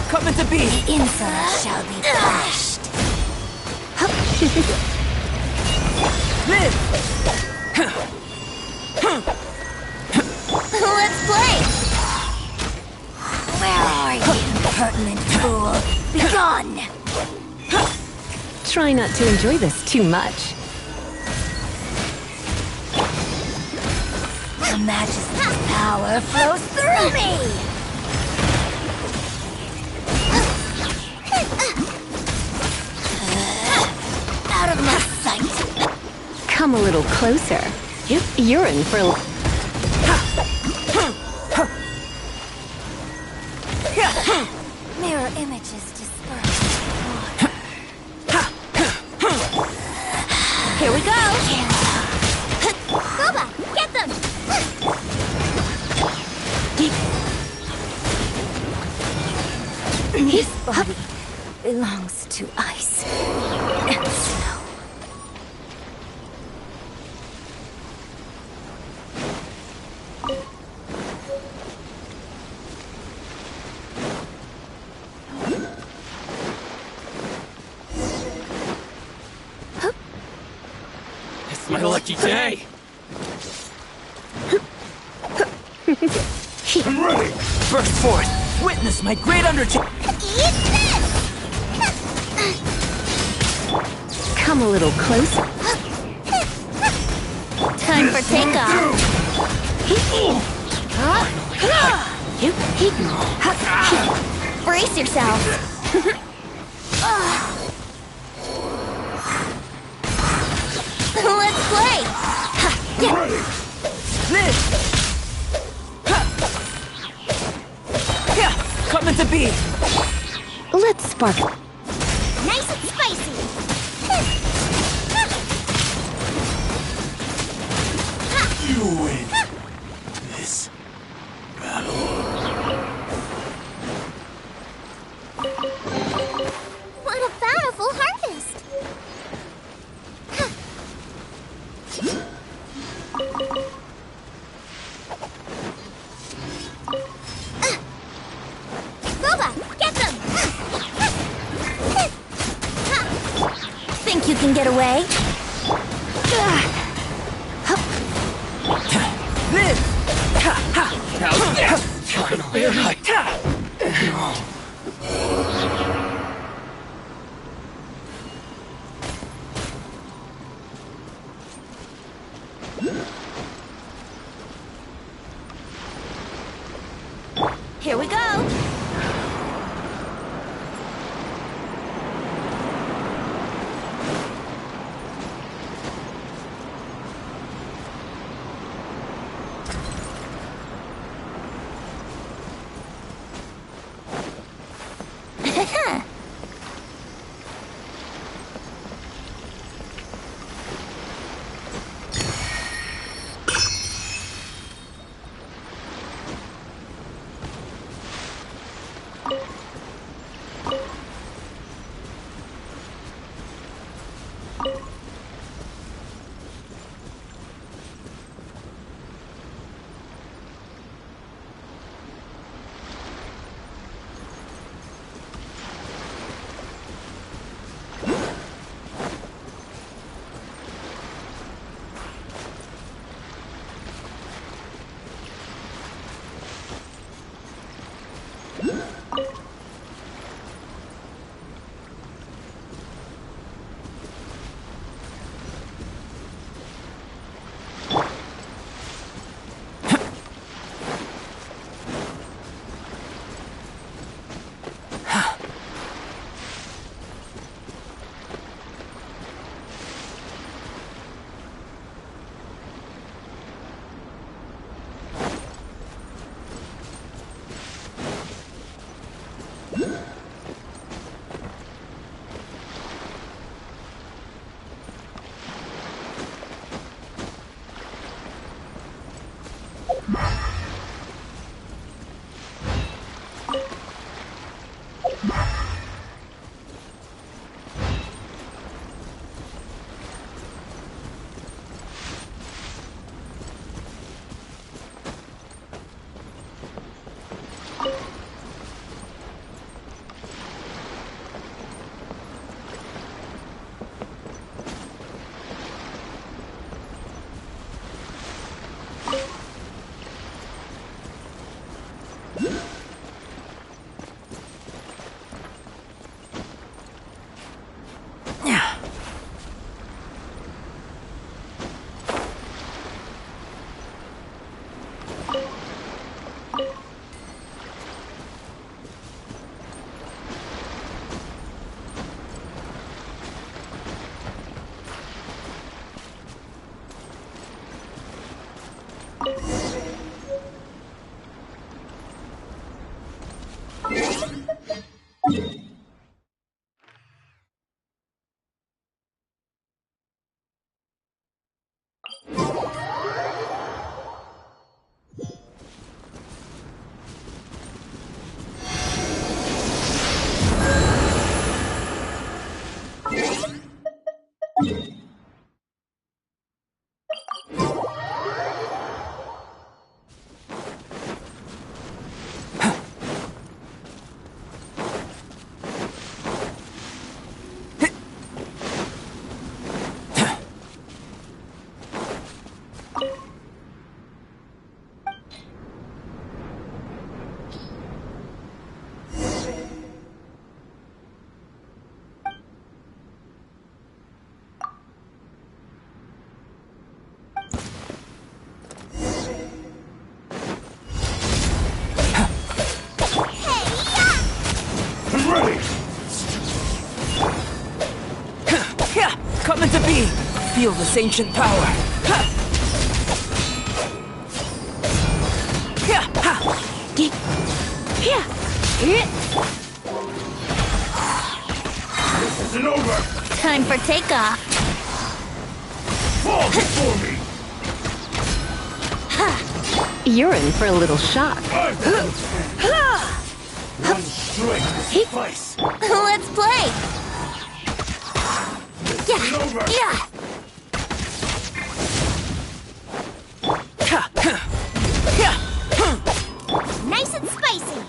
Coming to be! The insolent shall be punished. Live! Let's play! Where are you, impertinent fool? Begone! Try not to enjoy this too much. The Majesty's power flows through me! Out of my sight! Come a little closer. You're in for Mirror images dispersed. Here we go! Boba, get them! His body belongs to ice and snow. It's my lucky day! I'm ready! Burst forth! Witness my great undertaking! Eat this! come a little closer. Time for takeoff! Brace yourself! Let's play! Liz! Coming to be! Let's spark. Nice and spicy! You win this battle. What a bountiful harvest! Boba, get them! Think you can get away? Liz! How's this? Finally right. Coming to be! Feel this ancient power! This isn't over! Time for takeoff. Fall before me! You're in for a little shock. One strike will suffice! Let's play. This isn't over! Yeah. Nice and spicy.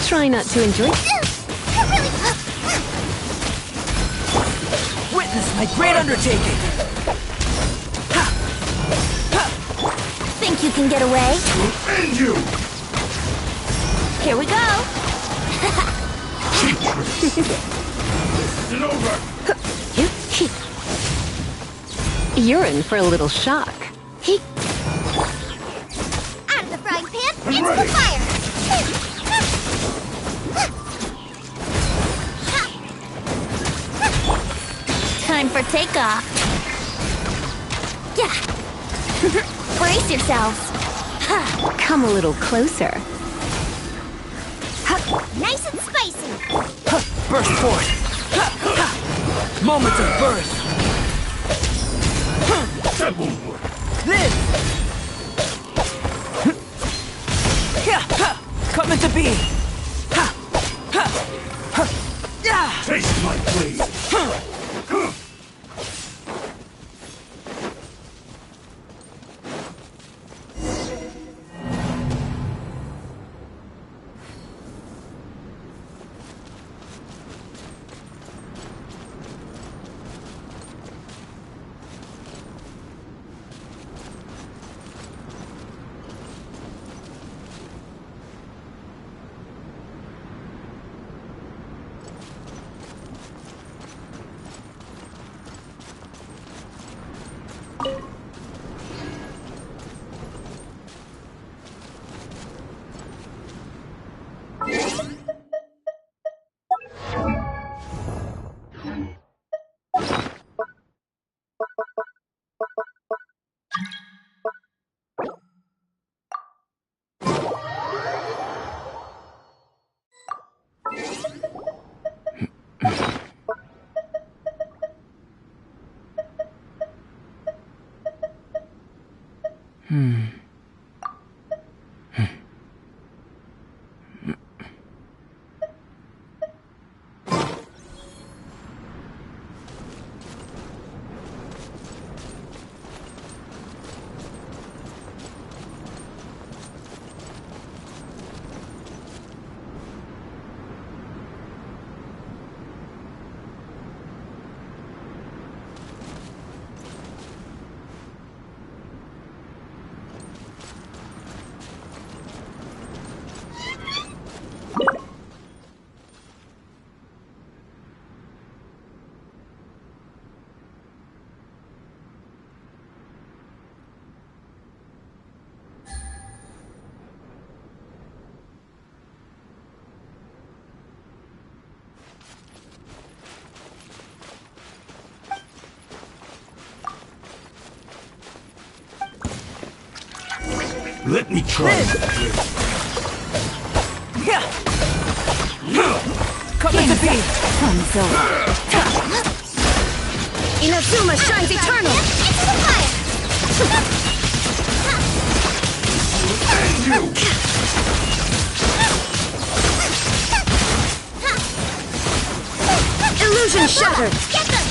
Try not to enjoy. Witness my great undertaking! Think you can get away? We'll end you! Here we go. Cheap trick! This isn't over! You're in for a little shock. Out of the frying pan, I'm into ready. the fire. Time for takeoff. Yeah. Brace yourselves. Come a little closer. Nice and spicy. Burst forth! Moment of birth! That won't work! This! Coming to be! Taste my blade! Let me try. Come to be. Fun's over. Inazuma shines eternal! Into the fire! And you! Illusion shattered! Get them!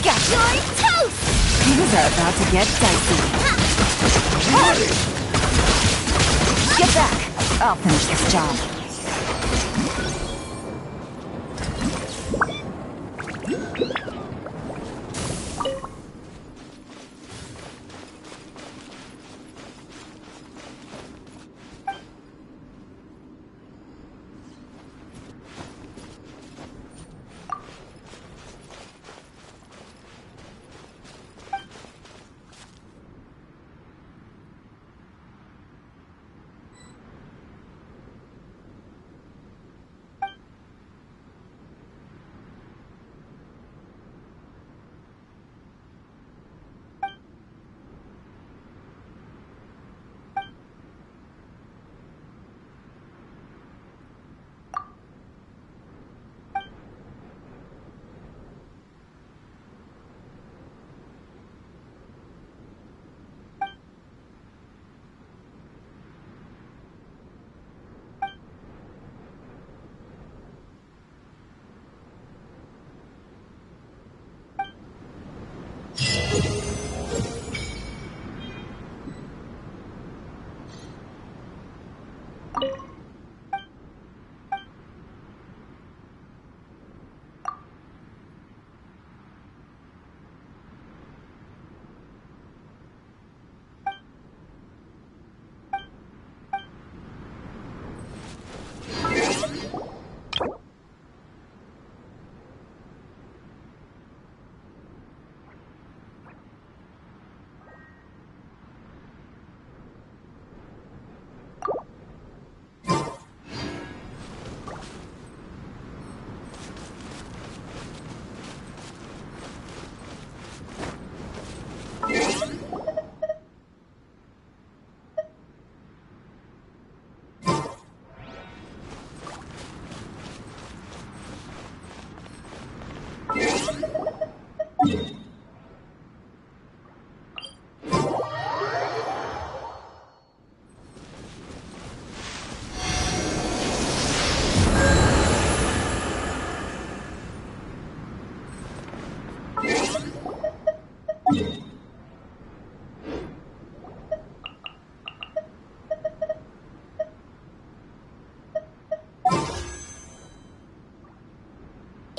Got your toast! Things are about to get dicey. Get back! I'll finish this job.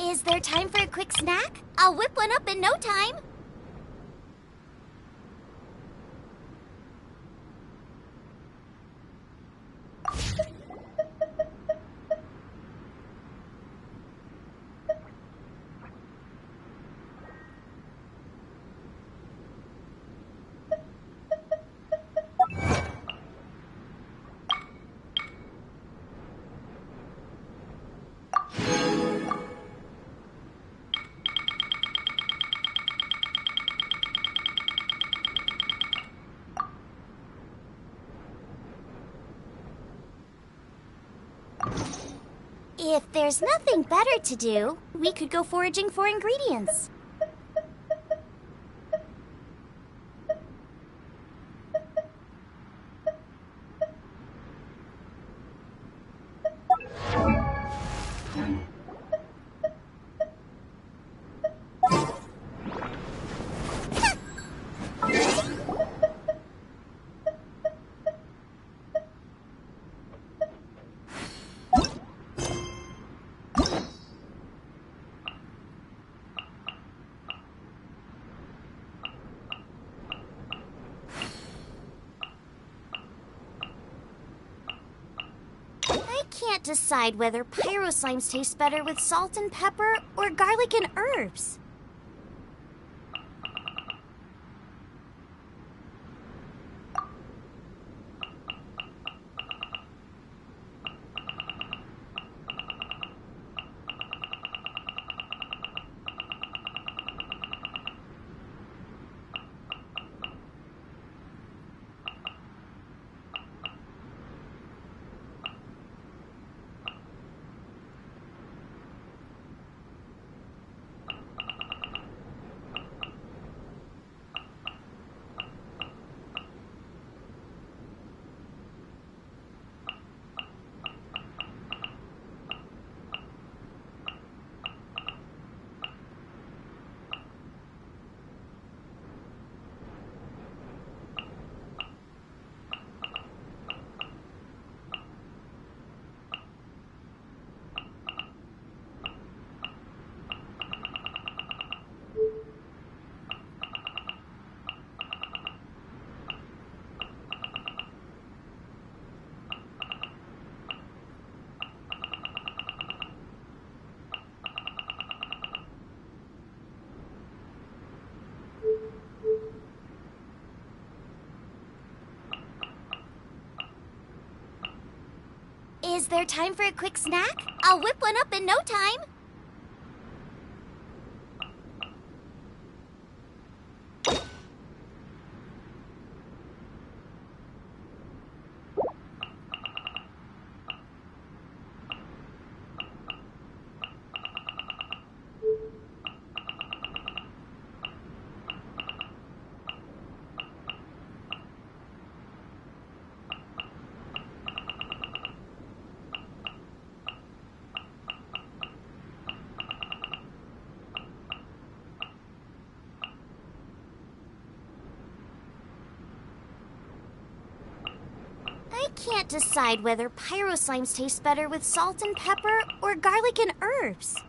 Is there time for a quick snack? I'll whip one up in no time. If there's nothing better to do, we could go foraging for ingredients. Can't decide whether pyro slimes taste better with salt and pepper or garlic and herbs. Is there time for a quick snack? I'll whip one up in no time. I can't decide whether pyro slimes taste better with salt and pepper or garlic and herbs.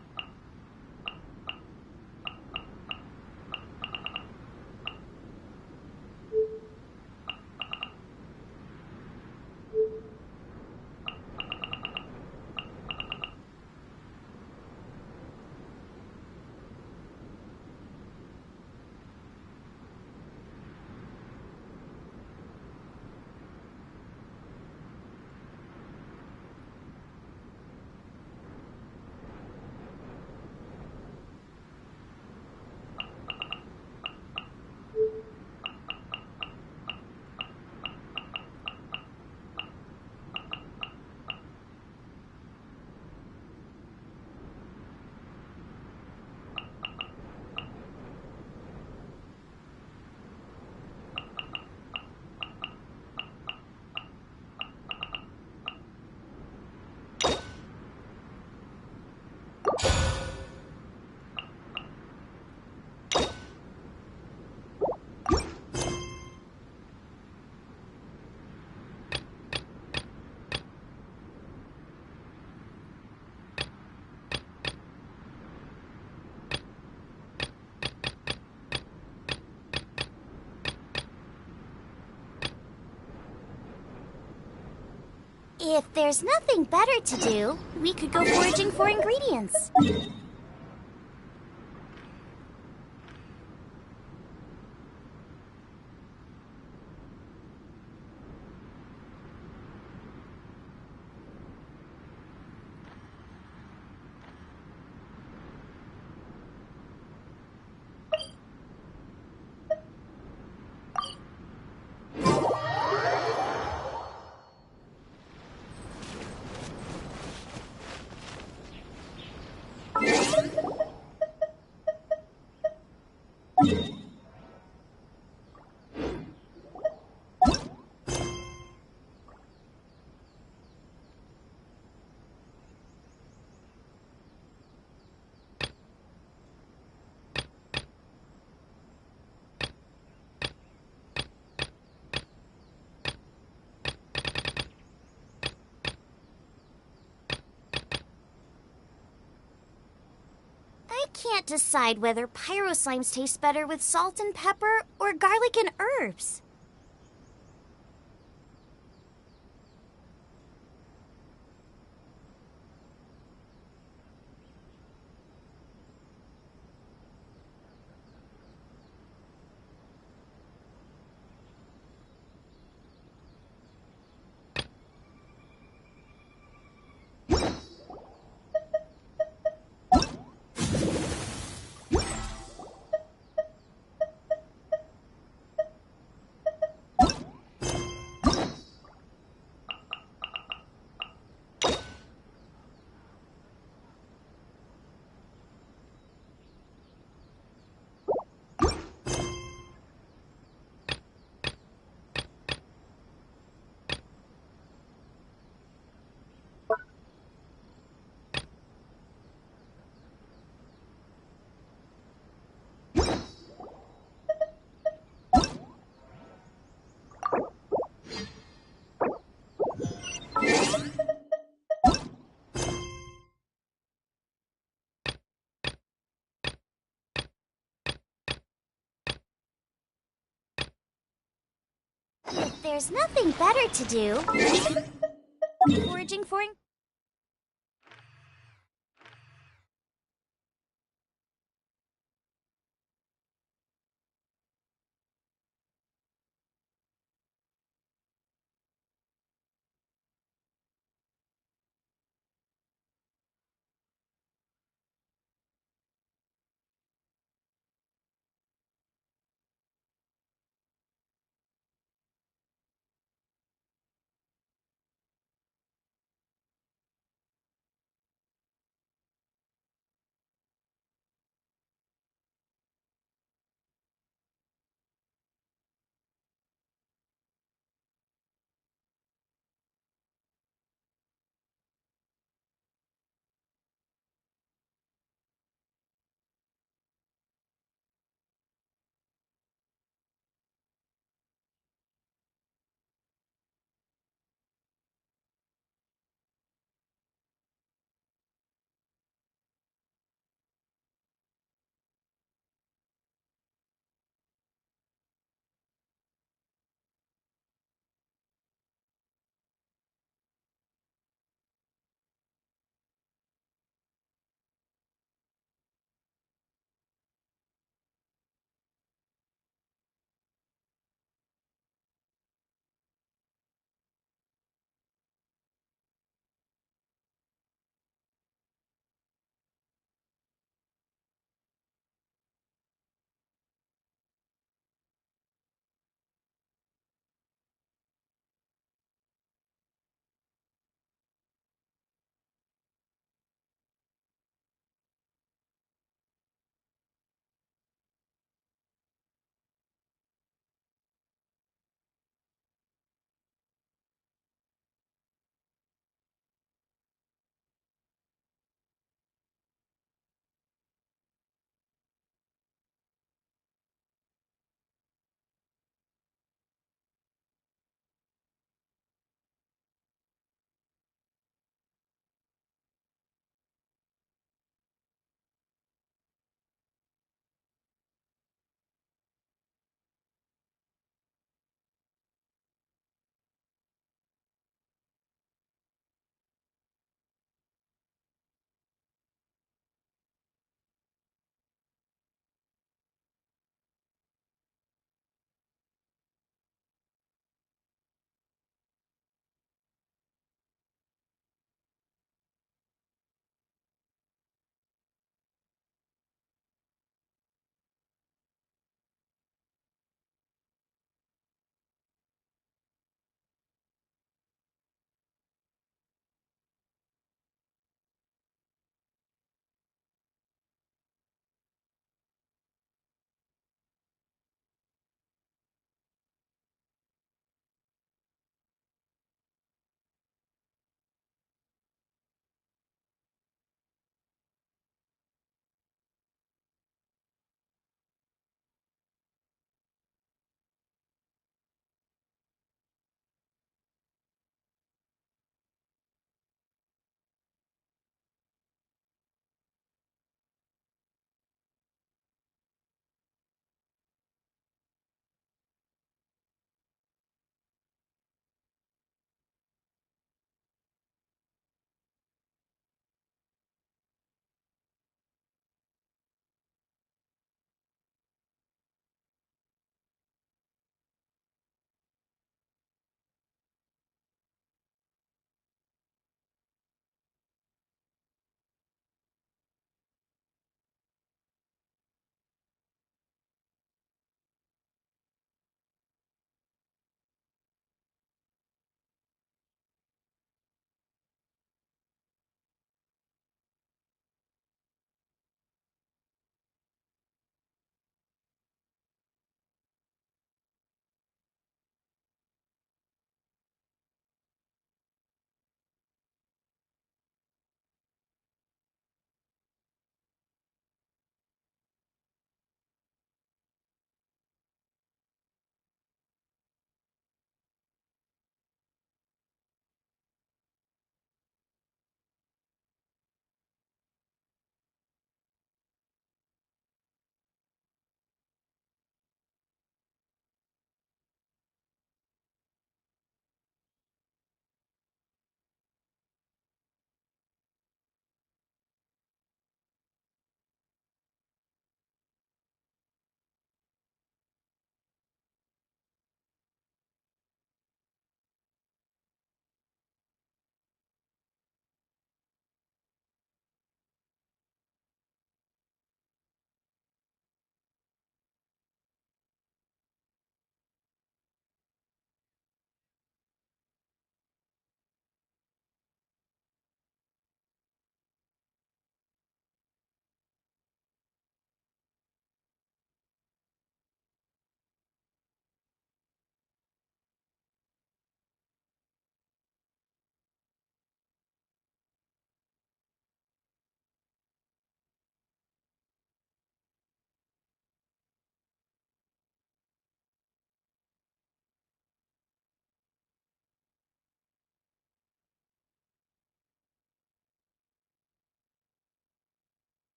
If there's nothing better to do, we could go foraging for ingredients. I can't decide whether pyro slimes taste better with salt and pepper or garlic and herbs. If there's nothing better to do, we could go foraging for ingredients.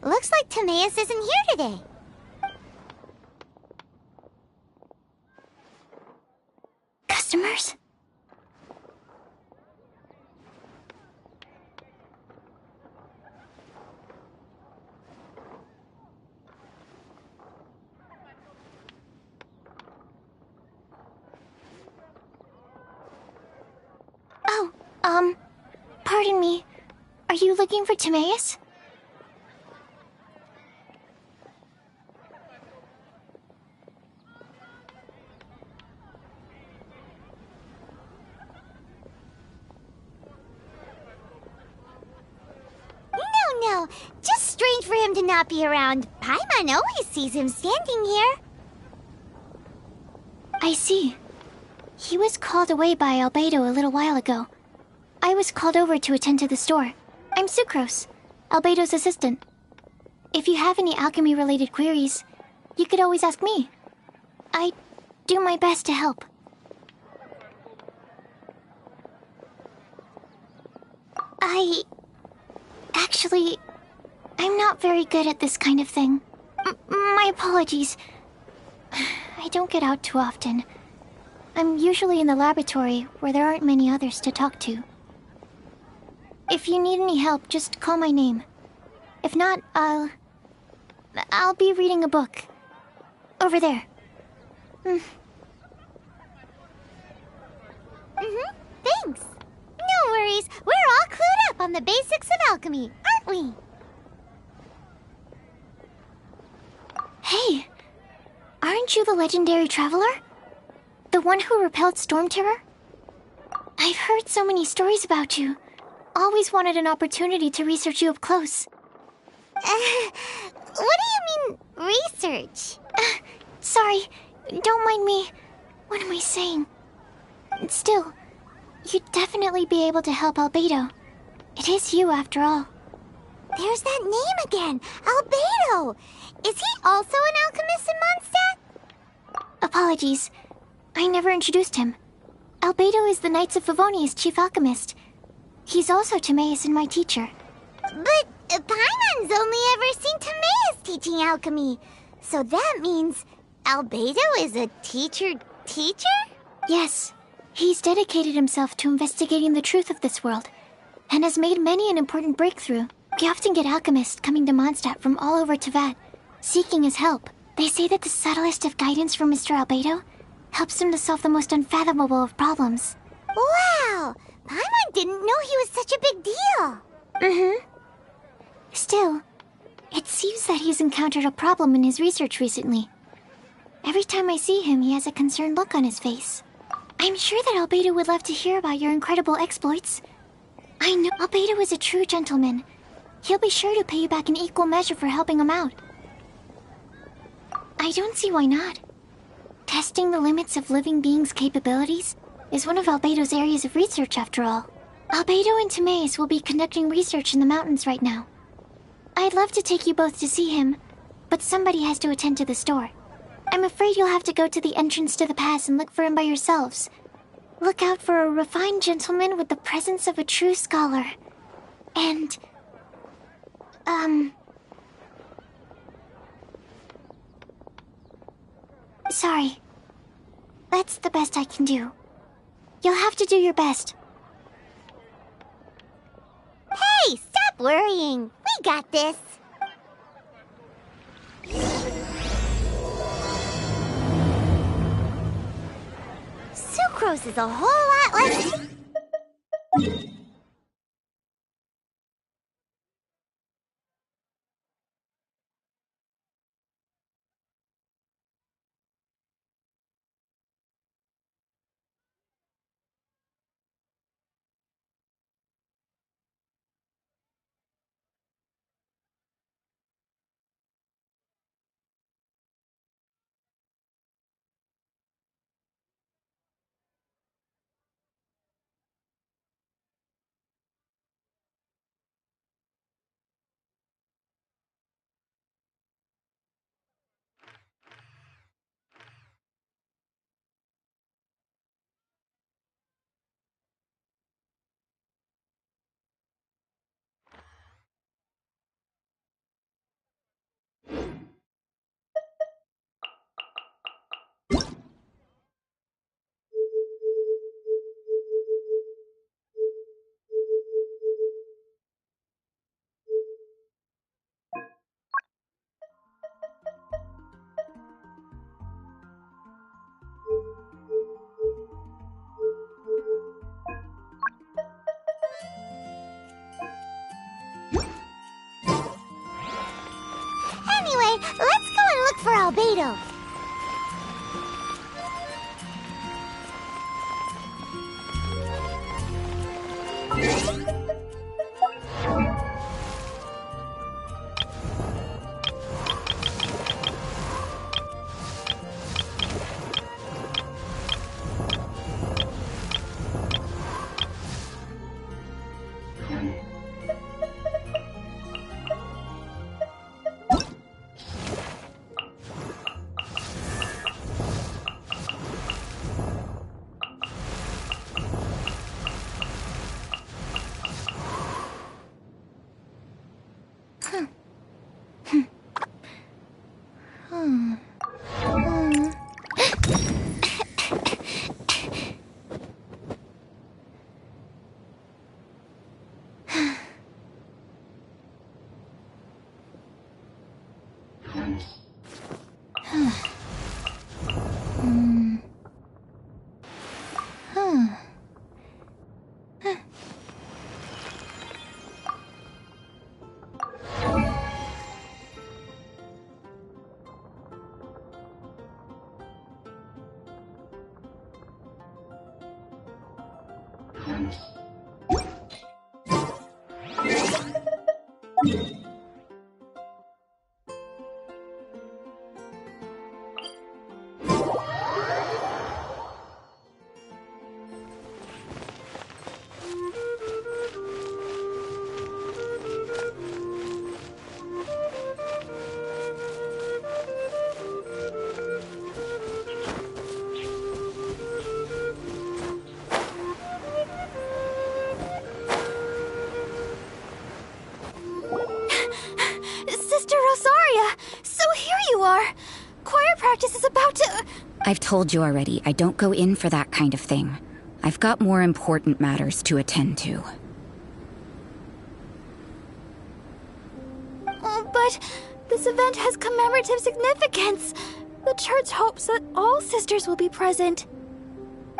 Looks like Timaeus isn't here today. Customers? Oh, pardon me. Are you looking for Timaeus? No, just strange for him to not be around. Paimon always sees him standing here. I see. He was called away by Albedo a little while ago. I was called over to attend to the store. I'm Sucrose, Albedo's assistant. If you have any alchemy-related queries, you could always ask me. I do my best to help. Actually, I'm not very good at this kind of thing. My apologies. I don't get out too often. I'm usually in the laboratory where there aren't many others to talk to. If you need any help, just call my name. If not, I'll be reading a book. Over there. Thanks. No worries, we're all clued up on the basics of alchemy, aren't we? Hey! Aren't you the legendary traveler? The one who repelled Storm Terror? I've heard so many stories about you. Always wanted an opportunity to research you up close. What do you mean, research? Sorry, don't mind me. What am I saying? Still, you'd definitely be able to help Albedo. It is you, after all. There's that name again, Albedo. Is he also an alchemist in Mondstadt? Apologies. I never introduced him. Albedo is the Knights of Favonia's chief alchemist. He's also Timaeus and my teacher. But Paimon's only ever seen Timaeus teaching alchemy. So that means Albedo is a teacher? Yes. He's dedicated himself to investigating the truth of this world, and has made many an important breakthrough. We often get alchemists coming to Mondstadt from all over Teyvat, seeking his help. They say that the subtlest of guidance from Mr. Albedo helps him to solve the most unfathomable of problems. Wow! Paimon didn't know he was such a big deal. Still, it seems that he's encountered a problem in his research recently. Every time I see him, he has a concerned look on his face. I'm sure that Albedo would love to hear about your incredible exploits. I know Albedo is a true gentleman. He'll be sure to pay you back in equal measure for helping him out. I don't see why not. Testing the limits of living beings' capabilities is one of Albedo's areas of research, after all. Albedo and Timaeus will be conducting research in the mountains right now. I'd love to take you both to see him, but somebody has to attend to the store. I'm afraid you'll have to go to the entrance to the pass and look for him by yourselves. Look out for a refined gentleman with the presence of a true scholar. And... Sorry. That's the best I can do. You'll have to do your best. Hey, stop worrying. We got this. Sucrose is a whole lot like... Albedo. Sister Rosaria! So here you are! Choir practice is about to... I've told you already, I don't go in for that kind of thing. I've got more important matters to attend to. Oh, but this event has commemorative significance. The church hopes that all sisters will be present.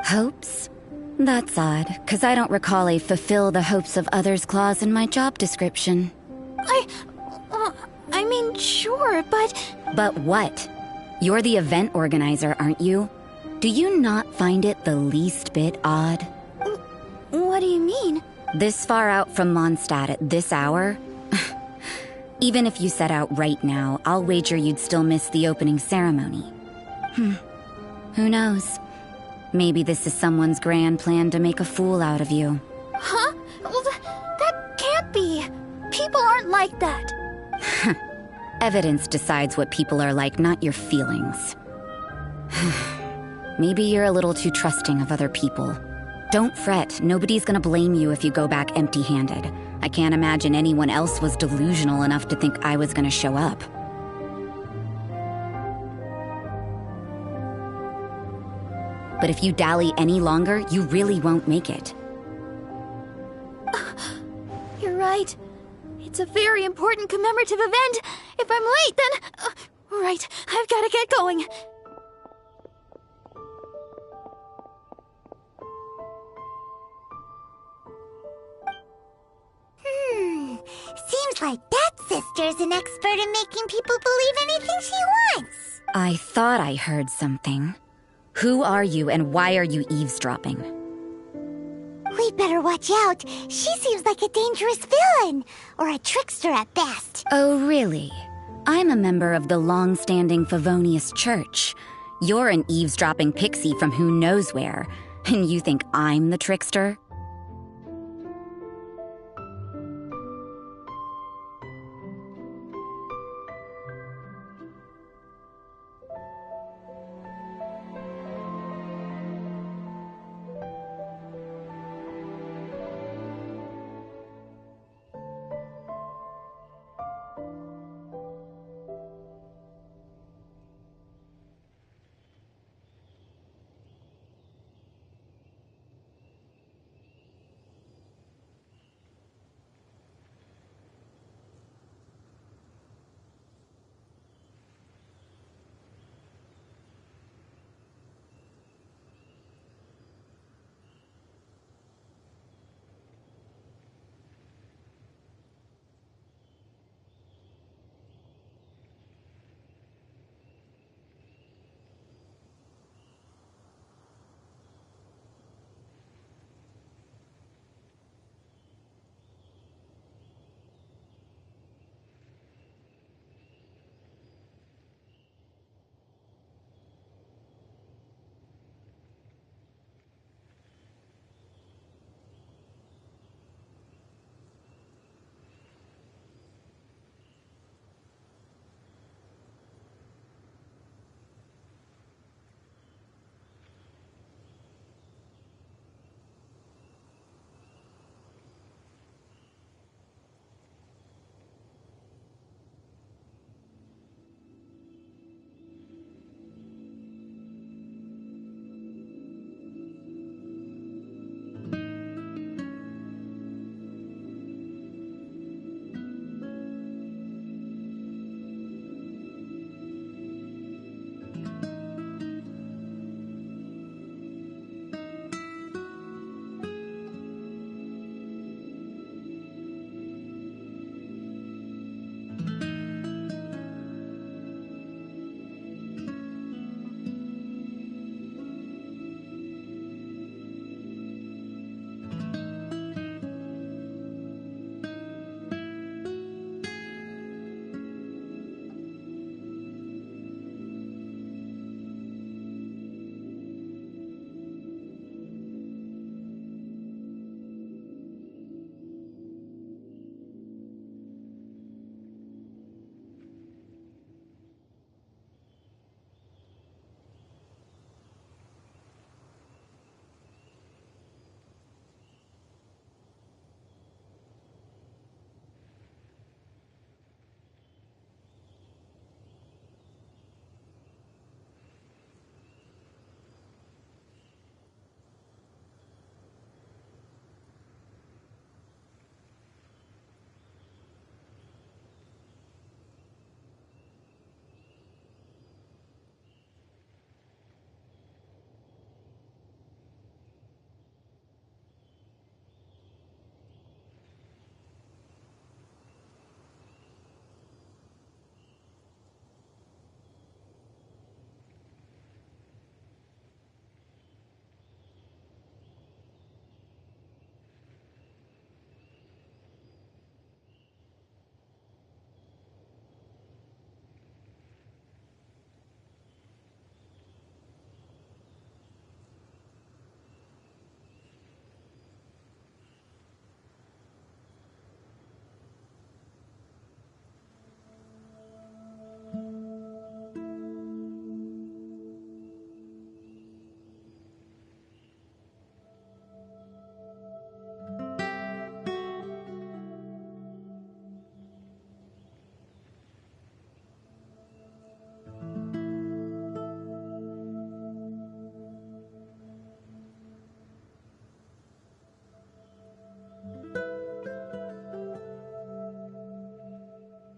Hopes? That's odd, because I don't recall a fulfill the hopes of others clause in my job description. I mean, sure, but... But what? You're the event organizer, aren't you? Do you not find it the least bit odd? What do you mean? This far out from Mondstadt at this hour? Even if you set out right now, I'll wager you'd still miss the opening ceremony. Who knows? Maybe this is someone's grand plan to make a fool out of you. Huh? Well, that can't be. People aren't like that. Evidence decides what people are like, not your feelings. Maybe you're a little too trusting of other people. Don't fret, nobody's gonna blame you if you go back empty-handed. I can't imagine anyone else was delusional enough to think I was gonna show up. But if you dally any longer, you really won't make it. You're right. It's a very important commemorative event. If I'm late, then... right, I've gotta get going. Seems like that sister's an expert in making people believe anything she wants. I thought I heard something. Who are you and why are you eavesdropping? We'd better watch out. She seems like a dangerous villain, or a trickster at best. Oh, really? I'm a member of the long-standing Favonius Church. You're an eavesdropping pixie from who knows where, and you think I'm the trickster?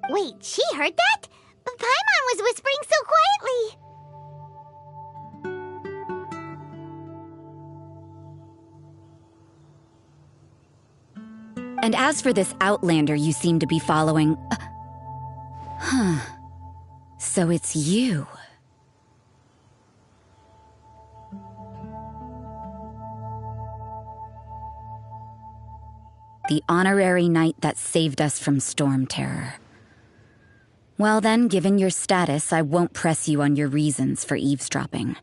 Wait, she heard that? But Paimon was whispering so quietly. And as for this outlander you seem to be following... So it's you. The honorary knight that saved us from storm terror. Well then, given your status, I won't press you on your reasons for eavesdropping.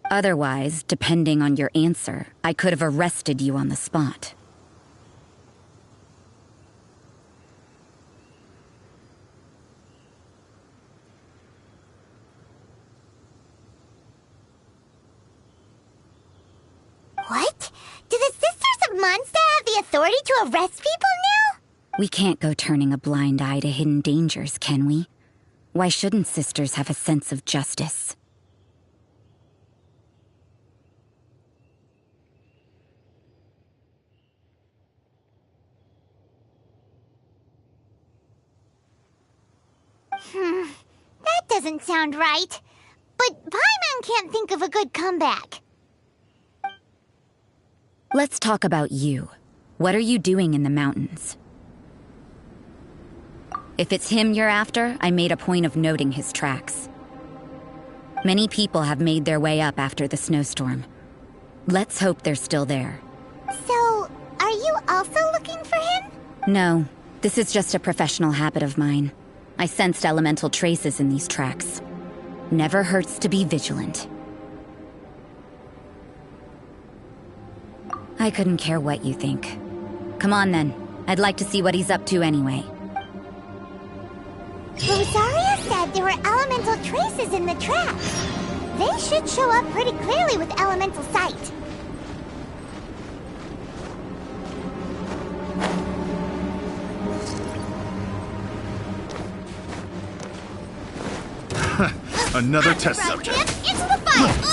Otherwise, depending on your answer, I could have arrested you on the spot. What? Do the Sisters of Mondstadt have the authority to arrest people now? We can't go turning a blind eye to hidden dangers, can we? Why shouldn't sisters have a sense of justice? That doesn't sound right. But Paimon can't think of a good comeback. Let's talk about you. What are you doing in the mountains? If it's him you're after, I made a point of noting his tracks. Many people have made their way up after the snowstorm. Let's hope they're still there. So, are you also looking for him? No, this is just a professional habit of mine. I sensed elemental traces in these tracks. Never hurts to be vigilant. I couldn't care what you think. Come on then. I'd like to see what he's up to anyway. Rosaria said there were elemental traces in the tracks. They should show up pretty clearly with elemental sight. Another test subject. Into the fight!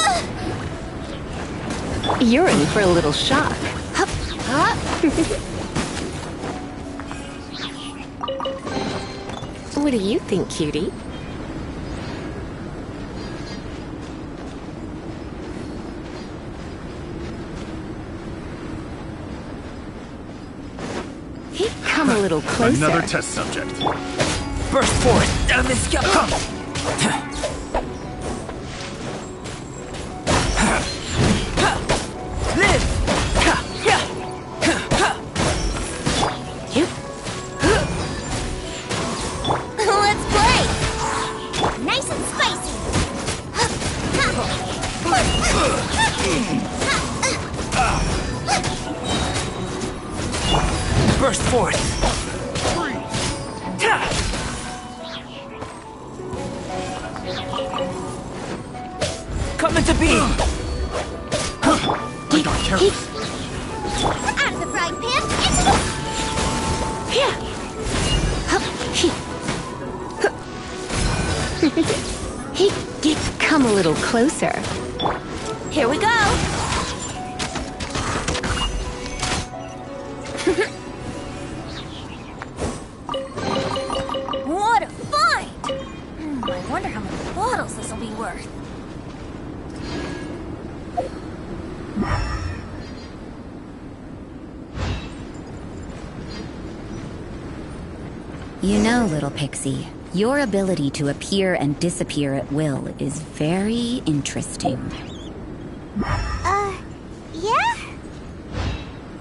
You're in for a little shock. What do you think, cutie? Hey, come a little closer. Another test subject. Burst forth out of this Live! Let's play! Nice and spicy! Burst forth! Come into being! I got careless. Out of the frying pan, into the... Come a little closer. Here we go! What a find! I wonder how many bottles this will be worth. You know, little pixie, your ability to appear and disappear at will is very interesting. Yeah?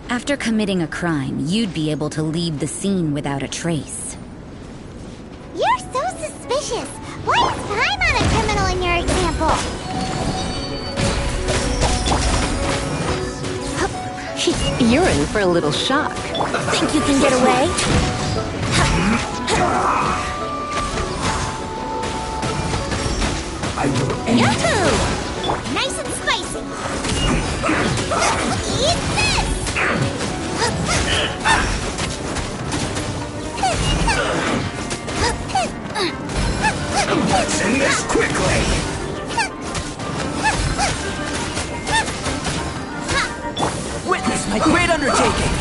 After committing a crime, you'd be able to leave the scene without a trace. You're so suspicious. Why is Paimon a criminal in your example? You're in for a little shock. Think you can get away? I will end Yahoo! Nice and spicy! Eat this! Let's end this quickly. Witness my great undertaking!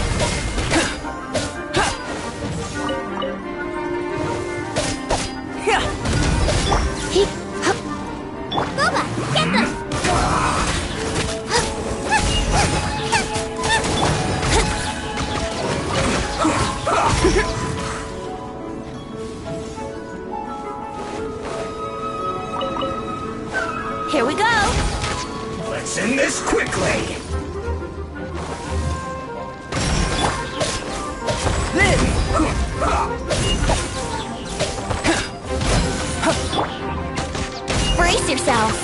Boba, get them! Here we go. Let's end this quickly! Brace yourselves.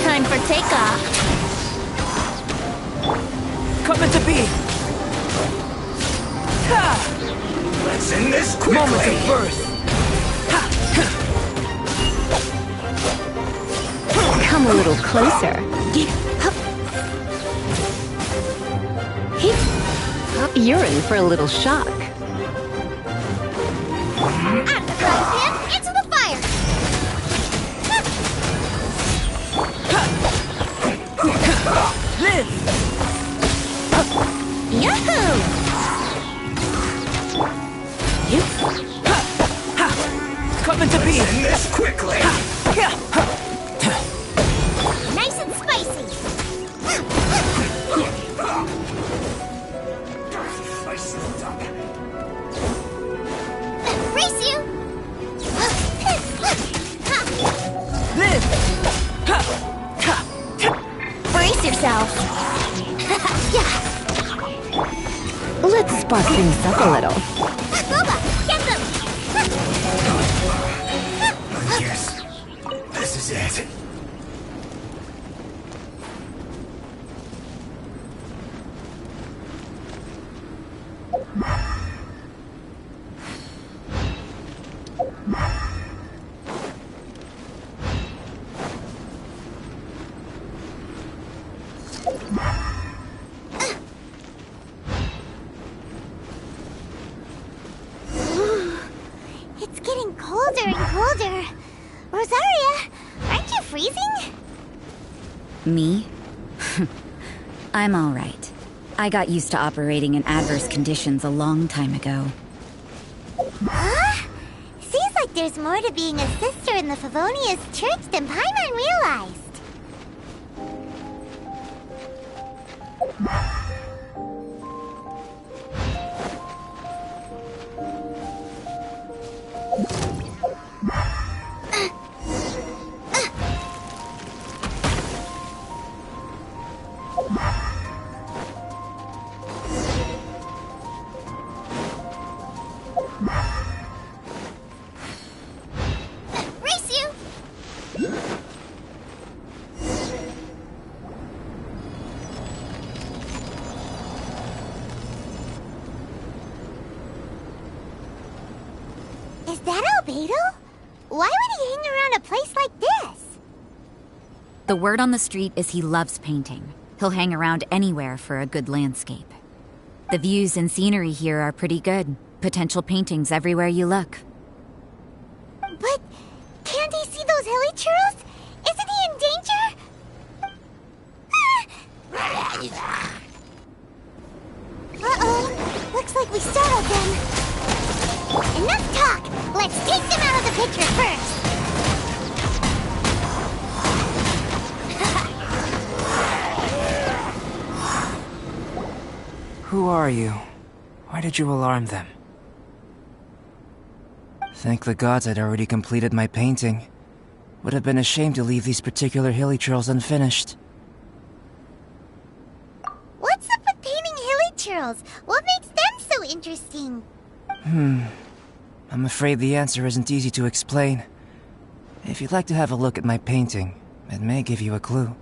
Time for takeoff. Coming to be! Ha! Let's end this Moment of quickly! birth! Come a little closer. You're in for a little shock. Out of the frying pan, into the fire! Live! Yahoo! Coming to be! End this quickly! Nice and spicy! I slipped up. Race you! Live! Brace yourselves. Let's spark things up a little. Boba, get them! Yes. This is it. It's getting colder and colder. Rosaria, aren't you freezing? Me? I'm all right. I got used to operating in adverse conditions a long time ago. Huh? Seems like there's more to being a sister in the Favonius Church than Paimon realized. Race you! Is that Albedo? Why would he hang around a place like this? The word on the street is he loves painting. He'll hang around anywhere for a good landscape. The views and scenery here are pretty good. Potential paintings everywhere you look. But can't he see those hilichurls? Isn't he in danger? Uh-oh. Looks like we startled them. Enough talk! Let's take them out of the picture first! Who are you? Why did you alarm them? Thank the gods I'd already completed my painting. Would have been a shame to leave these particular hilichurls unfinished. What's up with painting hilichurls? What makes them so interesting? I'm afraid the answer isn't easy to explain. If you'd like to have a look at my painting, it may give you a clue.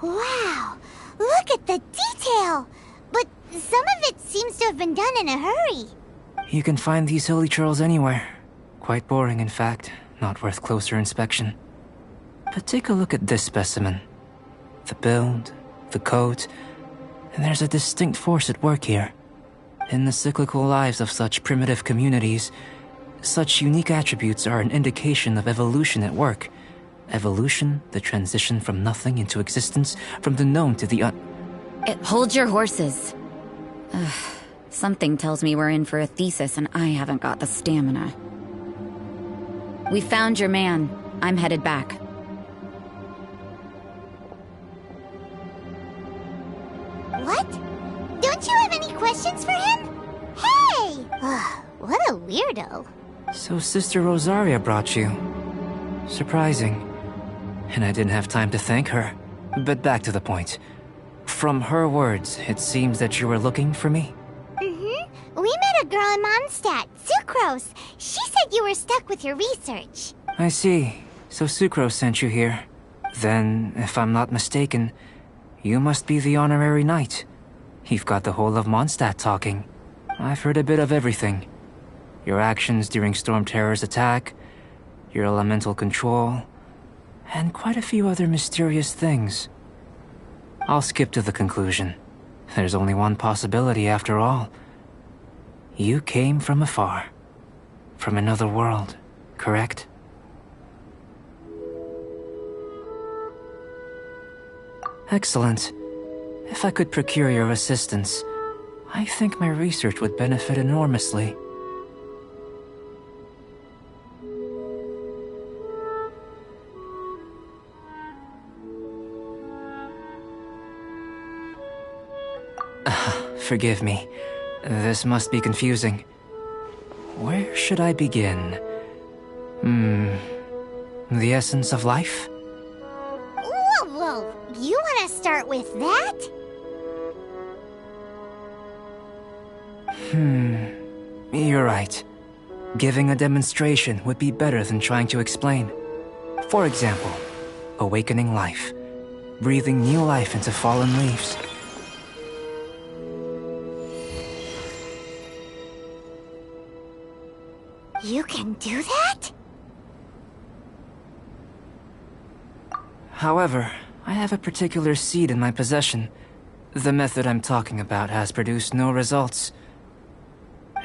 Wow! Look at the detail! But some of it seems to have been done in a hurry. You can find these hilichurls anywhere. Quite boring, in fact. Not worth closer inspection. But take a look at this specimen. the build, the code, and there's a distinct force at work here. In the cyclical lives of such primitive communities, such unique attributes are an indication of evolution at work. Evolution, the transition from nothing into existence, from the known to the Hold your horses. Ugh, something tells me we're in for a thesis and I haven't got the stamina. We found your man. I'm headed back. What? Don't you have any questions for him? Hey! Ugh, what a weirdo. So Sister Rosaria brought you. Surprising. And I didn't have time to thank her. But back to the point. From her words, it seems that you were looking for me? Mm-hmm. We met a girl in Mondstadt, Sucrose. She said you were stuck with your research. I see. So Sucrose sent you here. Then, if I'm not mistaken, you must be the honorary knight. You've got the whole of Mondstadt talking. I've heard a bit of everything. Your actions during Storm Terror's attack, your elemental control, and quite a few other mysterious things. I'll skip to the conclusion. There's only one possibility after all. You came from afar. From another world, correct? Excellent. If I could procure your assistance, I think my research would benefit enormously. Forgive me. This must be confusing. Where should I begin? The essence of life? Whoa! You want to start with that? You're right. Giving a demonstration would be better than trying to explain. For example, awakening life. Breathing new life into fallen leaves. You can do that? However, I have a particular seed in my possession. The method I'm talking about has produced no results.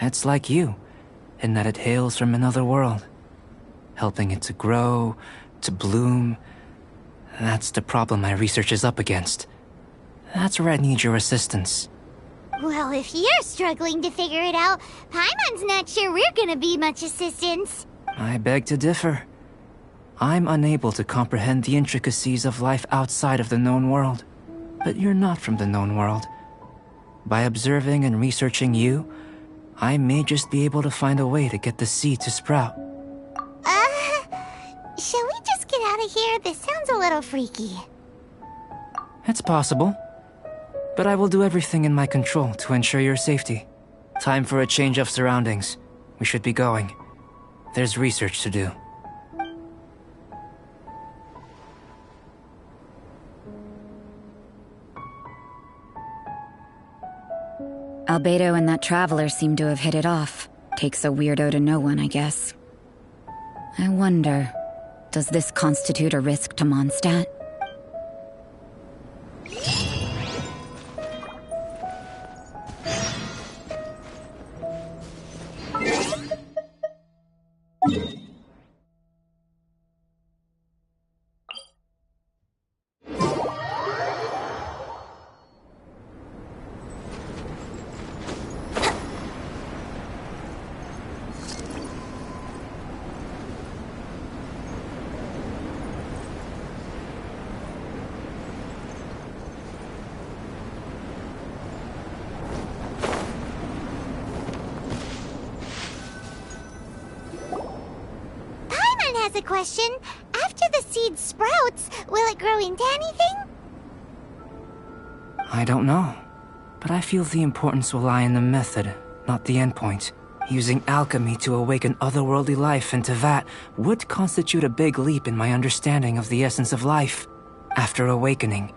It's like you, in that it hails from another world. Helping it to grow, to bloom. That's the problem my research is up against. That's where I need your assistance. Well, if you're struggling to figure it out, Paimon's not sure we're gonna be much assistance. I beg to differ. I'm unable to comprehend the intricacies of life outside of the known world. But you're not from the known world. By observing and researching you, I may just be able to find a way to get the seed to sprout. Shall we just get out of here? This sounds a little freaky. It's possible. But I will do everything in my control to ensure your safety. Time for a change of surroundings. We should be going. There's research to do. Albedo and that traveler seem to have hit it off. Takes a weirdo to know one, I guess. I wonder, does this constitute a risk to Mondstadt? A question. After the seed sprouts, will it grow into anything? I don't know. But I feel the importance will lie in the method, not the endpoint. Using alchemy to awaken otherworldly life into that would constitute a big leap in my understanding of the essence of life. After awakening,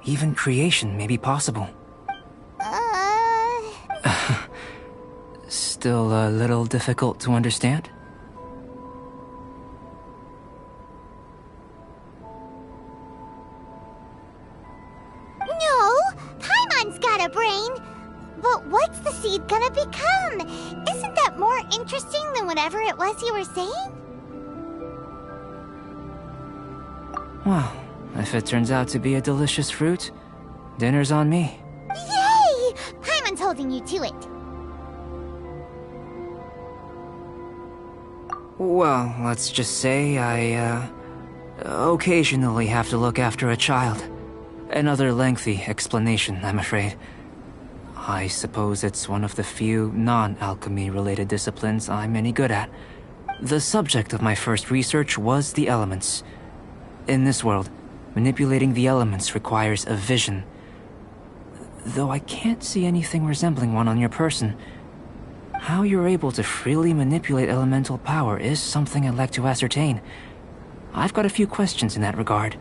even creation may be possible. Still a little difficult to understand? a brain. But what's the seed gonna become? Isn't that more interesting than whatever it was you were saying? Well, if it turns out to be a delicious fruit, dinner's on me. Yay! Paimon's holding you to it. Well, let's just say I, occasionally have to look after a child. Another lengthy explanation, I'm afraid. I suppose it's one of the few non-alchemy related disciplines I'm any good at. The subject of my first research was the elements. In this world, manipulating the elements requires a vision. Though I can't see anything resembling one on your person, how you're able to freely manipulate elemental power is something I'd like to ascertain. I've got a few questions in that regard.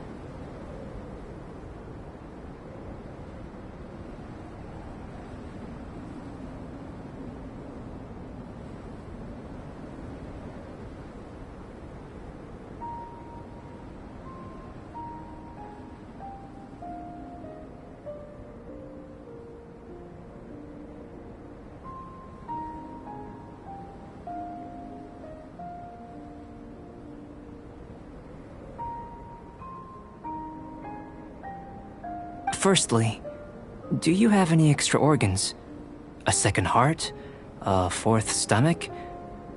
Firstly, do you have any extra organs? A second heart? A fourth stomach?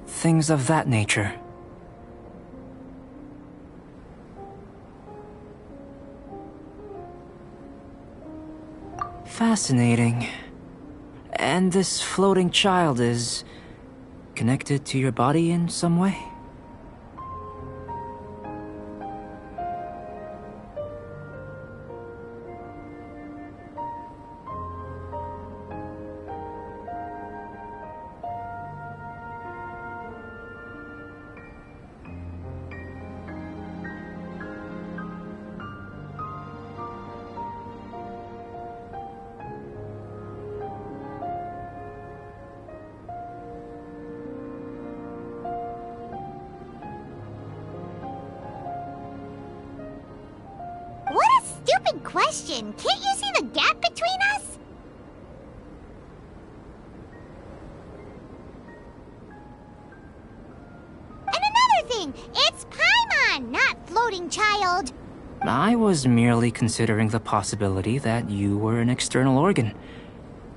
Things of that nature. Fascinating. And this floating child is connected to your body in some way? What a stupid question! Can't you see the gap between us? And another thing, it's Paimon, not floating child. I was merely considering the possibility that you were an external organ.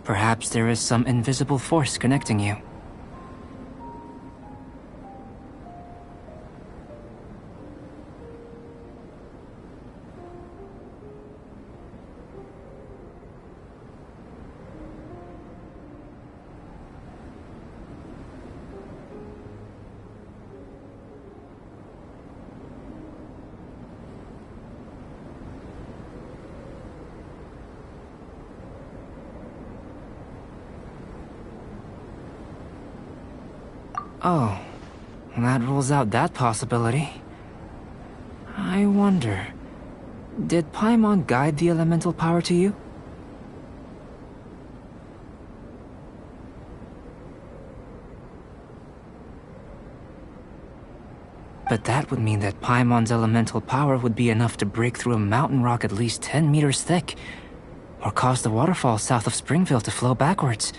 Perhaps there is some invisible force connecting you. Oh, that rules out that possibility. I wonder, did Paimon guide the elemental power to you? But that would mean that Paimon's elemental power would be enough to break through a mountain rock at least 10 meters thick, or cause the waterfall south of Springville to flow backwards.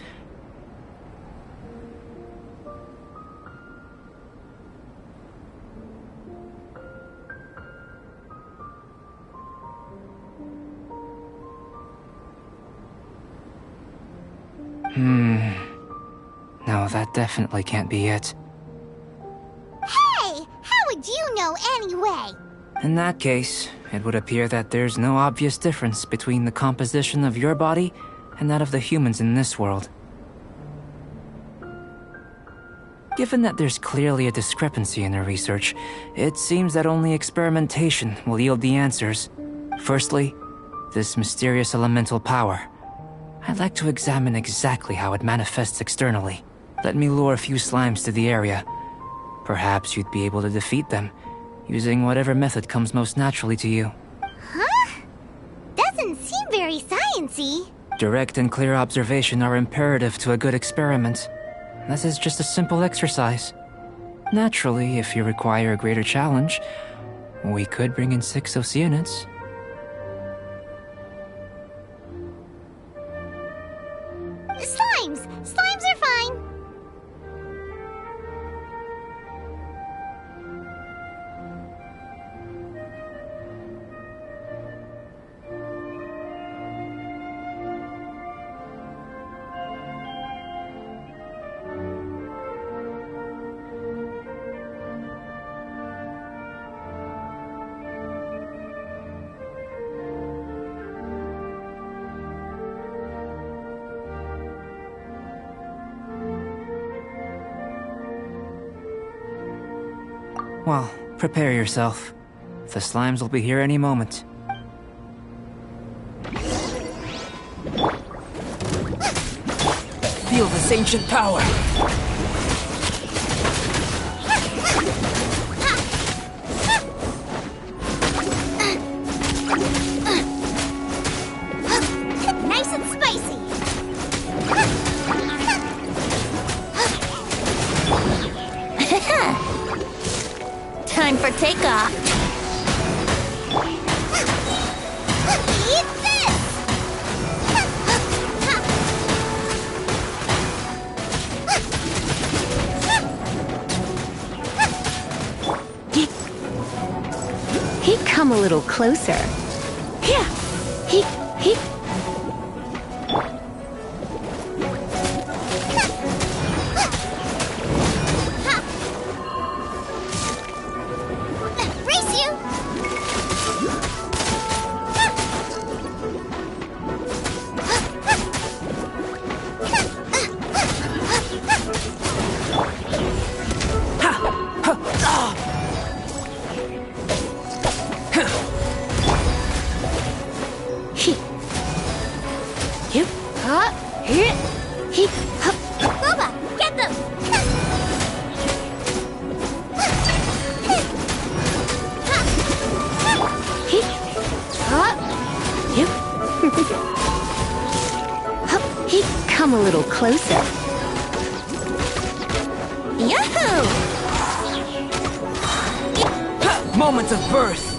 No, that definitely can't be it. Hey, how would you know anyway? In that case, it would appear that there's no obvious difference between the composition of your body and that of the humans in this world. Given that there's clearly a discrepancy in the research, it seems that only experimentation will yield the answers. Firstly, this mysterious elemental power. I'd like to examine exactly how it manifests externally. Let me lure a few slimes to the area. Perhaps you'd be able to defeat them, using whatever method comes most naturally to you. Huh? Doesn't seem very sciencey. Direct and clear observation are imperative to a good experiment. This is just a simple exercise. Naturally, if you require a greater challenge, we could bring in 6 Oceanids. Well, prepare yourself. The slimes will be here any moment. Feel this ancient power. Nice and spicy. Time for takeoff. Eat this! He come a little closer. Yeah. He. Race you! He. Yep. Here. He. Hup. Boba, get them! He. Yep. Hup. He come a little closer. Yahoo! Moment of birth.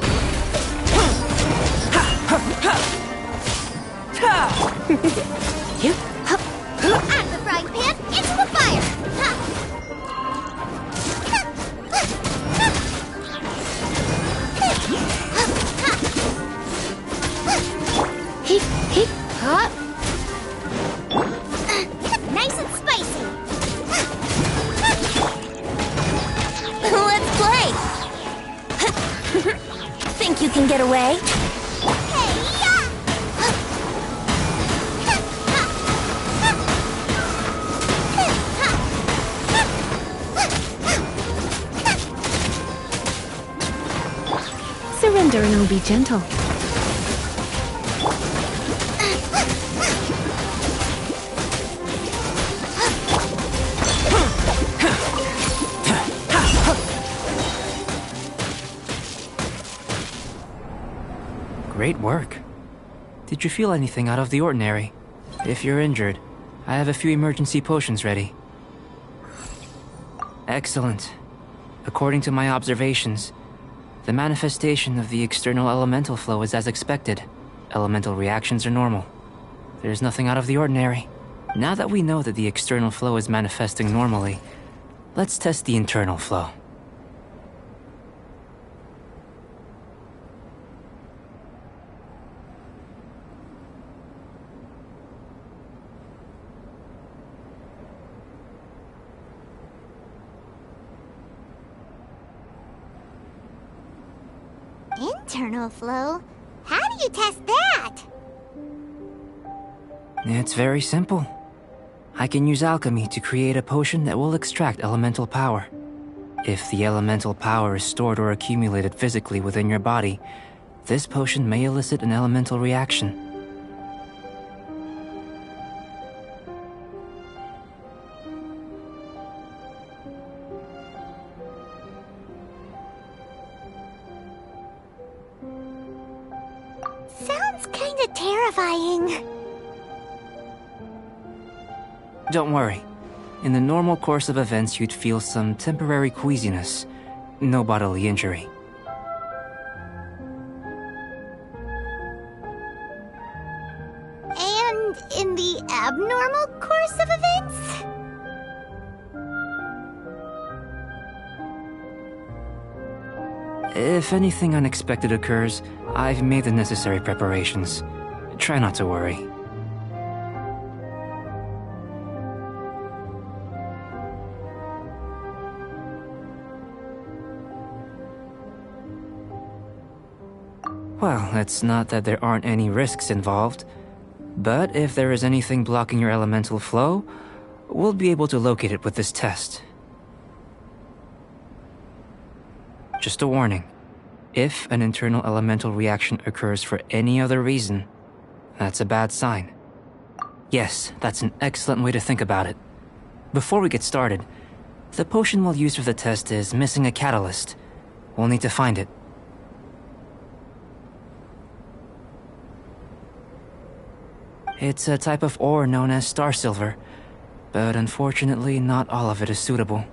Yep. Hup. Out of the frying pan, into the fire! He. Hup. Nice and spicy! Let's play. Think you can get away? Hey-ya! Surrender and I'll be gentle. Great work. Did you feel anything out of the ordinary? If you're injured, I have a few emergency potions ready. Excellent. According to my observations, the manifestation of the external elemental flow is as expected. Elemental reactions are normal. There's nothing out of the ordinary. Now that we know that the external flow is manifesting normally, let's test the internal flow. Internal flow? How do you test that? It's very simple. I can use alchemy to create a potion that will extract elemental power. If the elemental power is stored or accumulated physically within your body, this potion may elicit an elemental reaction. Sounds kinda terrifying. Don't worry. In the normal course of events, you'd feel some temporary queasiness. No bodily injury. And in the abnormal course of events? If anything unexpected occurs, I've made the necessary preparations. Try not to worry. Well, it's not that there aren't any risks involved. But if there is anything blocking your elemental flow, we'll be able to locate it with this test. Just a warning. If an internal elemental reaction occurs for any other reason, that's a bad sign. Yes, that's an excellent way to think about it. Before we get started, the potion we'll use for the test is missing a catalyst. We'll need to find it. It's a type of ore known as star silver, but unfortunately not all of it is suitable.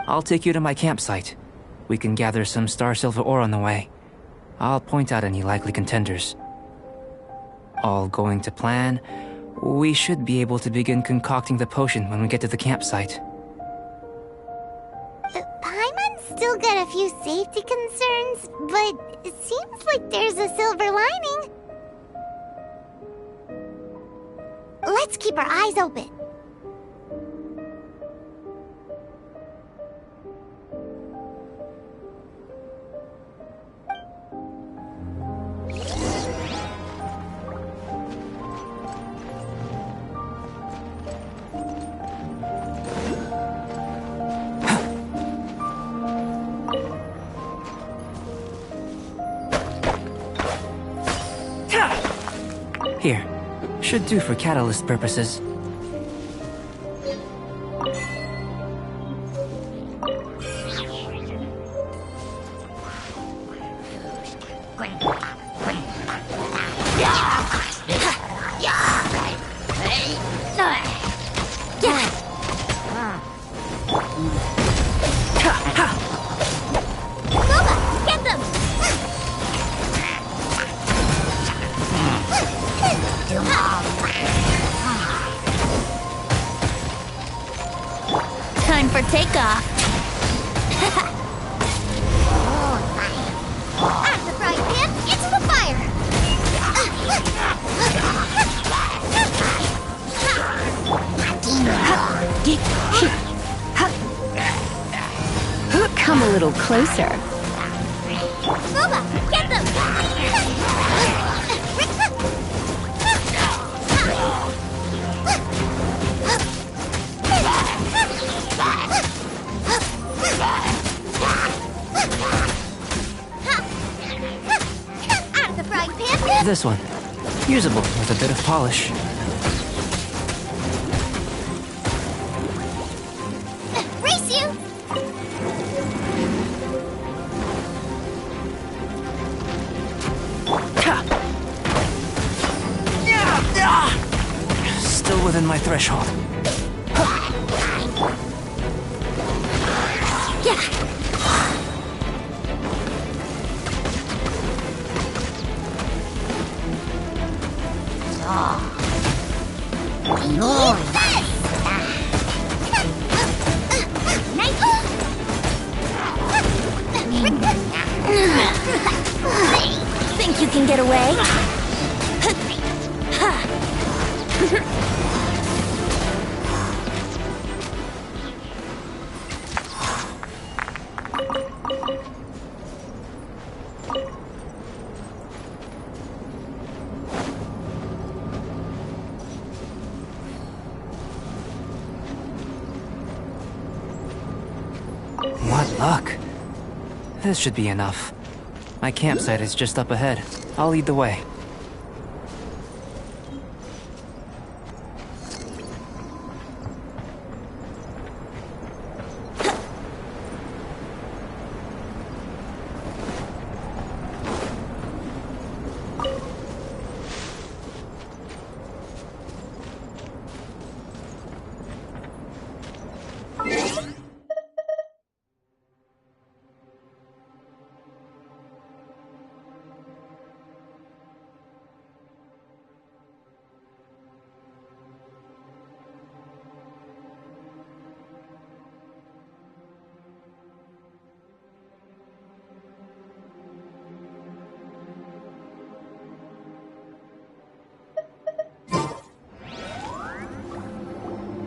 I'll take you to my campsite. We can gather some star silver ore on the way. I'll point out any likely contenders. All going to plan, we should be able to begin concocting the potion when we get to the campsite. Paimon's still got a few safety concerns, but it seems like there's a silver lining. Let's keep our eyes open. Here. Should do for catalyst purposes. Time for takeoff. Out of the frying pan, into the fire! Come a little closer. Boba, get them! Out of the frying pan! This one. Usable with a bit of polish. Race you! Still within my threshold. Think you can get away? What luck. This should be enough. My campsite is just up ahead. I'll lead the way.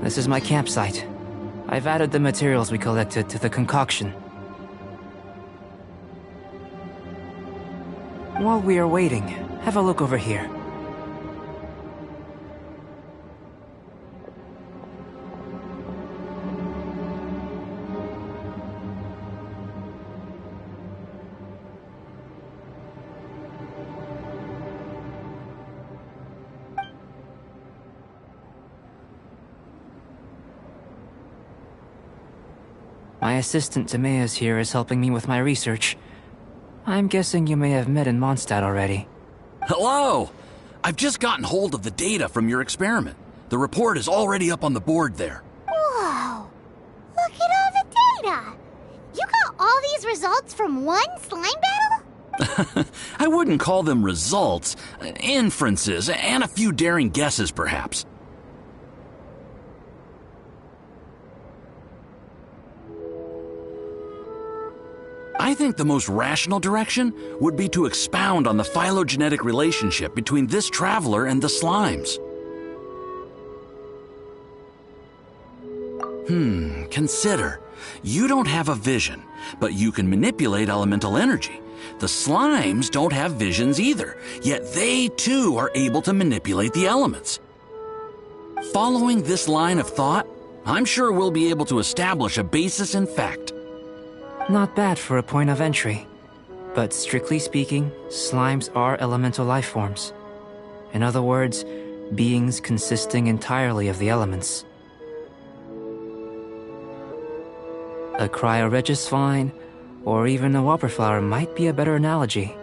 This is my campsite. I've added the materials we collected to the concoction. While we are waiting, have a look over here. My assistant Timaeus here is helping me with my research. I'm guessing you may have met in Mondstadt already. Hello! I've just gotten hold of the data from your experiment. The report is already up on the board there. Whoa! Look at all the data! You got all these results from one slime battle? I wouldn't call them results, inferences, and a few daring guesses perhaps. I think the most rational direction would be to expound on the phylogenetic relationship between this traveler and the slimes. Consider. You don't have a vision, but you can manipulate elemental energy. The slimes don't have visions either, yet they too are able to manipulate the elements. Following this line of thought, I'm sure we'll be able to establish a basis in fact. Not bad for a point of entry. But strictly speaking, slimes are elemental life forms. In other words, beings consisting entirely of the elements. A cryoregisvine, or even a whopperflower might be a better analogy.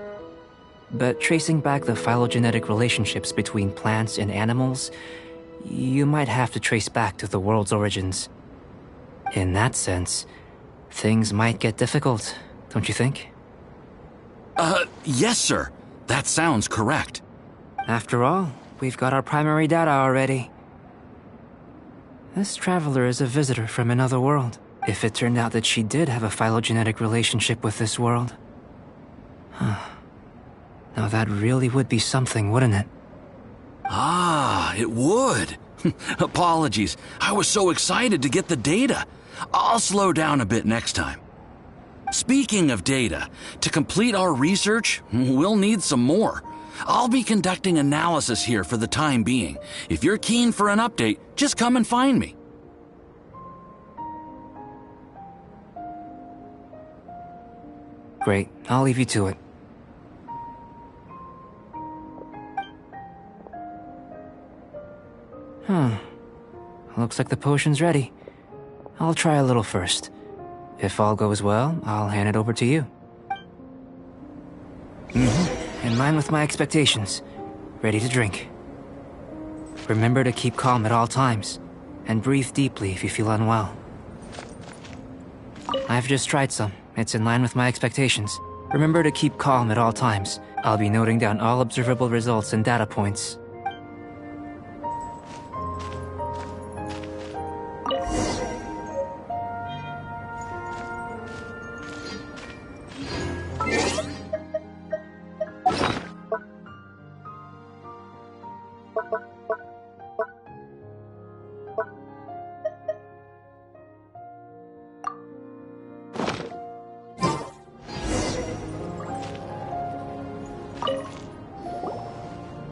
But tracing back the phylogenetic relationships between plants and animals, you might have to trace back to the world's origins. In that sense, things might get difficult, don't you think? Yes, sir. That sounds correct. After all, we've got our primary data already. This traveler is a visitor from another world. If it turned out that she did have a phylogenetic relationship with this world. Now that really would be something, wouldn't it? Ah, it would. Apologies. I was so excited to get the data. I'll slow down a bit next time. Speaking of data, to complete our research, we'll need some more. I'll be conducting analysis here for the time being. If you're keen for an update, just come and find me. Great, I'll leave you to it. Looks like the potion's ready. I'll try a little first. If all goes well, I'll hand it over to you. In line with my expectations. Ready to drink. Remember to keep calm at all times, and breathe deeply if you feel unwell. I've just tried some. It's in line with my expectations. Remember to keep calm at all times. I'll be noting down all observable results and data points.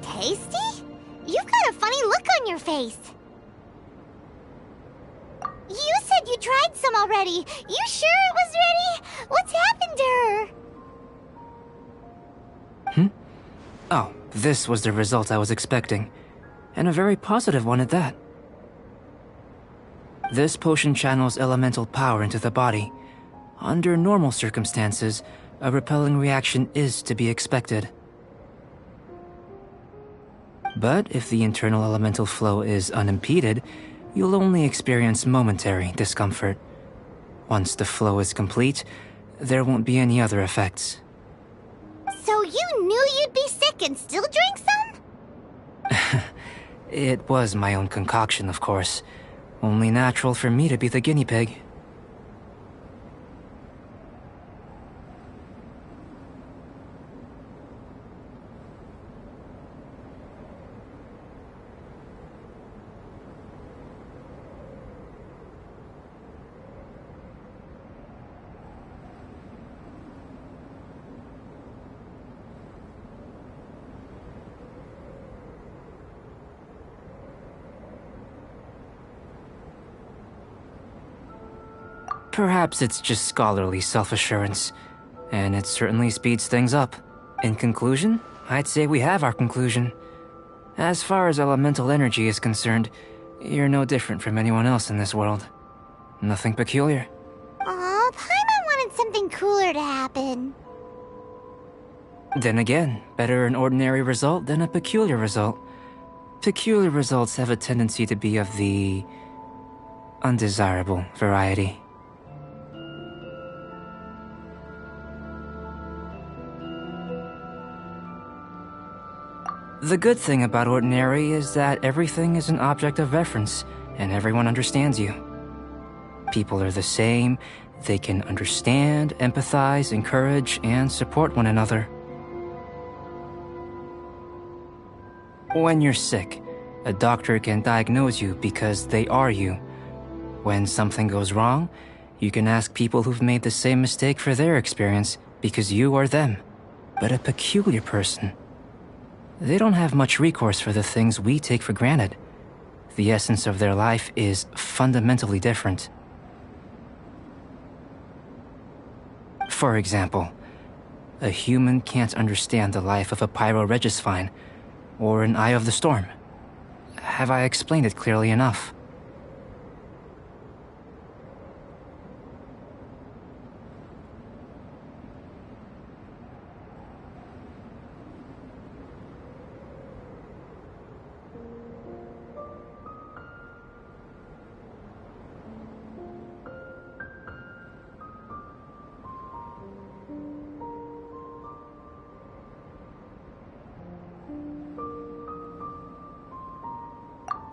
Tasty? You've got a funny look on your face. You said you tried some already. You sure it was ready? What's happened to her? Oh, this was the result I was expecting. And a very positive one at that. This potion channels elemental power into the body. Under normal circumstances, a repelling reaction is to be expected. But if the internal elemental flow is unimpeded, you'll only experience momentary discomfort. Once the flow is complete, there won't be any other effects. So you knew you'd be sick and still drank some? It was my own concoction, of course. Only natural for me to be the guinea pig. Perhaps it's just scholarly self-assurance, and it certainly speeds things up. In conclusion, I'd say we have our conclusion. As far as elemental energy is concerned, you're no different from anyone else in this world. Nothing peculiar. Aw, to happen. Then again, better an ordinary result than a peculiar result. Peculiar results have a tendency to be of the undesirable variety. The good thing about ordinary is that everything is an object of reference, and everyone understands you. People are the same, they can understand, empathize, encourage, and support one another. When you're sick, a doctor can diagnose you because they are you. When something goes wrong, you can ask people who've made the same mistake for their experience because you are them. But a peculiar person, they don't have much recourse for the things we take for granted. The essence of their life is fundamentally different. For example, a human can't understand the life of a pyroregisvine or an Eye of the Storm. Have I explained it clearly enough?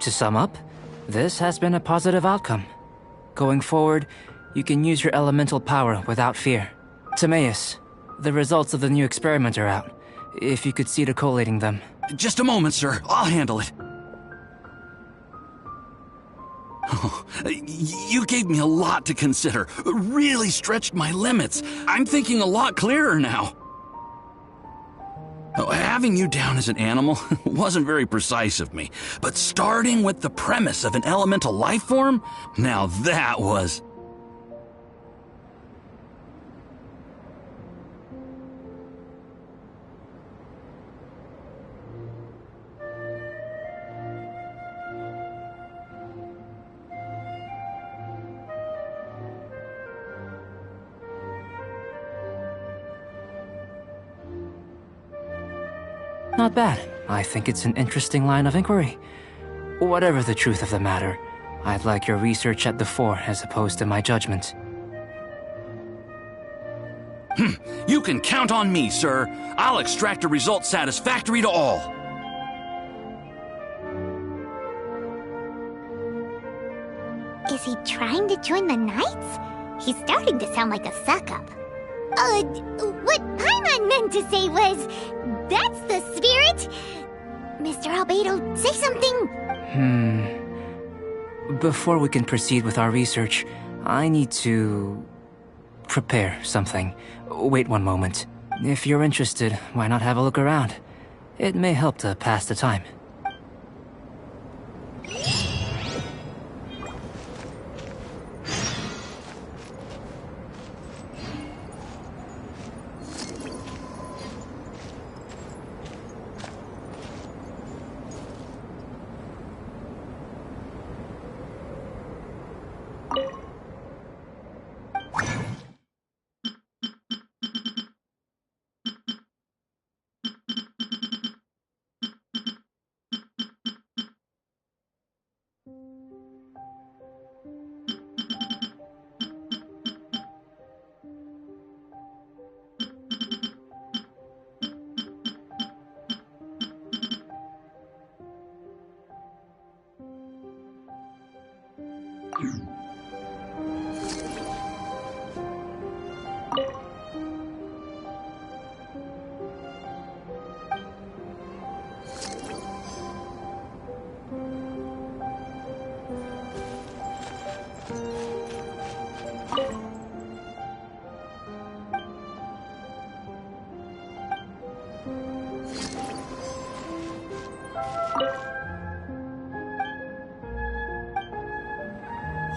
To sum up, this has been a positive outcome. Going forward, you can use your elemental power without fear. Timaeus, the results of the new experiment are out. If you could see to collating them. Just a moment, sir. I'll handle it. Oh, you gave me a lot to consider. Really stretched my limits. I'm thinking a lot clearer now. Oh, having you down as an animal wasn't very precise of me, but starting with the premise of an elemental life form, now that was... Not bad. I think it's an interesting line of inquiry. Whatever the truth of the matter, I'd like your research at the fore as opposed to my judgment. You can count on me, sir. I'll extract a result satisfactory to all. Is he trying to join the Knights? He's starting to sound like a suck-up. What Paimon meant to say was, that's the spirit! Mr. Albedo, say something! Before we can proceed with our research, I need to... prepare something. Wait one moment. If you're interested, why not have a look around? It may help to pass the time.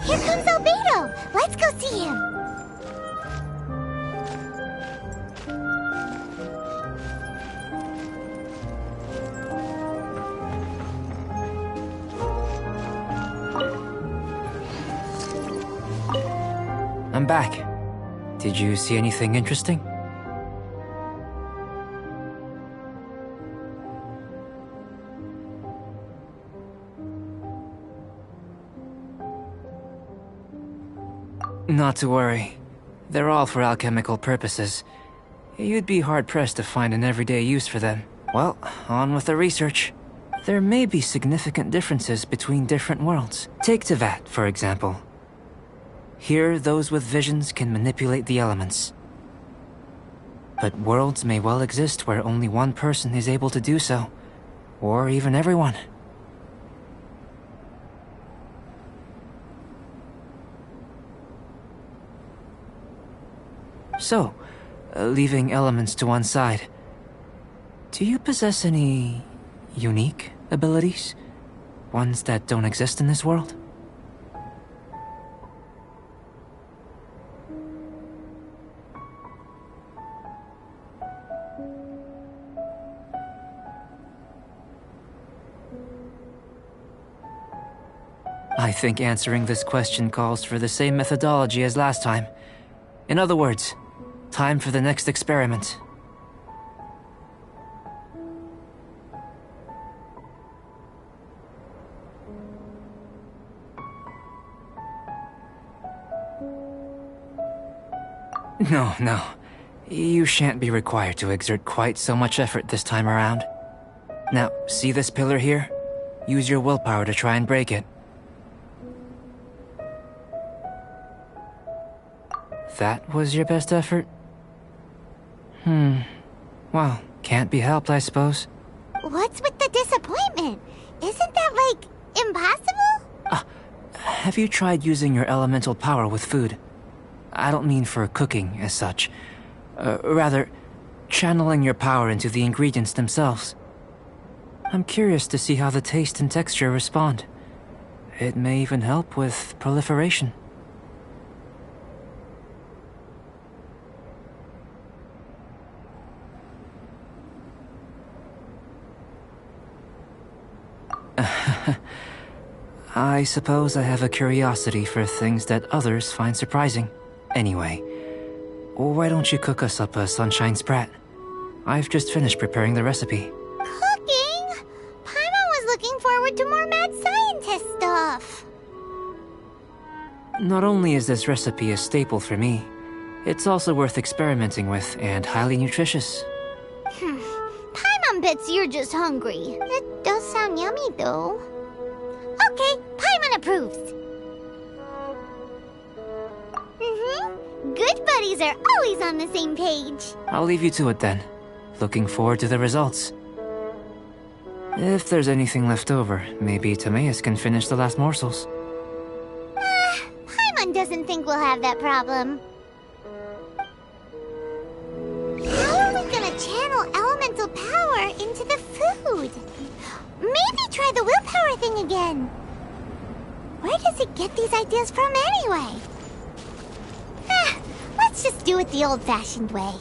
Here comes Albedo! Let's go see him! I'm back. Did you see anything interesting? Not to worry. They're all for alchemical purposes. You'd be hard-pressed to find an everyday use for them. Well, on with the research. There may be significant differences between different worlds. Take Tevat, for example. Here, those with visions can manipulate the elements. But worlds may well exist where only one person is able to do so. Or even everyone. So, leaving elements to one side, do you possess any unique abilities? Ones that don't exist in this world? I think answering this question calls for the same methodology as last time. In other words, time for the next experiment. No. You shan't be required to exert quite so much effort this time around. Now, see this pillar here? Use your willpower to try and break it. That was your best effort? Well, can't be helped, I suppose. What's with the disappointment? Isn't that, like, impossible? Have you tried using your elemental power with food? I don't mean for cooking, as such. Rather, channeling your power into the ingredients themselves. I'm curious to see how the taste and texture respond. It may even help with proliferation. I suppose I have a curiosity for things that others find surprising. Anyway, why don't you cook us up a sunshine sprat? I've just finished preparing the recipe. Cooking? Paimon was looking forward to more mad scientist stuff. Not only is this recipe a staple for me, it's also worth experimenting with and highly nutritious. Paimon bets you're just hungry. It does sound yummy, though. Okay, Paimon approves. Good buddies are always on the same page. I'll leave you to it then. Looking forward to the results. If there's anything left over, maybe Timaeus can finish the last morsels. Paimon doesn't think we'll have that problem. How are we gonna channel elemental power into the food? Maybe try the willpower thing again. Where does it get these ideas from anyway? Let's just do it the old-fashioned way.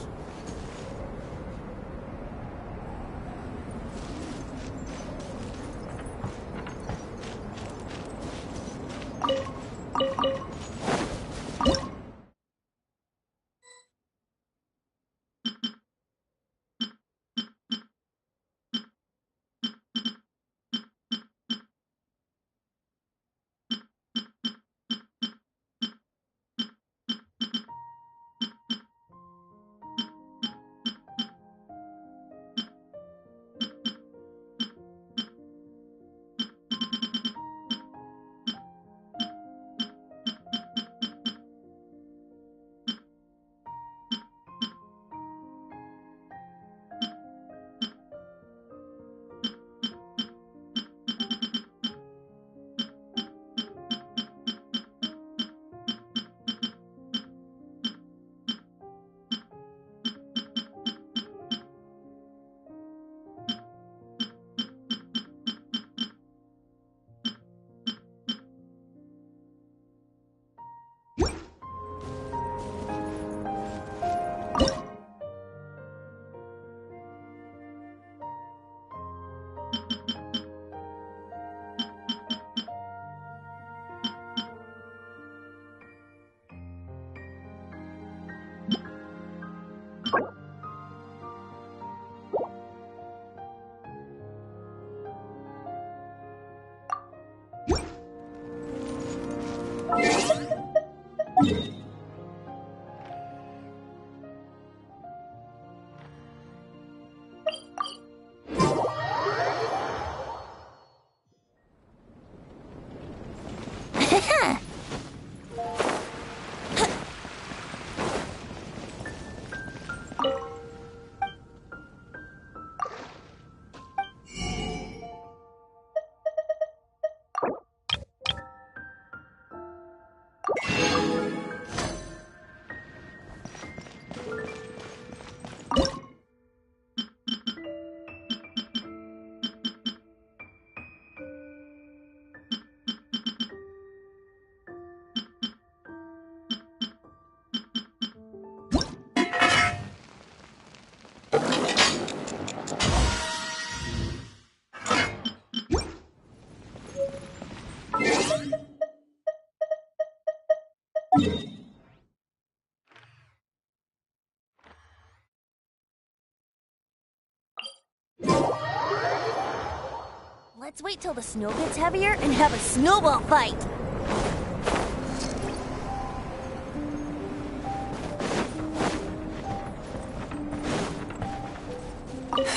Let's wait till the snow gets heavier and have a snowball fight!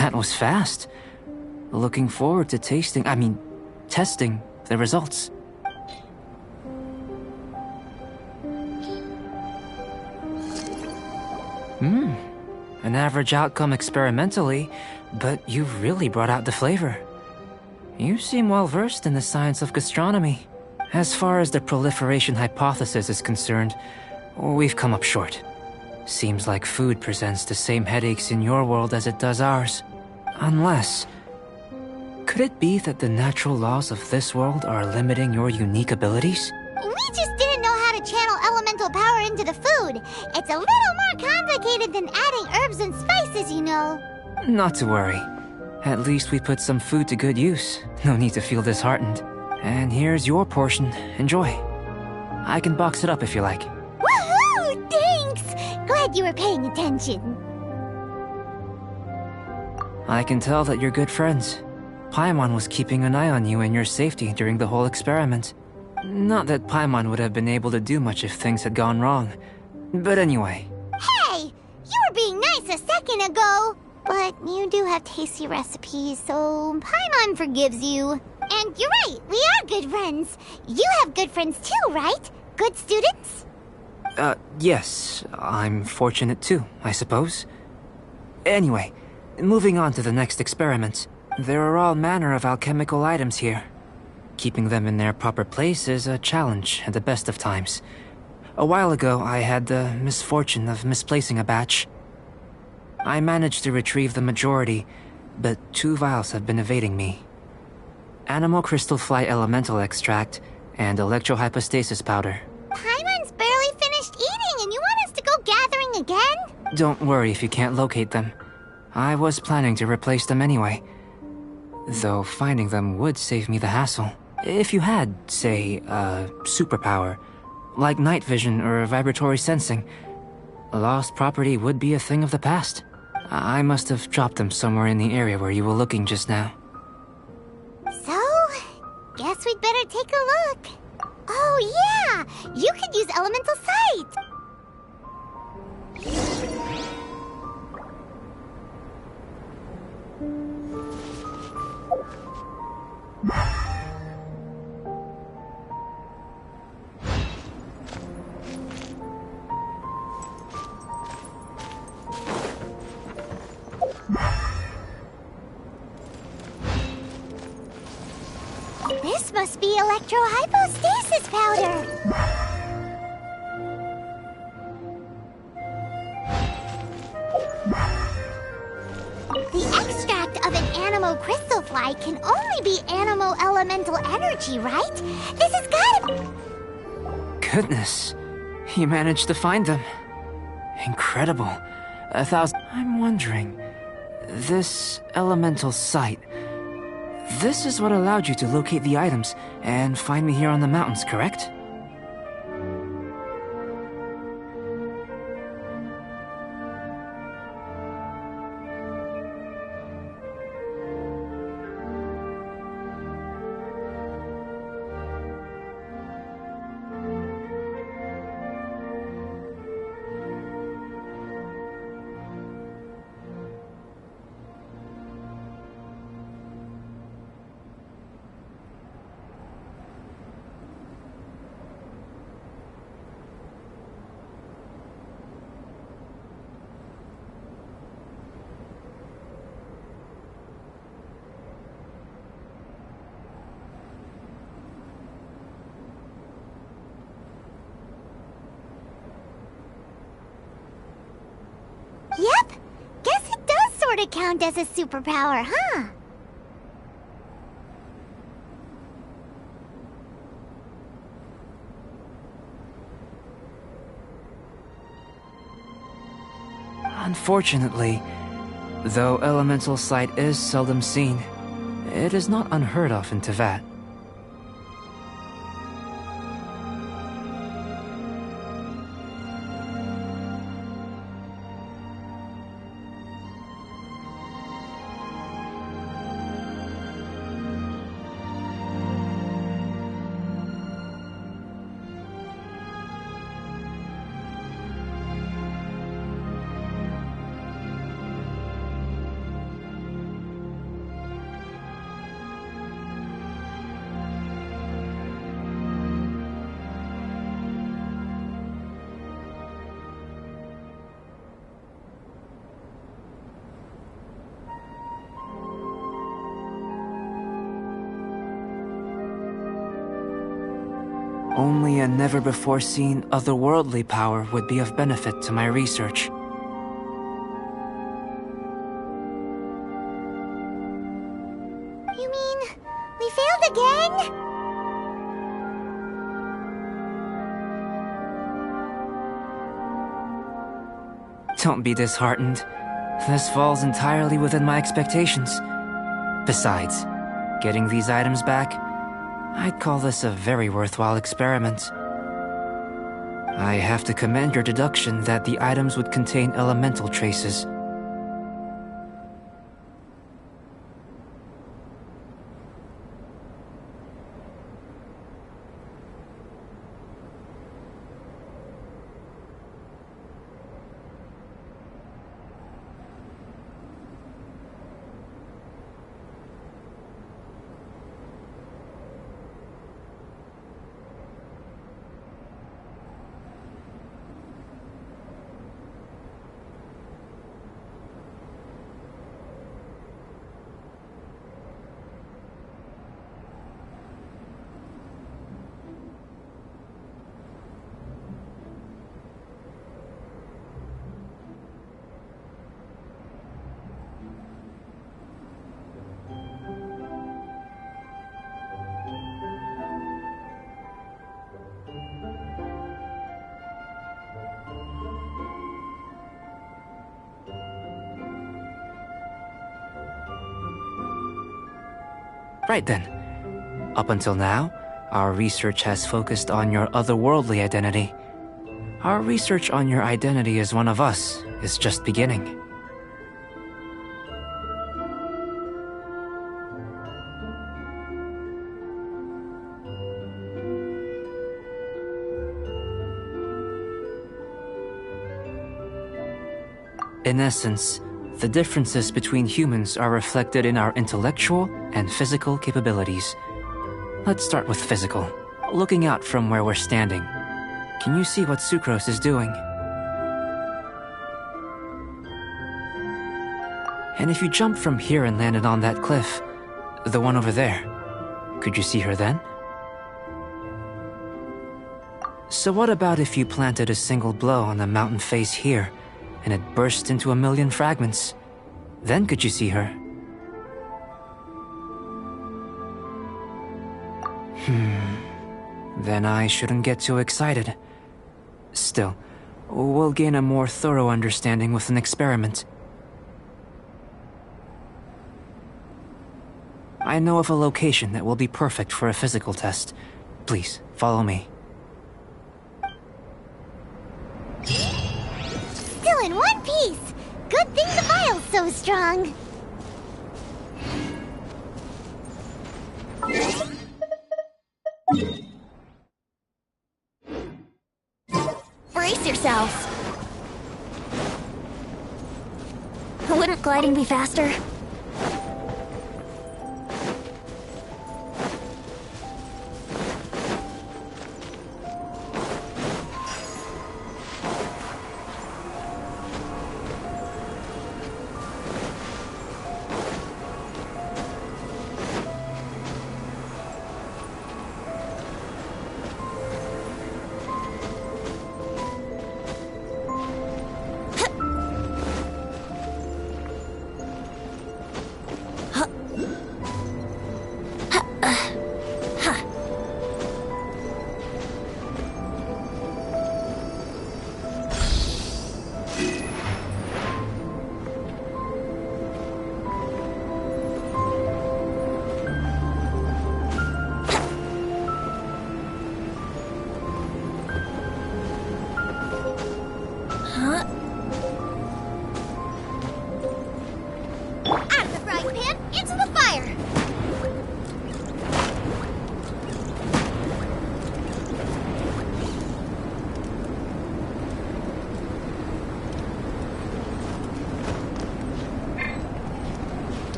That was fast. Looking forward to testing the results. An average outcome experimentally, but you've really brought out the flavor. You seem well versed in the science of gastronomy. As far as the proliferation hypothesis is concerned, we've come up short. Seems like food presents the same headaches in your world as it does ours. Unless... could it be that the natural laws of this world are limiting your unique abilities? We just didn't know how to channel elemental power into the food. It's a little more complicated than adding herbs and spices, you know. Not to worry. At least we put some food to good use. No need to feel disheartened. And here's your portion. Enjoy. I can box it up if you like. Woohoo! Thanks! Glad you were paying attention. I can tell that you're good friends. Paimon was keeping an eye on you and your safety during the whole experiment. Not that Paimon would have been able to do much if things had gone wrong. But anyway. Hey! You were being nice a second ago! But you do have tasty recipes, so Paimon forgives you. And you're right, we are good friends. You have good friends too, right? Good students? Yes. I'm fortunate too, I suppose. Anyway, moving on to the next experiment. There are all manner of alchemical items here. Keeping them in their proper place is a challenge at the best of times. A while ago, I had the misfortune of misplacing a batch. I managed to retrieve the majority, but 2 vials have been evading me. Animal crystal fly elemental extract and electrohypostasis powder. Paimon's barely finished eating and you want us to go gathering again? Don't worry if you can't locate them. I was planning to replace them anyway. Though finding them would save me the hassle. If you had, say, a superpower, like night vision or vibratory sensing, lost property would be a thing of the past. I must have dropped them somewhere in the area where you were looking just now. So, guess we'd better take a look. Oh yeah! You could use elemental sight! This must be electrohypostasis powder! The extract of an animo crystal fly can only be animo elemental energy, right? This has gotta... Goodness, you managed to find them. Incredible. 1,000... I'm wondering, this elemental sight... This is what allowed you to locate the items and find me here on the mountains, correct? Yep! Guess it does sort of count as a superpower, huh? Unfortunately, though elemental sight is seldom seen, it is not unheard of in Teyvat. Only a never-before-seen otherworldly power would be of benefit to my research. You mean we failed again? Don't be disheartened. This falls entirely within my expectations. Besides, getting these items back, I'd call this a very worthwhile experiment. I have to commend your deduction that the items would contain elemental traces. Right then. Up until now, our research has focused on your otherworldly identity. Our research on your identity as one of us is just beginning. In essence, the differences between humans are reflected in our intellectual and physical capabilities. Let's start with physical. Looking out from where we're standing, can you see what Sucrose is doing? And if you jumped from here and landed on that cliff, the one over there, could you see her then? So what about if you planted a single blow on the mountain face here, and it burst into a million fragments? Then could you see her? Then I shouldn't get too excited. Still, we'll gain a more thorough understanding with an experiment. I know of a location that will be perfect for a physical test. Please, follow me. Still in one piece! Good thing the vial's so strong! Brace yourselves! Wouldn't gliding be faster?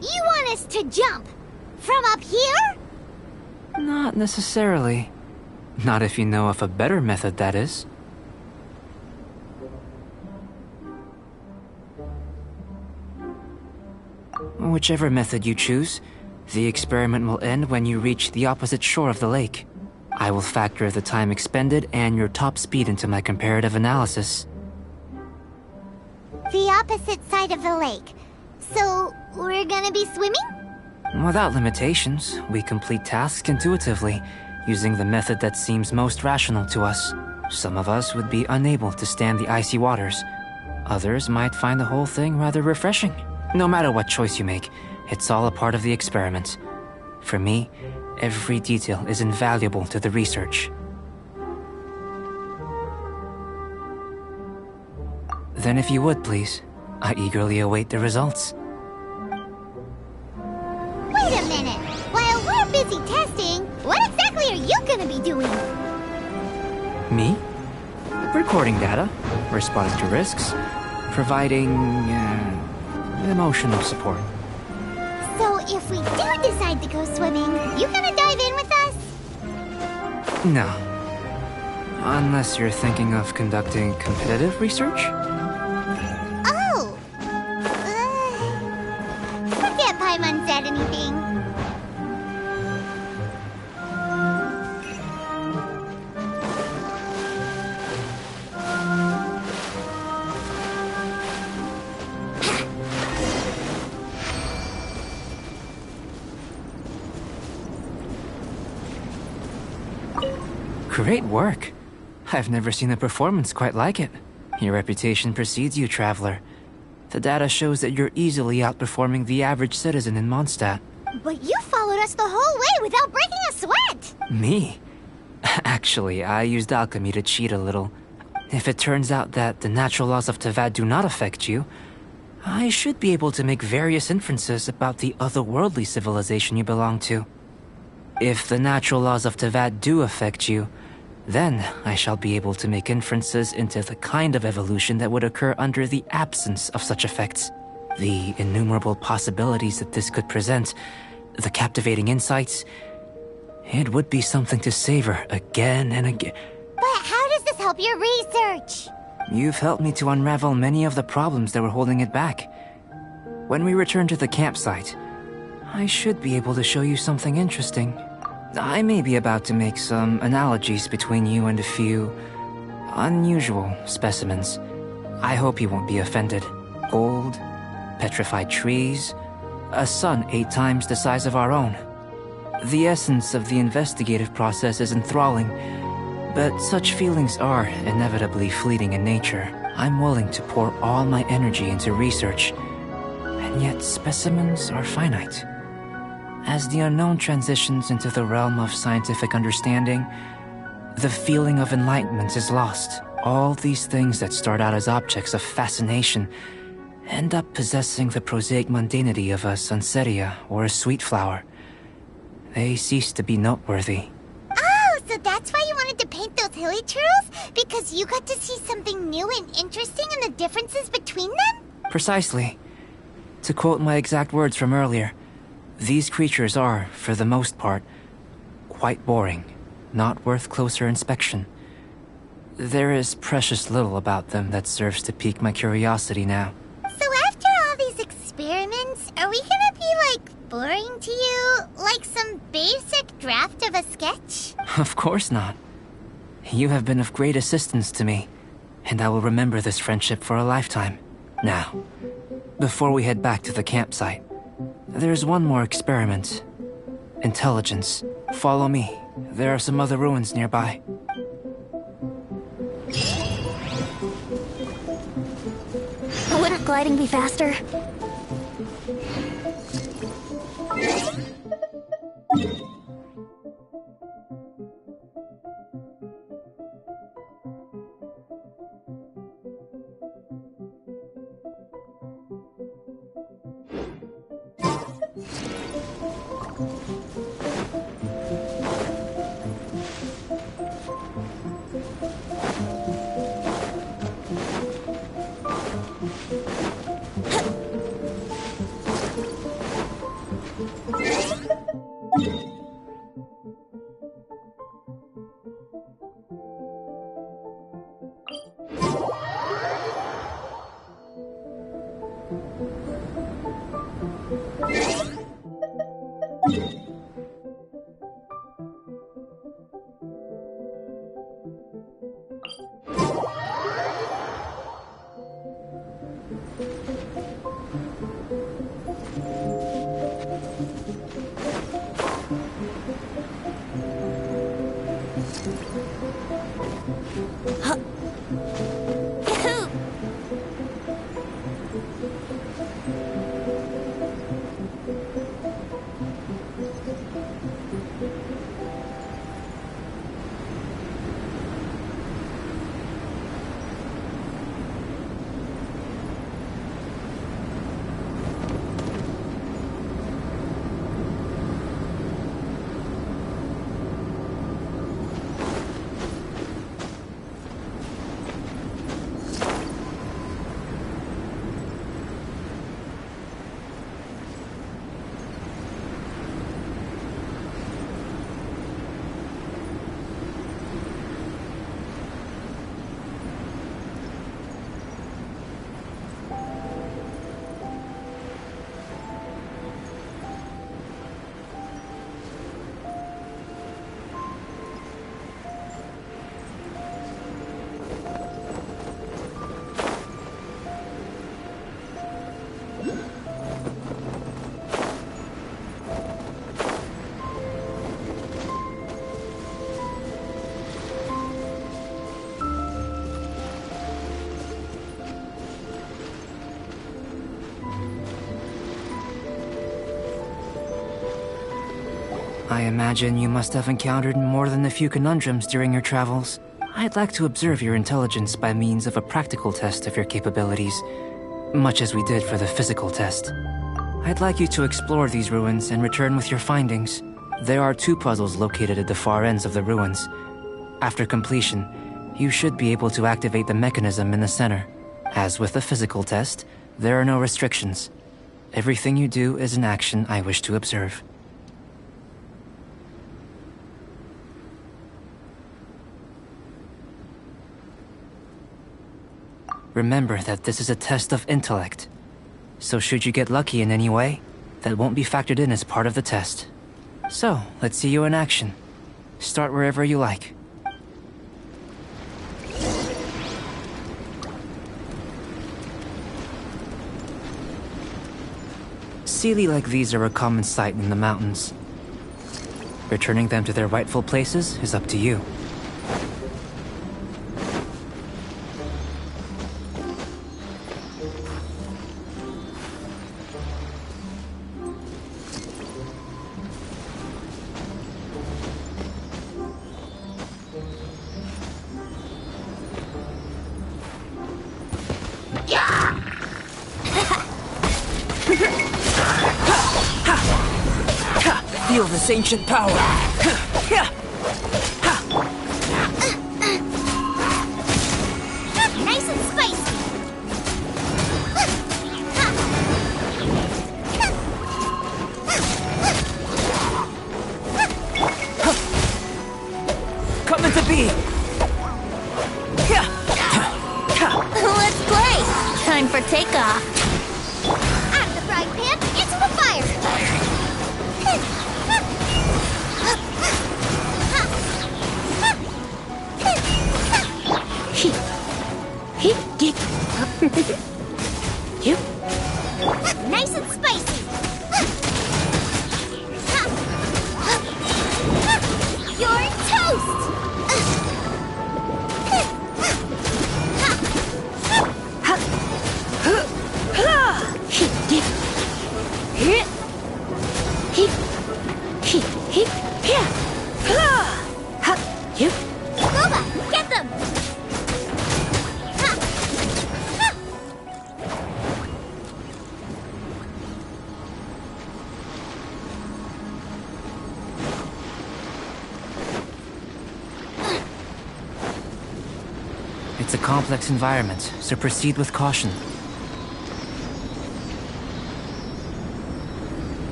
You want us to jump? From up here? Not necessarily. Not if you know of a better method, that is. Whichever method you choose, the experiment will end when you reach the opposite shore of the lake. I will factor the time expended and your top speed into my comparative analysis. The opposite side of the lake. So, we're gonna be swimming? Without limitations, we complete tasks intuitively, using the method that seems most rational to us. Some of us would be unable to stand the icy waters. Others might find the whole thing rather refreshing. No matter what choice you make, it's all a part of the experiment. For me, every detail is invaluable to the research. Then if you would, please, I eagerly await the results. Wait a minute! While we're busy testing, what exactly are you gonna be doing? Me? Recording data, responding to risks, providing emotional support. So if we do decide to go swimming, you gonna dive in with us? No. Unless you're thinking of conducting competitive research? Oh! Forget Paimon said anything. Great work. I've never seen a performance quite like it. Your reputation precedes you, Traveler. The data shows that you're easily outperforming the average citizen in Mondstadt. But you followed us the whole way without breaking a sweat! Me? Actually, I used alchemy to cheat a little. If it turns out that the natural laws of Tavad do not affect you, I should be able to make various inferences about the otherworldly civilization you belong to. If the natural laws of Tavad do affect you, then I shall be able to make inferences into the kind of evolution that would occur under the absence of such effects. The innumerable possibilities that this could present, the captivating insights, it would be something to savor again and again. But how does this help your research? You've helped me to unravel many of the problems that were holding it back. When we return to the campsite, I should be able to show you something interesting. I may be about to make some analogies between you and a few unusual specimens. I hope you won't be offended. Gold, petrified trees, a sun 8 times the size of our own. The essence of the investigative process is enthralling, but such feelings are inevitably fleeting in nature. I'm willing to pour all my energy into research, and yet specimens are finite. As the unknown transitions into the realm of scientific understanding, the feeling of enlightenment is lost. All these things that start out as objects of fascination end up possessing the prosaic mundanity of a sunsetia or a sweet flower. They cease to be noteworthy. Oh, so that's why you wanted to paint those hilly turtles? Because you got to see something new and interesting in the differences between them? Precisely. To quote my exact words from earlier, these creatures are, for the most part, quite boring, not worth closer inspection. There is precious little about them that serves to pique my curiosity now. So after all these experiments, are we gonna be, like, boring to you? Like some basic draft of a sketch? Of course not. You have been of great assistance to me, and I will remember this friendship for a lifetime. Now, before we head back to the campsite, there's one more experiment. Intelligence. Follow me. There are some other ruins nearby. Wouldn't gliding be faster? I imagine you must have encountered more than a few conundrums during your travels. I'd like to observe your intelligence by means of a practical test of your capabilities, much as we did for the physical test. I'd like you to explore these ruins and return with your findings. There are 2 puzzles located at the far ends of the ruins. After completion, you should be able to activate the mechanism in the center. As with the physical test, there are no restrictions. Everything you do is an action I wish to observe. Remember that this is a test of intellect. So should you get lucky in any way, that won't be factored in as part of the test. So, let's see you in action. Start wherever you like. Sealy like these are a common sight in the mountains. Returning them to their rightful places is up to you. Feel this ancient power. Nice and spicy. Coming to be. Let's play! Time for takeoff. Out of the frying pan, into the fire. Nice and spicy. You're toast. Scuba, get them. It's a complex environment, so proceed with caution.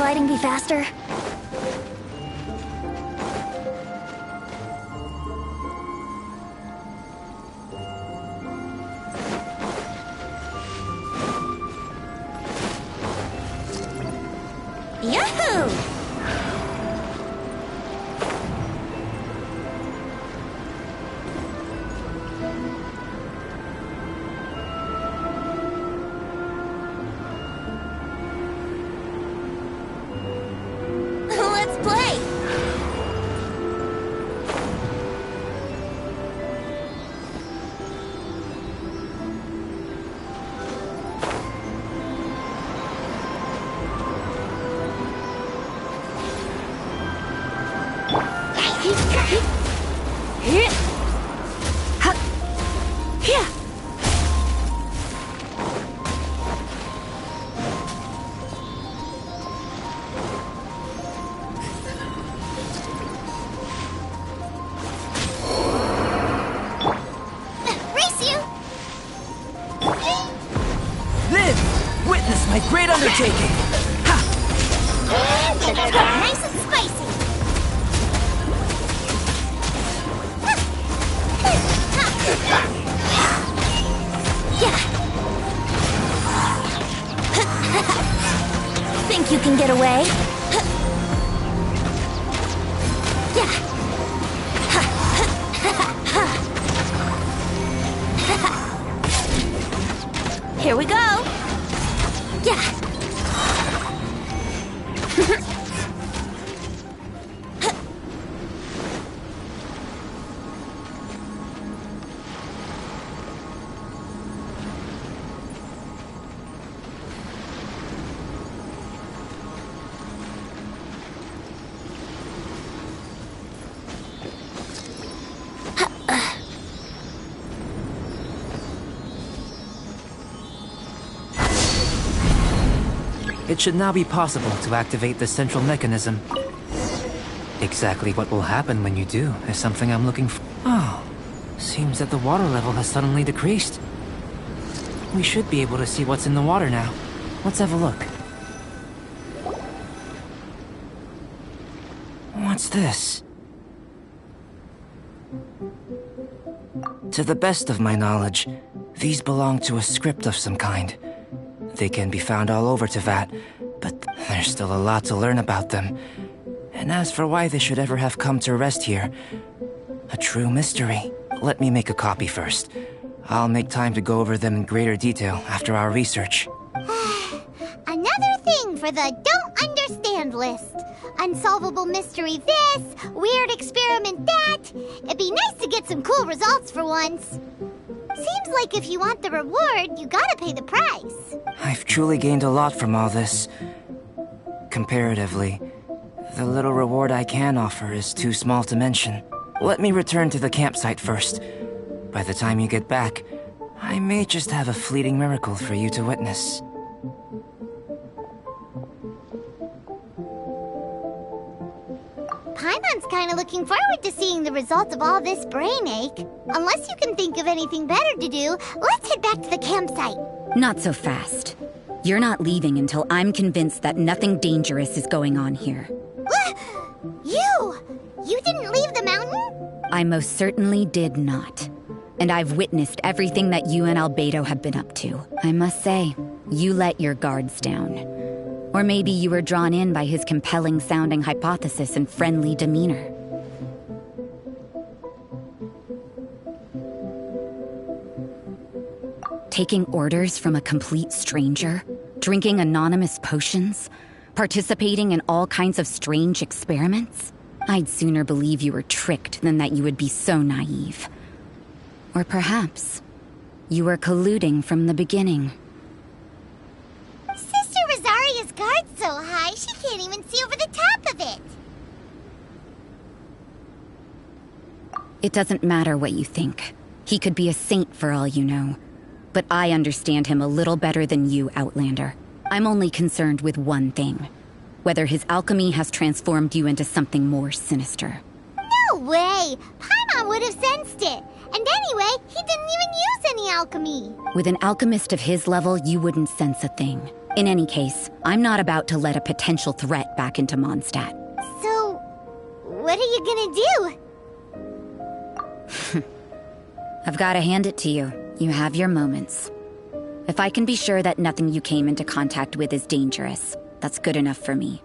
sliding be faster? Yahoo! Let's play! Race you! Live! Witness my great undertaking! Ha! Nice and spicy! Think you can get away? Here we go! It should now be possible to activate the central mechanism. Exactly what will happen when you do is something I'm looking for. Oh, seems that the water level has suddenly decreased. We should be able to see what's in the water now. Let's have a look. What's this? To the best of my knowledge, these belong to a script of some kind. They can be found all over Teyvat, but there's still a lot to learn about them. And as for why they should ever have come to rest here, a true mystery. Let me make a copy first. I'll make time to go over them in greater detail after our research. Another thing for the don't understand list. Unsolvable mystery this, weird experiment that. It'd be nice to get some cool results for once. Seems like if you want the reward, you gotta pay the price. I've truly gained a lot from all this. Comparatively, the little reward I can offer is too small to mention. Let me return to the campsite first. By the time you get back, I may just have a fleeting miracle for you to witness. Paimon's kinda looking forward to seeing the result of all this brain ache. Unless you can think of anything better to do, let's head back to the campsite. Not so fast. You're not leaving until I'm convinced that nothing dangerous is going on here. You didn't leave the mountain? I most certainly did not. And I've witnessed everything that you and Albedo have been up to. I must say, you let your guards down. Or maybe you were drawn in by his compelling-sounding hypothesis and friendly demeanor. Taking orders from a complete stranger, drinking anonymous potions, participating in all kinds of strange experiments? I'd sooner believe you were tricked than that you would be so naive. Or perhaps you were colluding from the beginning. Sister Rosaria's guard's so high, she can't even see over the top of it. It doesn't matter what you think. He could be a saint for all you know. But I understand him a little better than you, Outlander. I'm only concerned with one thing. Whether his alchemy has transformed you into something more sinister. No way! Paimon would have sensed it. And anyway, he didn't even use any alchemy. With an alchemist of his level, you wouldn't sense a thing. In any case, I'm not about to let a potential threat back into Mondstadt. So, what are you gonna do? I've got to hand it to you. You have your moments. If I can be sure that nothing you came into contact with is dangerous, that's good enough for me.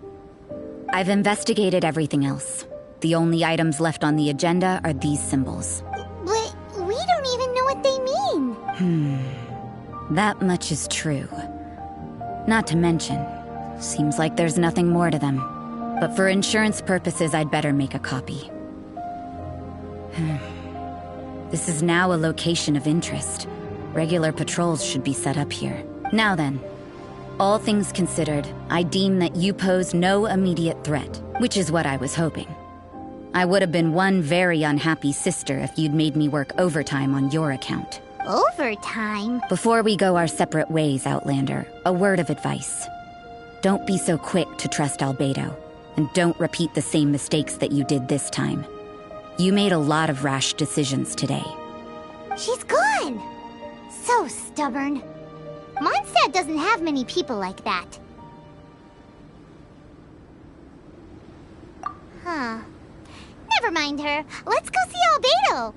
I've investigated everything else. The only items left on the agenda are these symbols. But we don't even know what they mean. That much is true. Not to mention, seems like there's nothing more to them. But for insurance purposes, I'd better make a copy. This is now a location of interest. Regular patrols should be set up here. Now then, all things considered, I deem that you pose no immediate threat, which is what I was hoping. I would have been one very unhappy sister if you'd made me work overtime on your account. Overtime? Before we go our separate ways, Outlander, a word of advice. Don't be so quick to trust Albedo, and don't repeat the same mistakes that you did this time. You made a lot of rash decisions today. She's gone! So stubborn. Mondstadt doesn't have many people like that. Huh. Never mind her. Let's go see Albedo!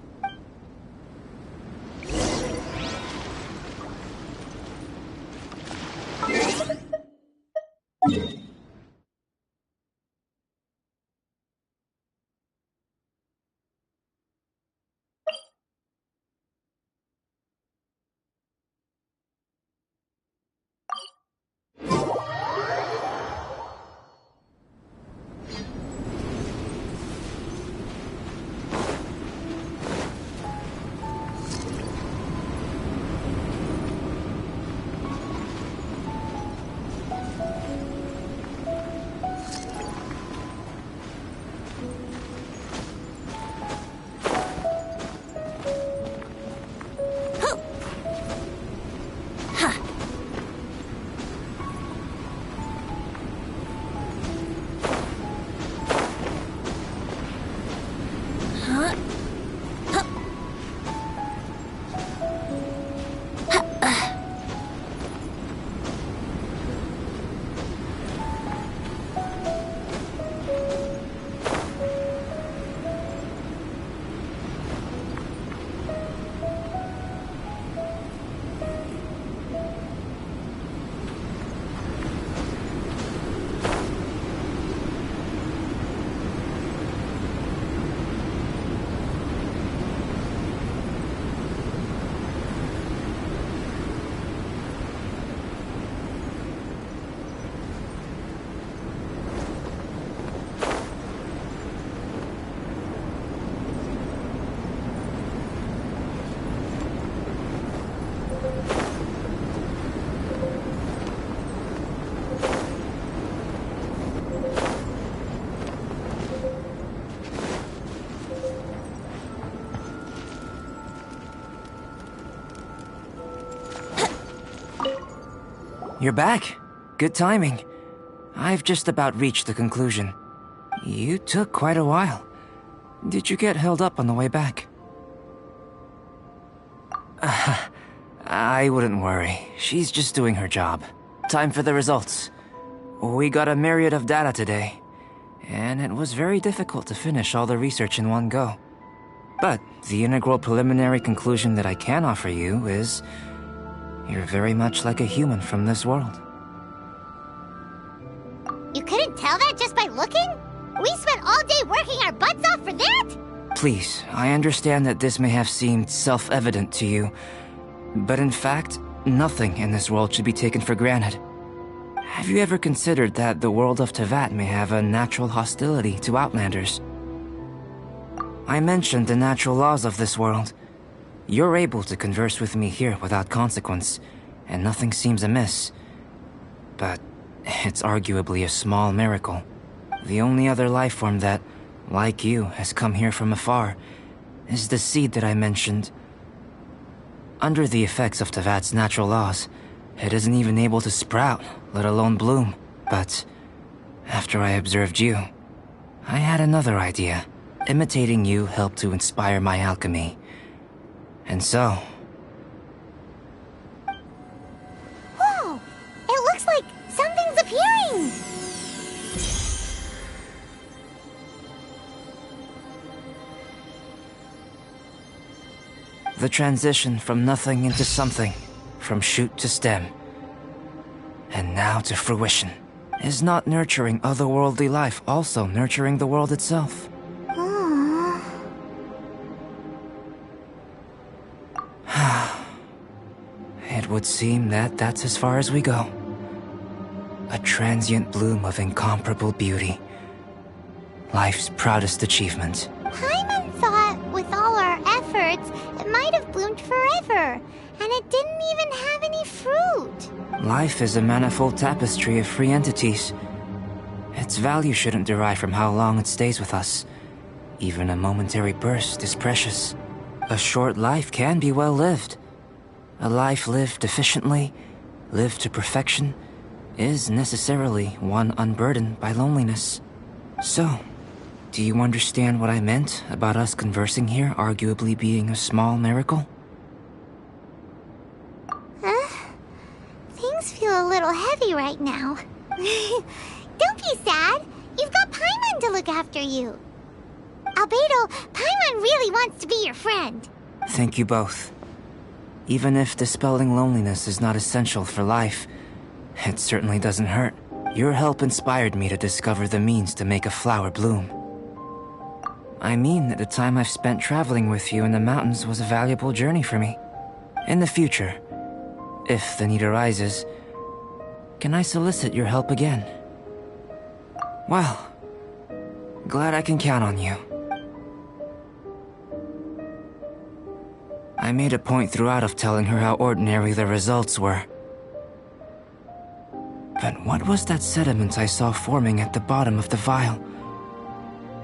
You're back. Good timing. I've just about reached the conclusion. You took quite a while. Did you get held up on the way back? I wouldn't worry. She's just doing her job. Time for the results. We got a myriad of data today, and it was very difficult to finish all the research in one go. But the integral preliminary conclusion that I can offer you is you're very much like a human from this world. You couldn't tell that just by looking? We spent all day working our butts off for that? Please, I understand that this may have seemed self-evident to you, but in fact, nothing in this world should be taken for granted. Have you ever considered that the world of Teyvat may have a natural hostility to Outlanders? I mentioned the natural laws of this world. You're able to converse with me here without consequence, and nothing seems amiss. But it's arguably a small miracle. The only other life form that, like you, has come here from afar is the seed that I mentioned. Under the effects of Teyvat's natural laws, it isn't even able to sprout, let alone bloom. But after I observed you, I had another idea. Imitating you helped to inspire my alchemy. And so... Whoa! It looks like The transition from nothing into something, from shoot to stem, and now to fruition. Is not nurturing otherworldly life also nurturing the world itself? Aww. It would seem that that's as far as we go. A transient bloom of incomparable beauty. Life's proudest achievement. Paimon thought with all our efforts, it might have bloomed forever, and it didn't even have any fruit. Life is a manifold tapestry of free entities. Its value shouldn't derive from how long it stays with us. Even a momentary burst is precious. A short life can be well lived. A life lived efficiently, lived to perfection, is necessarily one unburdened by loneliness. So, do you understand what I meant about us conversing here arguably being a small miracle? Things feel a little heavy right now. Don't be sad. You've got Paimon to look after you. Albedo, Paimon really wants to be your friend. Thank you both. Even if dispelling loneliness is not essential for life, it certainly doesn't hurt. Your help inspired me to discover the means to make a flower bloom. I mean that the time I've spent traveling with you in the mountains was a valuable journey for me. In the future, if the need arises, can I solicit your help again? Well, glad I can count on you. I made a point throughout of telling her how ordinary the results were. But what was that sediment I saw forming at the bottom of the vial?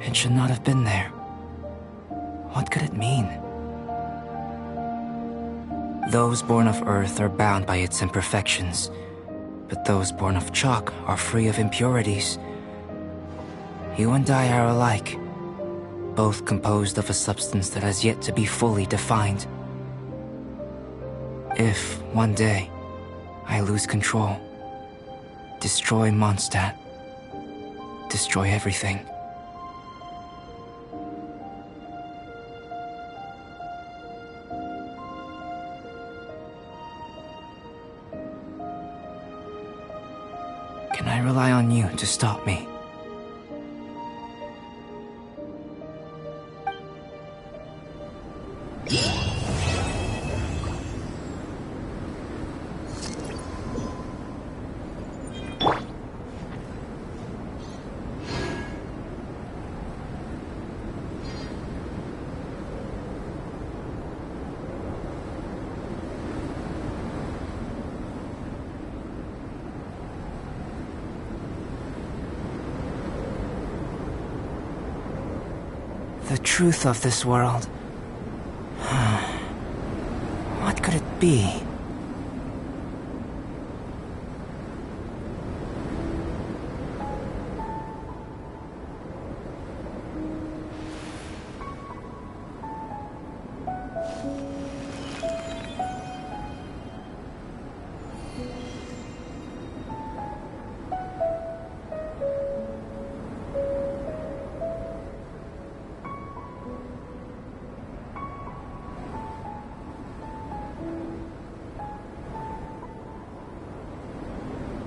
It should not have been there. What could it mean? Those born of Earth are bound by its imperfections, but those born of chalk are free of impurities. You and I are alike, both composed of a substance that has yet to be fully defined. If, one day, I lose control, destroy Mondstadt, destroy everything. Can I rely on you to stop me? The truth of this world. What could it be?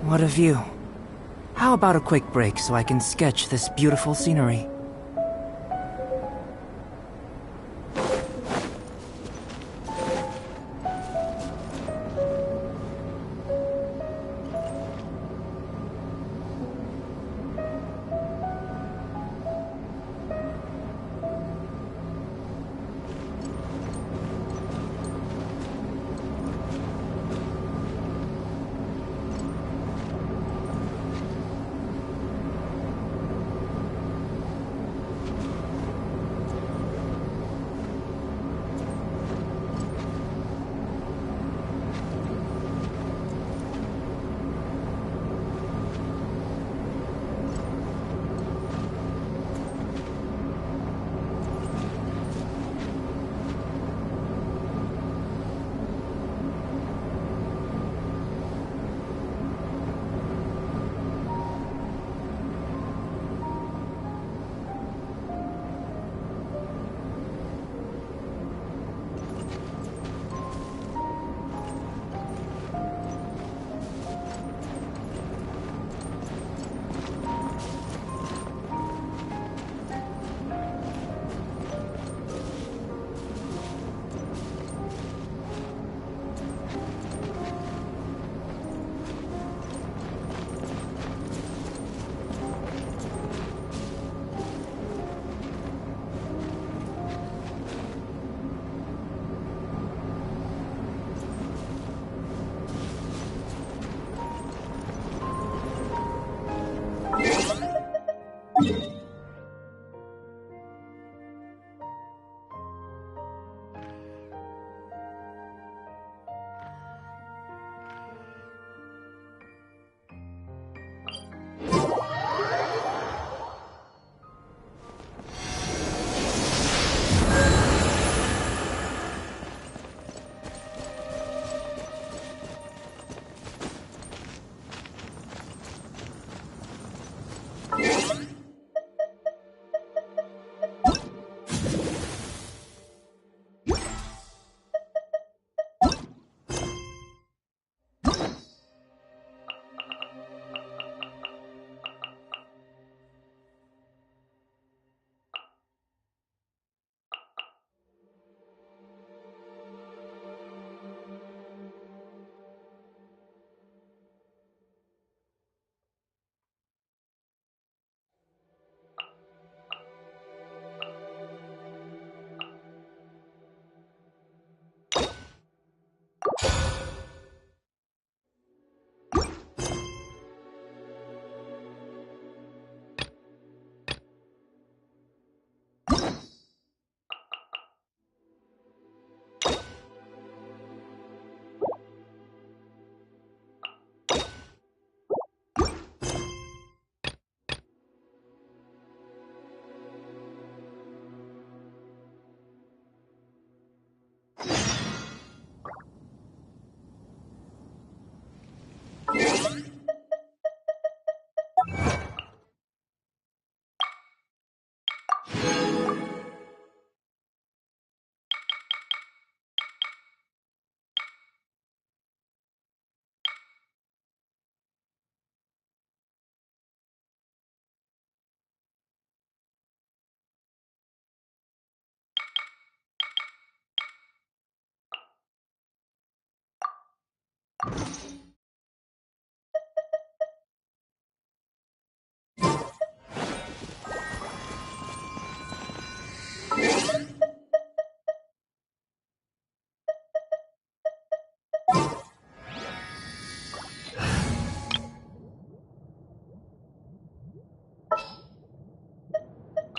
What of you? How about a quick break so I can sketch this beautiful scenery?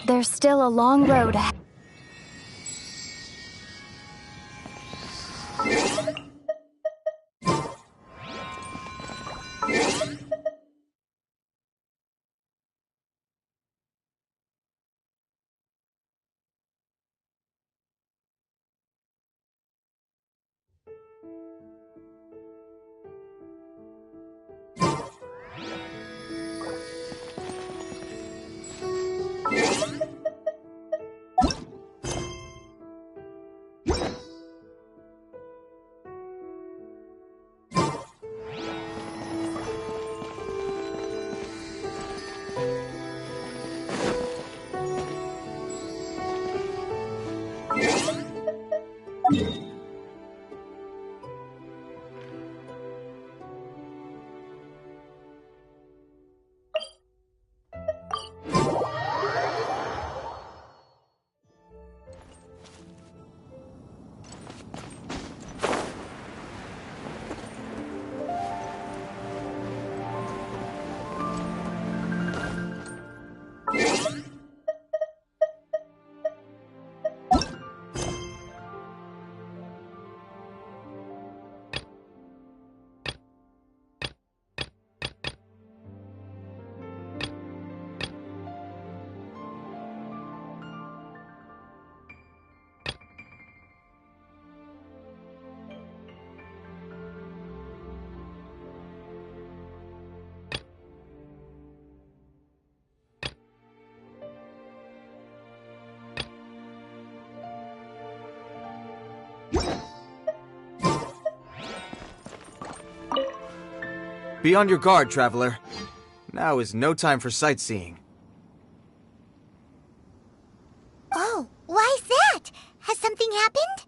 There's still a long road ahead. Be on your guard, traveler. Now is no time for sightseeing. Oh, why's that? Has something happened?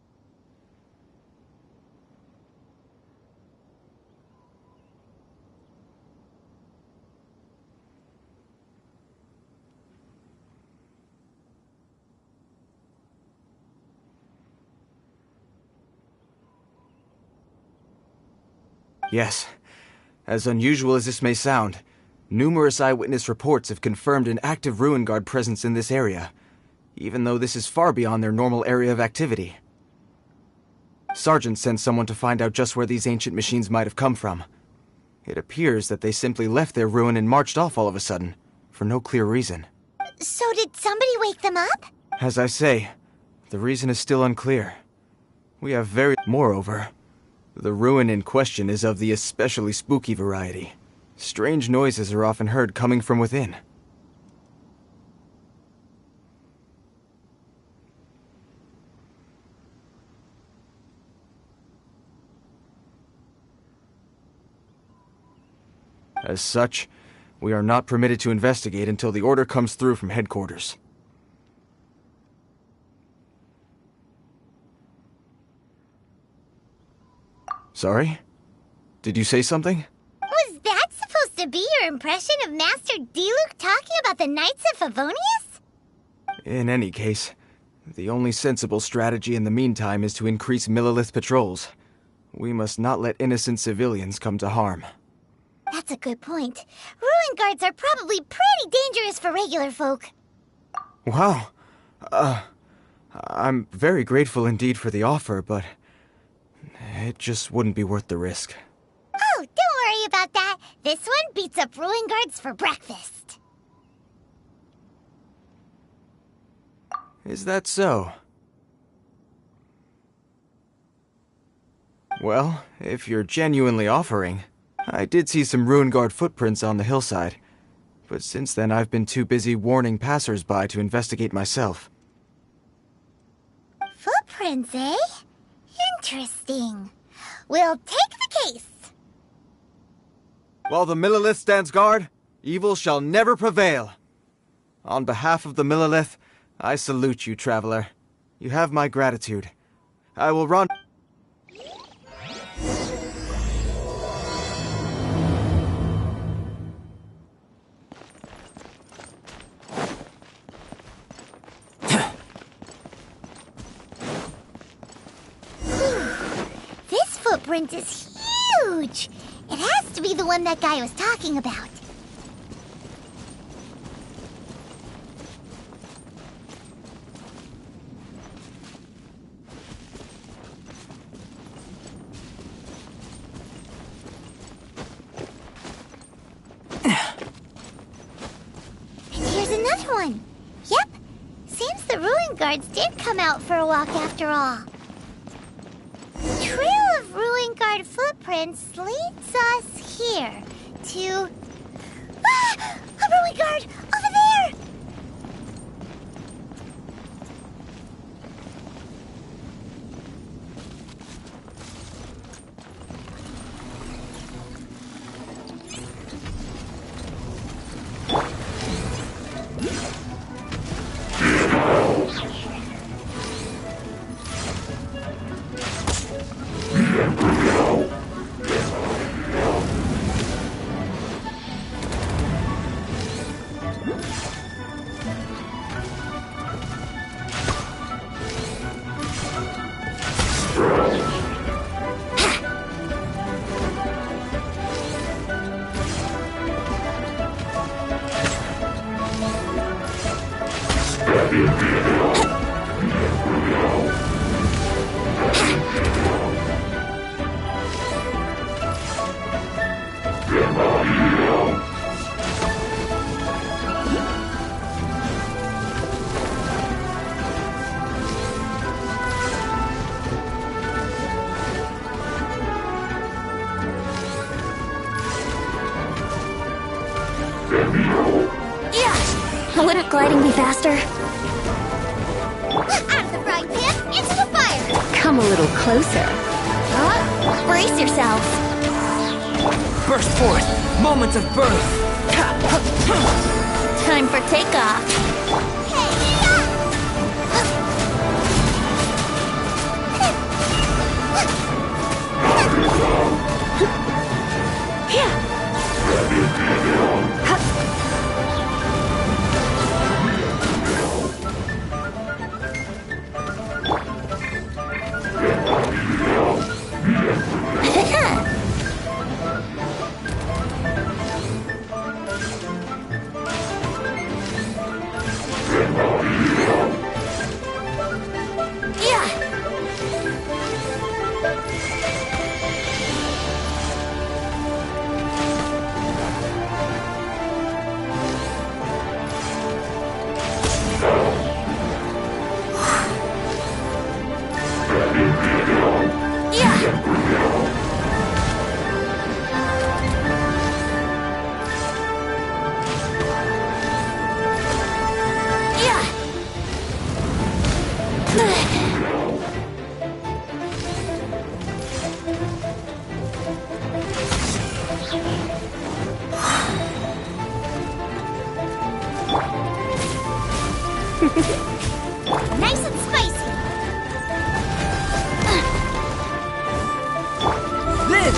Yes. As unusual as this may sound, numerous eyewitness reports have confirmed an active Ruin Guard presence in this area, even though this is far beyond their normal area of activity. Sergeant sent someone to find out just where these ancient machines might have come from. It appears that they simply left their ruin and marched off all of a sudden, for no clear reason. So did somebody wake them up? As I say, the reason is still unclear. Moreover, the ruin in question is of the especially spooky variety. Strange noises are often heard coming from within. As such, we are not permitted to investigate until the order comes through from headquarters. Sorry? Did you say something? Was that supposed to be your impression of Master Diluc talking about the Knights of Favonius? In any case, the only sensible strategy in the meantime is to increase Millilith patrols. We must not let innocent civilians come to harm. That's a good point. Ruin guards are probably pretty dangerous for regular folk. Wow. I'm very grateful indeed for the offer, but it just wouldn't be worth the risk. Oh, don't worry about that. This one beats up ruin guards for breakfast. Is that so? Well, if you're genuinely offering, I did see some Ruin Guard footprints on the hillside, but since then I've been too busy warning passers-by to investigate myself. Footprints, eh? Interesting. We'll take the case. While the Millilith stands guard, evil shall never prevail. On behalf of the Millilith, I salute you, traveler. You have my gratitude. I will run... This footprint is huge. It has to be the one that guy was talking about. that one. Yep. Seems the ruin guards did come out for a walk after all. Trail of ruin guard footprints leads us here to... Ah! A ruin guard! Over there! Wouldn't gliding be faster? Out of the frying pan, into the fire! Come a little closer. Brace yourselves. Burst forth! Moments of birth! Time for takeoff. Nice and spicy! Live!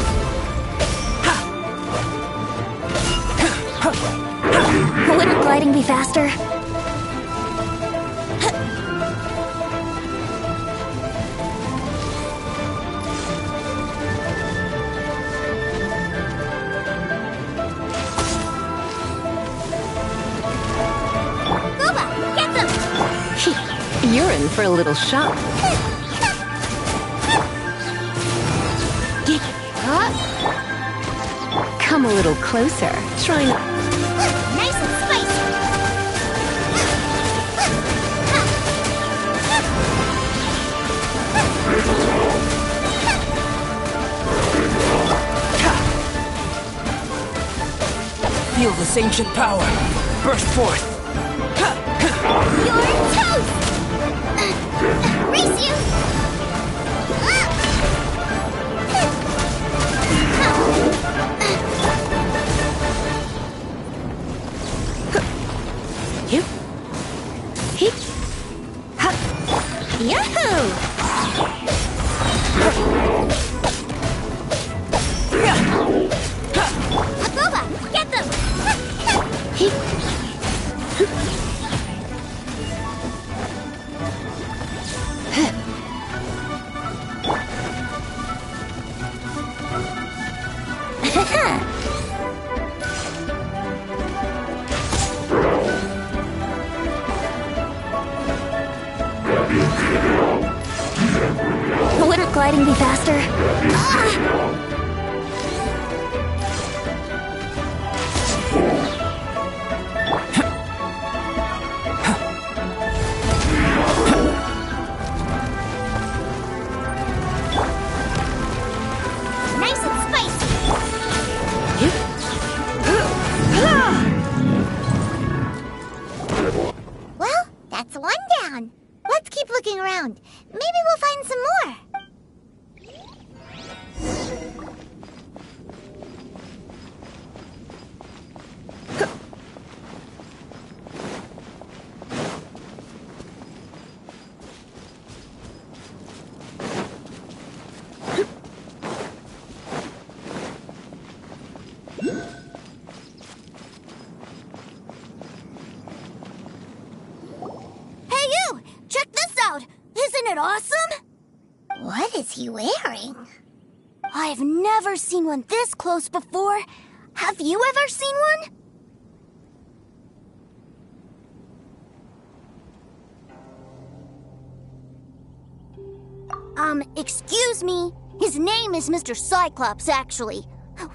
Wouldn't gliding be faster? Boba, get them! You're in for a little shock. Come a little closer. Try not. Nice and spicy! Feel this ancient power! Burst forth! You're toast! Race you! You. He. Yahoo! Boba, get them! Wouldn't gliding be faster? he wearing? I've never seen one this close before. Have you ever seen one? Excuse me. His name is Mr. Cyclops, actually.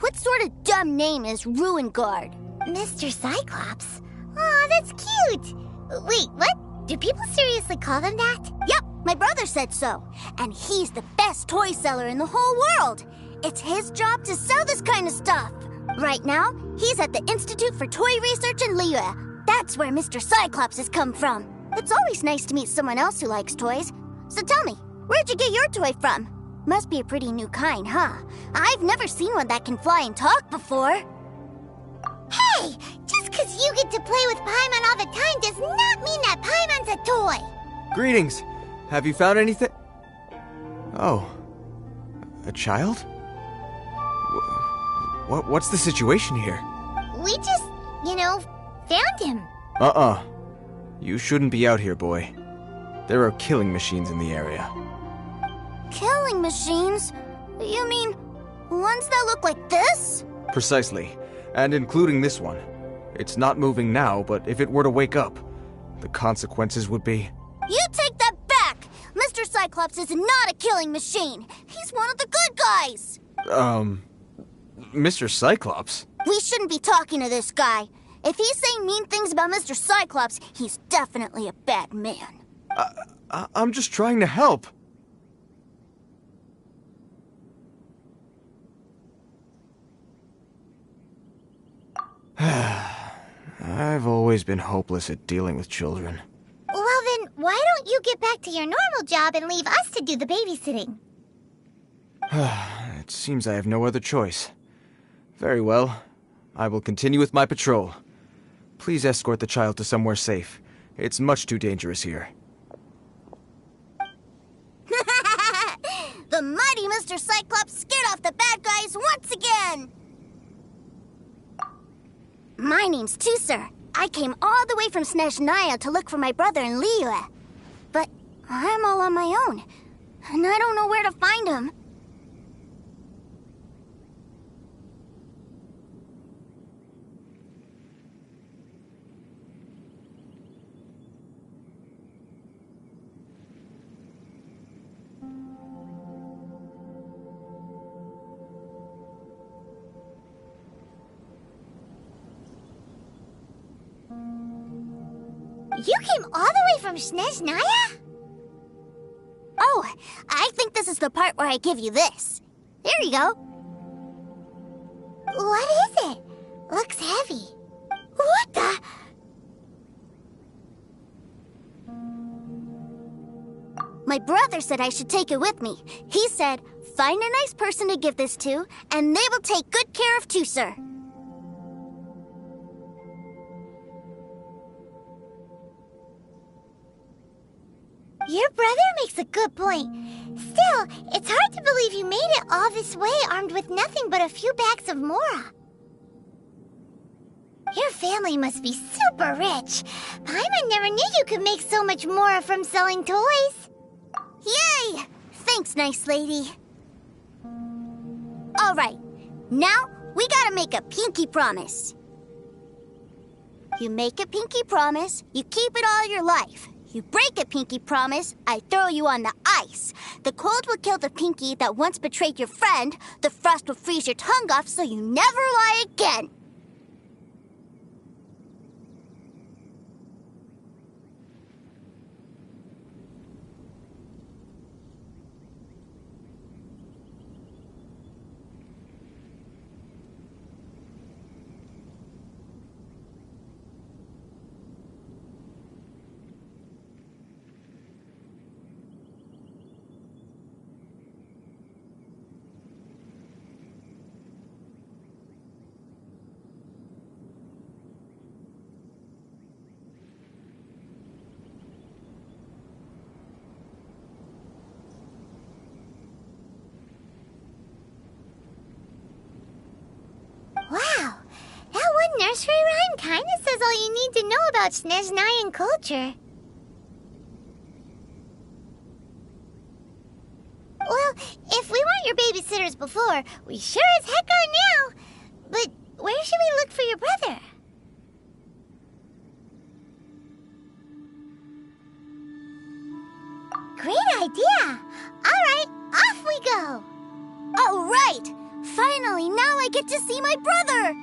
What sort of dumb name is Ruin Guard? Mr. Cyclops? Aw, that's cute. Wait, what? Do people seriously call them that? Yep, my brother said so. And he's the best toy seller in the whole world. It's his job to sell this kind of stuff. Right now, he's at the Institute for Toy Research in Liyue. That's where Mr. Cyclops has come from. It's always nice to meet someone else who likes toys. So tell me, where'd you get your toy from? Must be a pretty new kind, huh? I've never seen one that can fly and talk before. Hey! Just 'cause you get to play with Paimon all the time does not mean that Paimon's a toy! Greetings! Have you found anything? Oh. A child? What's the situation here? We just, found him. You shouldn't be out here, boy. There are killing machines in the area. Killing machines? You mean ones that look like this? Precisely. And including this one. It's not moving now, but if it were to wake up, the consequences would be... You take that back! Mr. Cyclops is not a killing machine. He's one of the good guys. Mr. Cyclops? We shouldn't be talking to this guy. If he's saying mean things about Mr. Cyclops, he's definitely a bad man. I'm just trying to help. I've always been hopeless at dealing with children. Well then, why don't you get back to your normal job and leave us to do the babysitting? It seems I have no other choice. Very well. I will continue with my patrol. Please escort the child to somewhere safe. It's much too dangerous here. The mighty Mr. Cyclops scared off the bad guys once again! My name's Tusser. I came all the way from Snezhnaya to look for my brother in Liyue. But I'm all on my own, and I don't know where to find him. You came all the way from Snezhnaya? Oh, I think this is the part where I give you this. There you go. What is it? Looks heavy. What the? My brother said I should take it with me. He said, find a nice person to give this to, and they will take good care of Tusser. Your brother makes a good point. Still, it's hard to believe you made it all this way armed with nothing but a few bags of Mora. Your family must be super rich. Paimon never knew you could make so much Mora from selling toys. Yay! Thanks, nice lady. All right, now we gotta make a pinky promise. You make a pinky promise, you keep it all your life. You break a pinky promise, I throw you on the ice. The cold will kill the pinky that once betrayed your friend. The frost will freeze your tongue off so you never lie again. Wow, that one nursery rhyme kinda says all you need to know about Snezhnayan culture. Well, babysitters before, we sure as heck are now. But where should we look for your brother? Great idea! Alright, off we go! Alright! Finally, now I get to see my brother!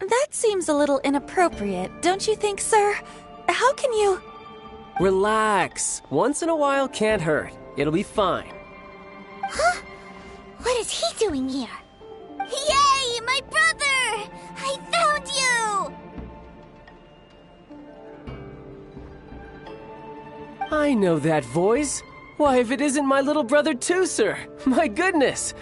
That seems a little inappropriate, don't you think, sir? How can you... Relax. Once in a while can't hurt. It'll be fine. Huh? What is he doing here? Yay, my brother! I found you! I know that voice. Why, if it isn't my little brother too, sir. My goodness.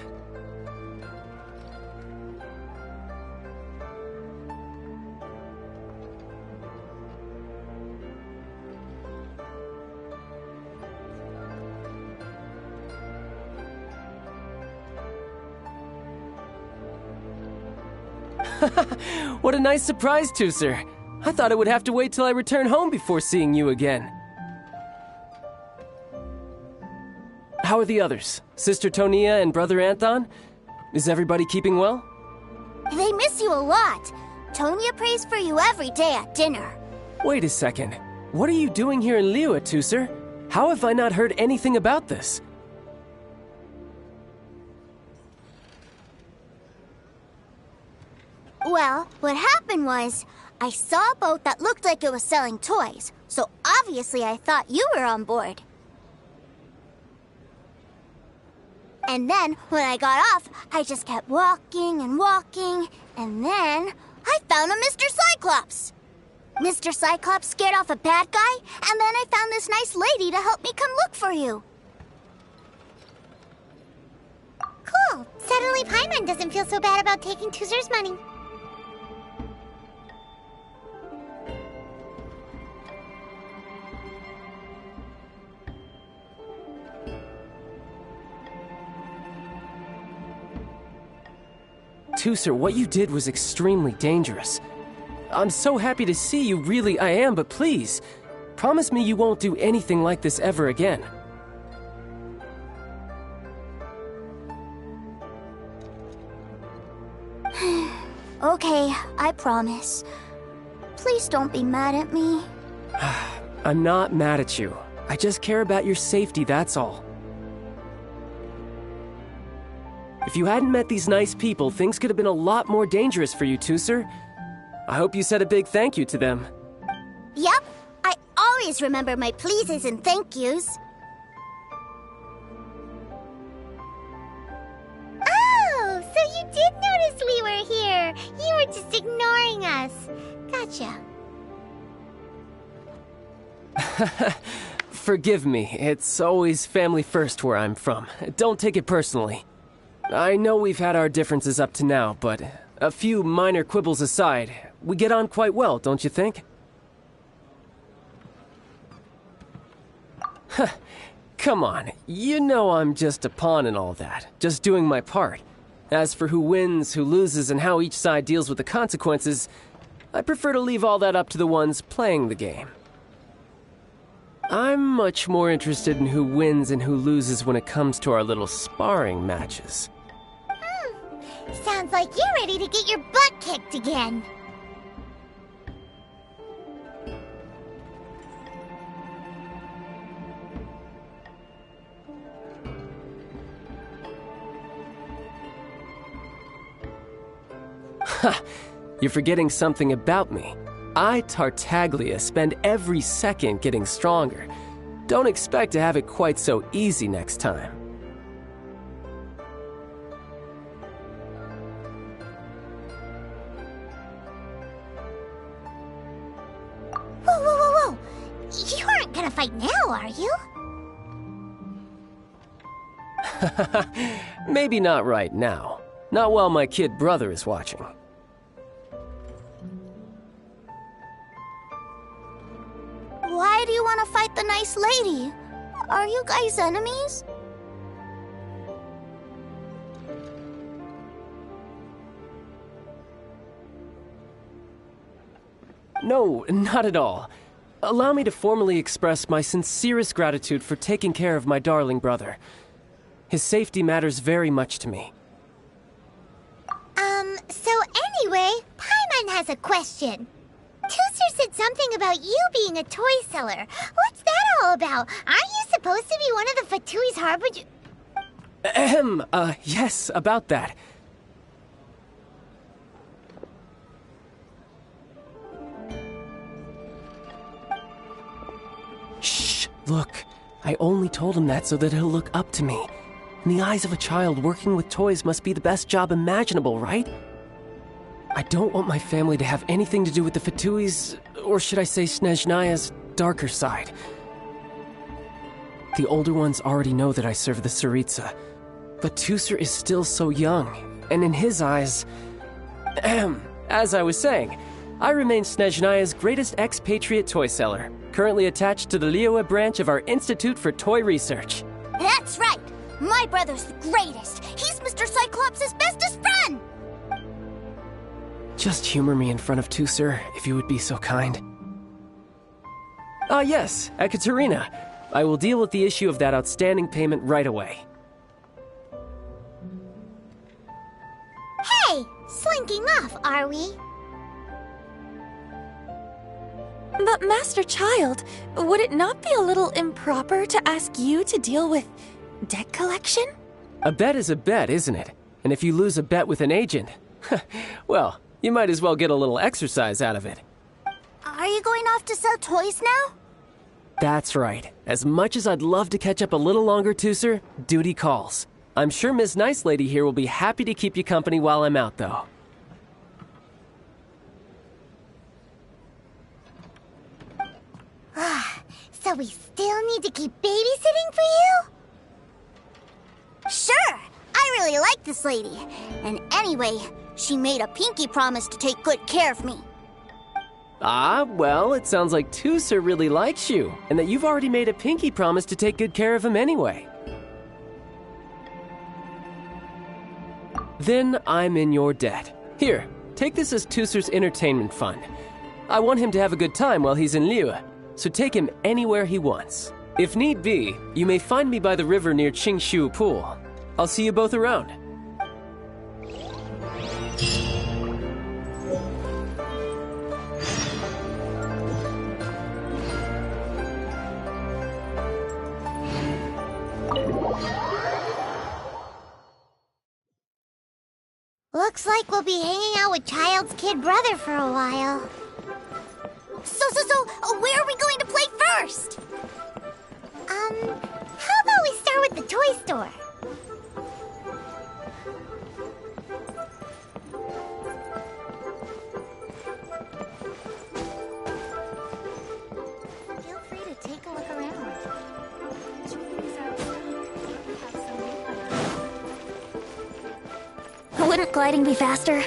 What a nice surprise, Tooser. I thought I would have to wait till I return home before seeing you again. How are the others? Sister Tonia and Brother Anthon? Is everybody keeping well? They miss you a lot. Tonia prays for you every day at dinner. Wait a second. What are you doing here in Liyue, Tooser? How have I not heard anything about this? Well, what happened was, I saw a boat that looked like it was selling toys, so obviously I thought you were on board. And then, when I got off, I just kept walking and walking, and then I found a Mr. Cyclops! Mr. Cyclops scared off a bad guy, and then I found this nice lady to help me come look for you. Cool. Suddenly Paimon doesn't feel so bad about taking Tooser's money. Tooser, what you did was extremely dangerous. I'm so happy to see you, really I am, but please, promise me you won't do anything like this ever again. Okay, I promise. Please don't be mad at me. I'm not mad at you. I just care about your safety, that's all. If you hadn't met these nice people, things could have been a lot more dangerous for you, Tooser. I hope you said a big thank you to them. Yep, I always remember my pleases and thank yous. Oh, so you did notice we were here. You were just ignoring us. Gotcha. Forgive me, it's always family first where I'm from. Don't take it personally. I know we've had our differences up to now, but a few minor quibbles aside, we get on quite well, don't you think? come on. You know I'm just a pawn and all that. Just doing my part. As for who wins, who loses, and how each side deals with the consequences, I prefer to leave all that up to the ones playing the game. I'm much more interested in who wins and who loses when it comes to our little sparring matches. Sounds like you're ready to get your butt kicked again. Ha! You're forgetting something about me. I, Tartaglia, spend every second getting stronger. Don't expect to have it quite so easy next time. Whoa, whoa, whoa, whoa! You aren't gonna fight now, are you? Maybe not right now. Not while my kid brother is watching. Why do you want to fight the nice lady? Are you guys enemies? No, not at all. Allow me to formally express my sincerest gratitude for taking care of my darling brother. His safety matters very much to me. So anyway, Paimon has a question. Tooser said something about you being a toy seller. What's that all about? Aren't you supposed to be one of the Fatui's harbinger? Yes, about that. Shh, look. I only told him that so that he'll look up to me. In the eyes of a child, working with toys must be the best job imaginable, right? I don't want my family to have anything to do with the Fatui's, or should I say Snezhnaya's, darker side. The older ones already know that I serve the Tsaritsa, but Tooser is still so young, and in his eyes... As I was saying, I remain Snezhnaya's greatest expatriate toy seller, currently attached to the Liyue branch of our Institute for Toy Research. That's right! My brother's the greatest! He's Mr. Cyclops' bestest friend! Just humor me in front of Tooser, if you would be so kind. Yes, Ekaterina. I will deal with the issue of that outstanding payment right away. Hey! Slinking off, are we? But Master Child, would it not be a little improper to ask you to deal with debt collection? A bet is a bet, isn't it? And if you lose a bet with an agent, well, you might as well get a little exercise out of it. Are you going off to sell toys now? That's right. As much as I'd love to catch up a little longer, Tooser, duty calls. I'm sure Miss Nice Lady here will be happy to keep you company while I'm out, though. So we still need to keep babysitting for you? Sure! I really like this lady. And anyway, she made a pinky promise to take good care of me. Ah, well, it sounds like Tooser really likes you, and that you've already made a pinky promise to take good care of him anyway. Then I'm in your debt. Here, take this as Tooser's entertainment fund. I want him to have a good time while he's in Liyue, so take him anywhere he wants. If need be, you may find me by the river near Qingshu Pool. I'll see you both around. Looks like we'll be hanging out with Child's kid brother for a while. So, where are we going to play first? How about we start with the toy store? Feel free to take a look around. Wouldn't gliding be faster?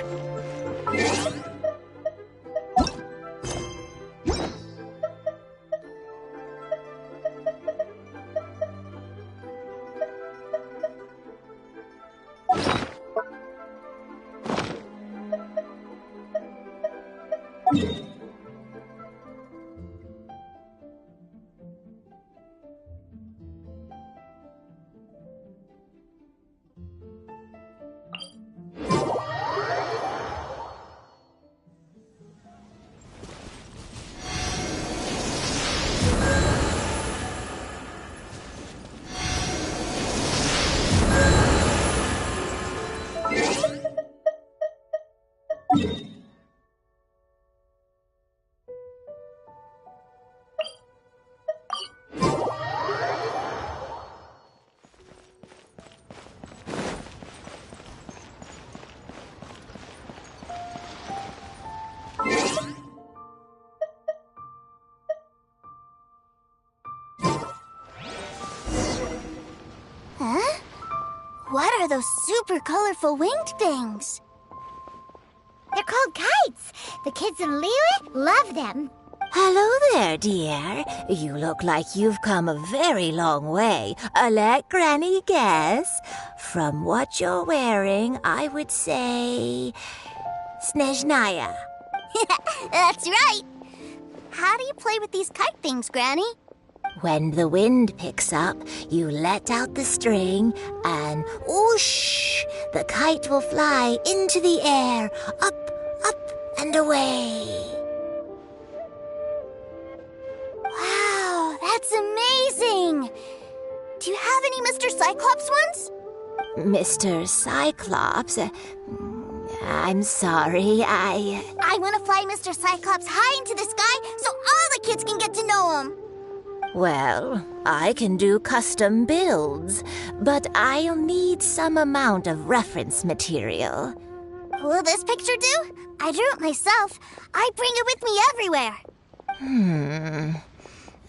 What are those super colorful winged things? They're called kites. The kids in Liyue love them. Hello there, dear. You look like you've come a very long way. Let Granny guess. From what you're wearing, I would say... Snezhnaya. That's right. How do you play with these kite things, Granny? When the wind picks up, you let out the string, and whoosh! The kite will fly into the air, up, and away. Wow, that's amazing! Do you have any Mr. Cyclops ones? Mr. Cyclops? I'm sorry, I want to fly Mr. Cyclops high into the sky so all the kids can get to know him. Well, I can do custom builds, but I'll need some amount of reference material. Will this picture do? I drew it myself. I bring it with me everywhere.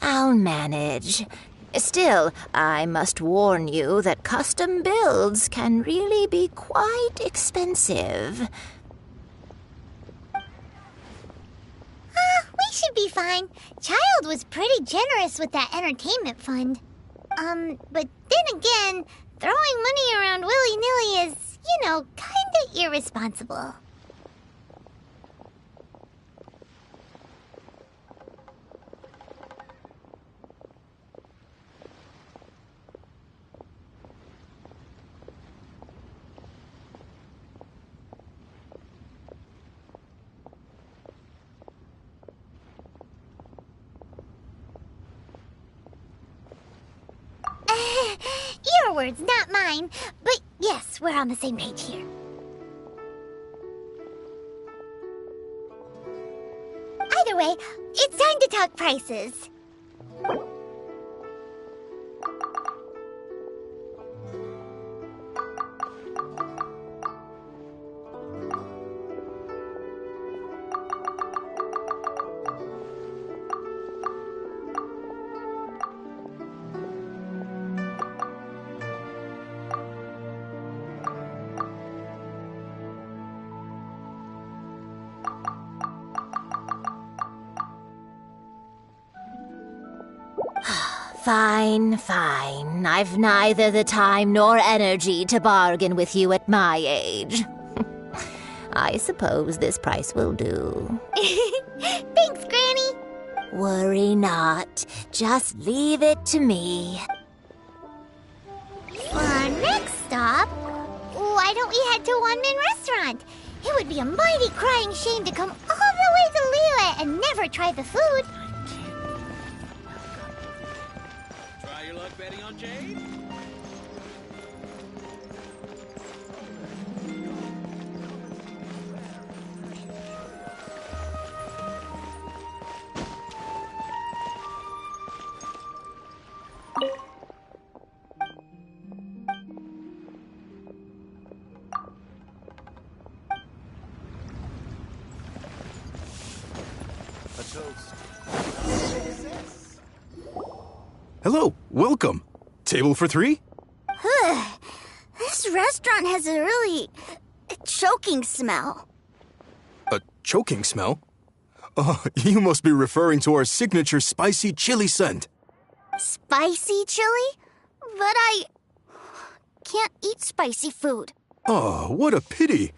I'll manage. Still, I must warn you that custom builds can really be quite expensive. We should be fine. Child was pretty generous with that entertainment fund. But then again, throwing money around willy-nilly is, kinda irresponsible. Your words, not mine. But yes, we're on the same page here. Either way, it's time to talk prices. Fine. I've neither the time nor energy to bargain with you at my age. I suppose this price will do. Thanks, Granny. Worry not. Just leave it to me. For our next stop, why don't we head to One-Man Restaurant? It would be a mighty crying shame to come all the way to Liyue and never try the food. Try your luck betting on Jade? Hello, welcome. Table for three? This restaurant has a really choking smell. A choking smell? Oh, you must be referring to our signature spicy chili scent. Spicy chili? But I can't eat spicy food. Oh, what a pity.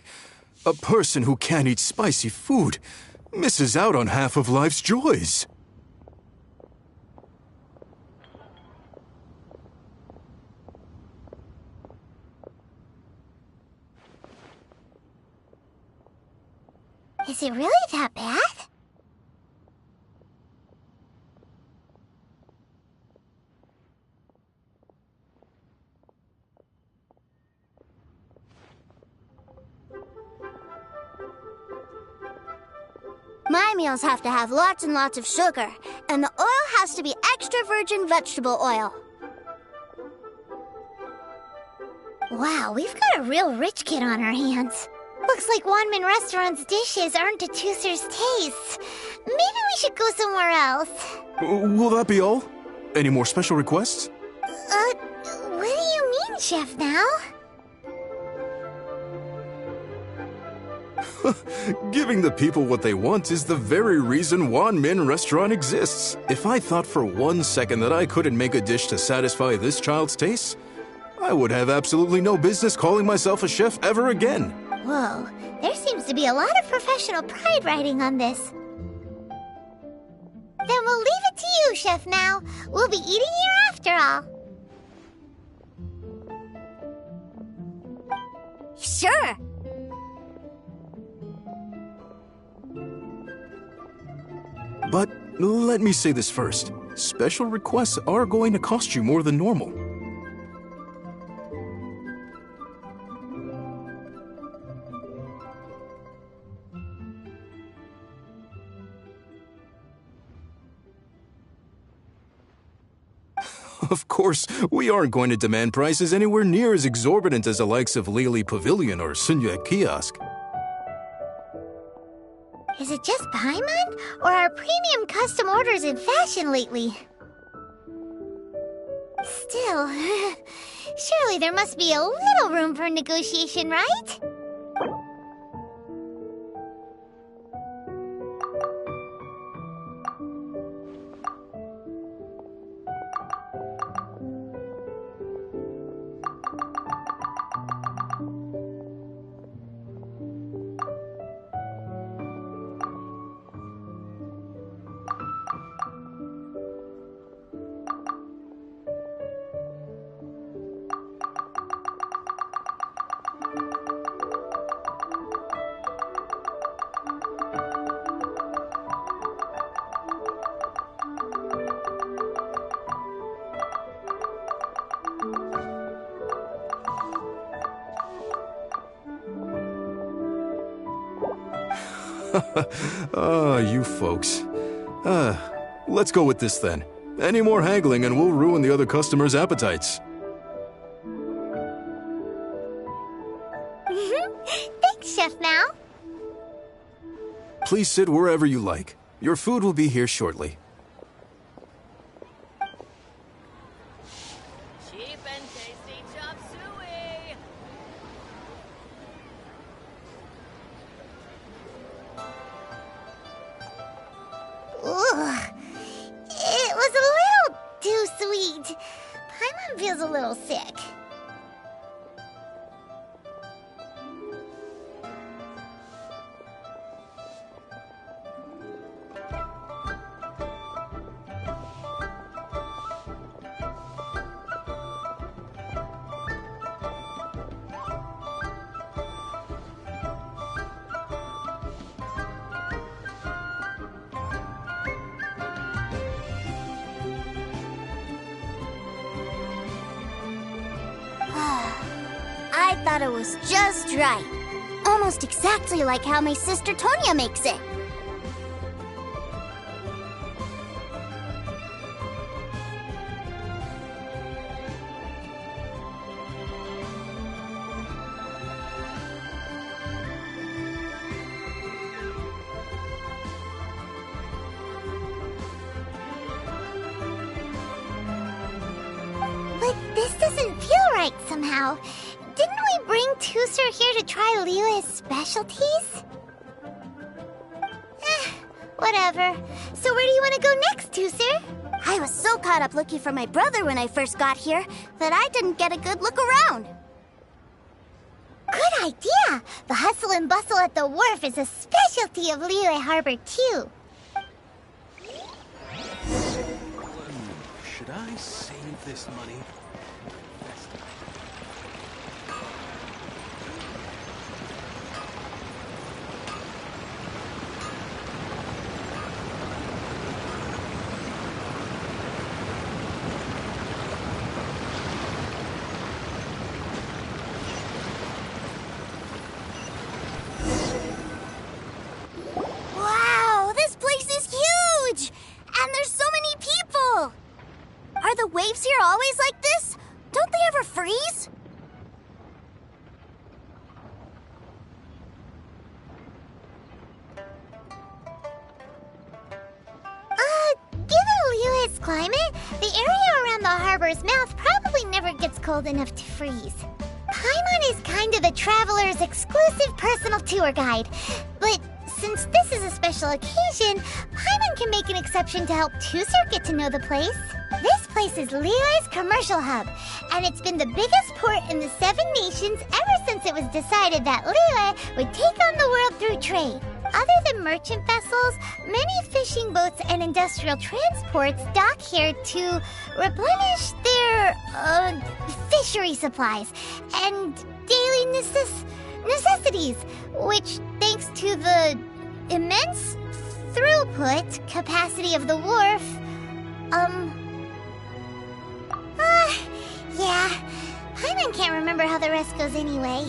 A person who can't eat spicy food misses out on half of life's joys. Is it really that bad? My meals have to have lots and lots of sugar, and the oil has to be extra virgin vegetable oil. Wow, we've got a real rich kid on our hands. Looks like One-Man Restaurant's dishes aren't to Tooser's taste. Maybe we should go somewhere else. Will that be all? Any more special requests? What do you mean, Chef, now? Giving the people what they want is the very reason Wan Min Restaurant exists. If I thought for 1 second that I couldn't make a dish to satisfy this child's tastes, I would have absolutely no business calling myself a chef ever again. Whoa, there seems to be a lot of professional pride riding on this. Then we'll leave it to you, Chef Mao. We'll be eating here after all. Sure. But let me say this first. Special requests are going to cost you more than normal. Of course, we aren't going to demand prices anywhere near as exorbitant as the likes of Lily Pavilion or Sunyue Kiosk. Is it just Paimon, or are premium custom orders in fashion lately? Still, surely there must be a little room for negotiation, right? You folks. Let's go with this then. Any more haggling and we'll ruin the other customers' appetites. Thanks, Chef Mao. Please sit wherever you like. Your food will be here shortly. Cheap and tasty chop suey. Ugh. It was a little too sweet. Paimon feels a little sick. I thought it was just right. Almost exactly like how my sister Tonya makes it. But this doesn't feel right somehow. Didn't we bring Tusser here to try Liyue's specialties? Whatever. So where do you want to go next, Tusser? I was so caught up looking for my brother when I first got here that I didn't get a good look around. Good idea! The hustle and bustle at the wharf is a specialty of Liyue Harbor, too. Should I save this money? Wow, this place is huge! And there's so many people! Are the waves here always like this? Don't they ever freeze? Given Liyue's climate, the area around the harbor's mouth probably never gets cold enough to freeze. Paimon is kind of the traveler's exclusive personal tour guide. But since this is a special occasion, Paimon can make an exception to help Tusser get to know the place. This place is Liyue's commercial hub, and it's been the biggest port in the 7 nations ever since it was decided that Liyue would take on the world through trade. Other than merchant vessels, many fishing boats and industrial transports dock here to replenish their, fishery supplies and daily necessities, which, thanks to the immense throughput capacity of the wharf, yeah, Paimon can't remember how the rest goes anyway.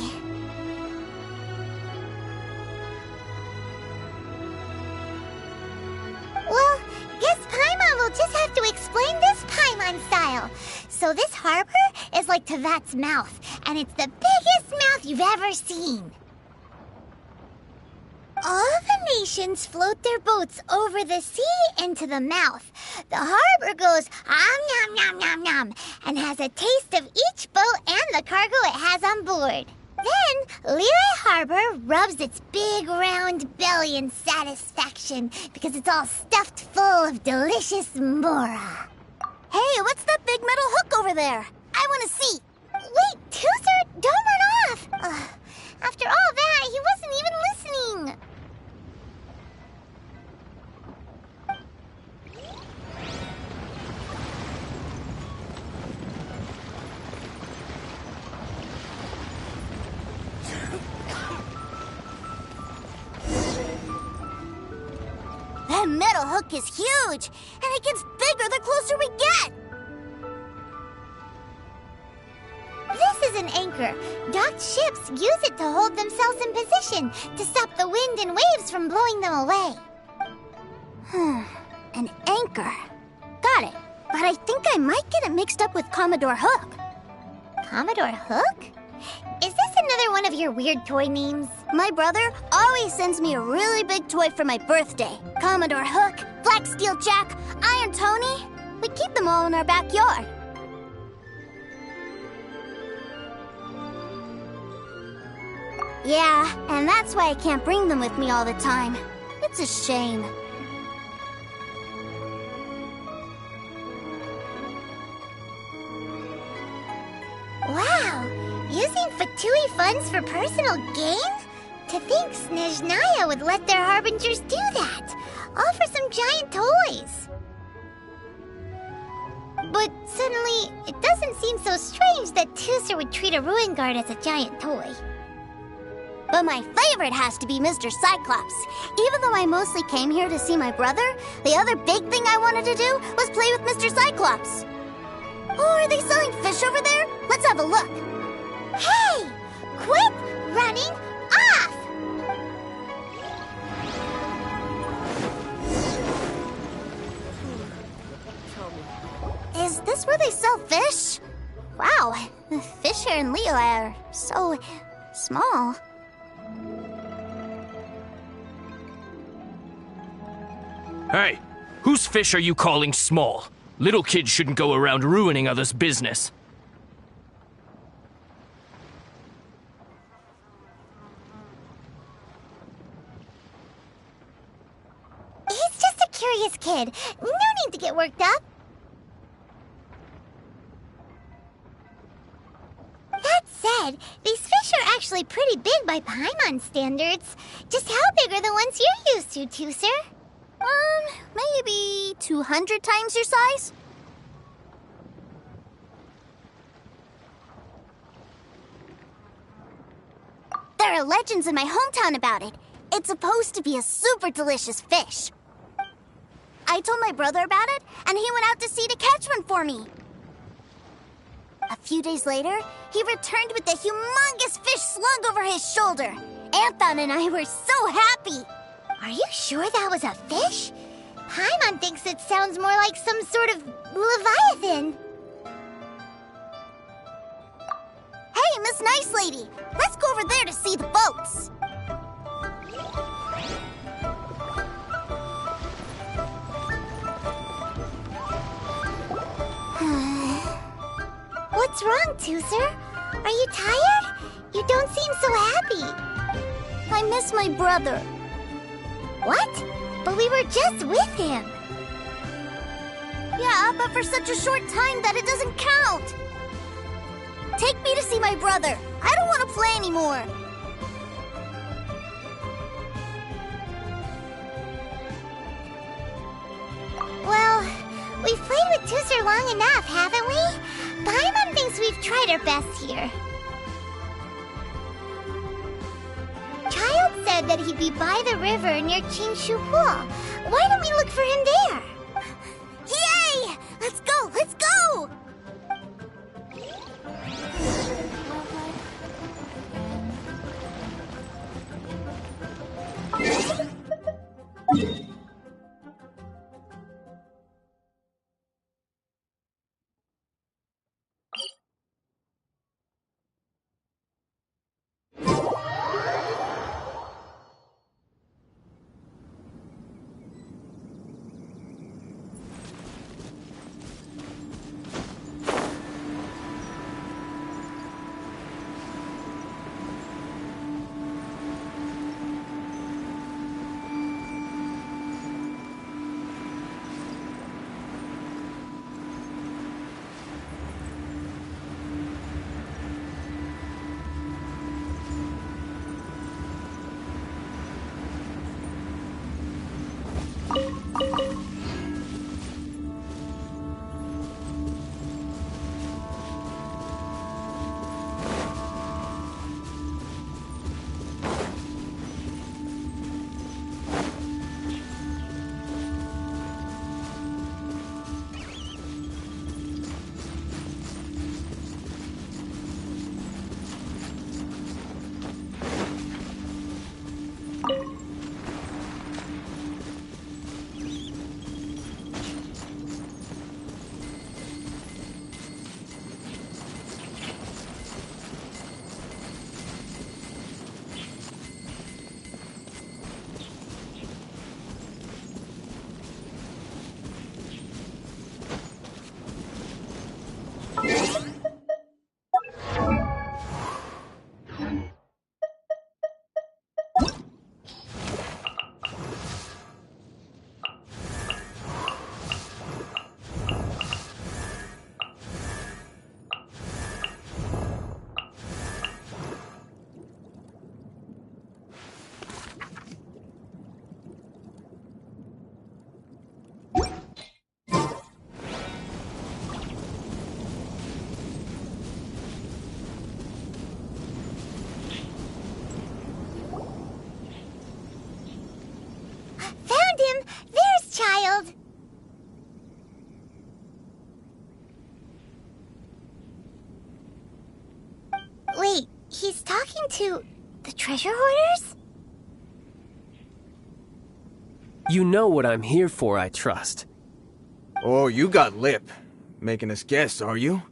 Well, guess Paimon will just have to explain this Paimon style. So this harbor is like Tevat's mouth, and it's the biggest mouth you've ever seen. All the nations float their boats over the sea into the mouth. The harbor goes nom nom nom nom and has a taste of each boat and the cargo it has on board. Then, Liyue Harbor rubs its big round belly in satisfaction because it's all stuffed full of delicious mora. Hey, what's that big metal hook over there? I want to see. Wait, Tusser, don't run off. After all that, he wasn't even listening. That metal hook is huge, and it gets bigger the closer we get. This is an anchor. Docked ships use it to hold themselves in position to stop the wind and waves from blowing them away. An anchor. Got it. But I think I might get it mixed up with Commodore Hook. Commodore Hook? Is this another one of your weird toy names? My brother always sends me a really big toy for my birthday. Commodore Hook, Black Steel Jack, Iron Tony. We keep them all in our backyard. Yeah, and that's why I can't bring them with me all the time. It's a shame. Wow! Using Fatui funds for personal gain? To think Snezhnaya would let their harbingers do that! All for some giant toys! But suddenly, it doesn't seem so strange that Tusser would treat a ruin guard as a giant toy. But my favorite has to be Mr. Cyclops. Even though I mostly came here to see my brother, the other big thing I wanted to do was play with Mr. Cyclops. Oh, are they selling fish over there? Let's have a look. Hey! Quit running off! Is this where they sell fish? Wow, the fish here in Liyue are so small. Hey, whose fish are you calling small? Little kids shouldn't go around ruining others' business. He's just a curious kid. No need to get worked up. That said, these fish are actually pretty big by Paimon standards. Just how big are the ones you're used to, Tusser? Maybe 200 times your size? There are legends in my hometown about it. It's supposed to be a super delicious fish. I told my brother about it, and he went out to sea to catch one for me. A few days later, he returned with a humongous fish slung over his shoulder. Anthon and I were so happy. Are you sure that was a fish? Paimon thinks it sounds more like some sort of leviathan. Hey, Miss Nice Lady, let's go over there to see the boats. What's wrong, Tusser? Are you tired? You don't seem so happy. I miss my brother. What? But we were just with him. Yeah, but for such a short time that it doesn't count. Take me to see my brother. I don't want to play anymore. Well, we've played with Tooser long enough, haven't we? Paimon thinks we've tried our best here. Child said that he'd be by the river near Qingshu Pool. Why don't we look for him there? Yay! Let's go! Let's go! Wait, he's talking to the treasure hoarders? You know what I'm here for, I trust. Oh, you got lip. Making us guess, are you?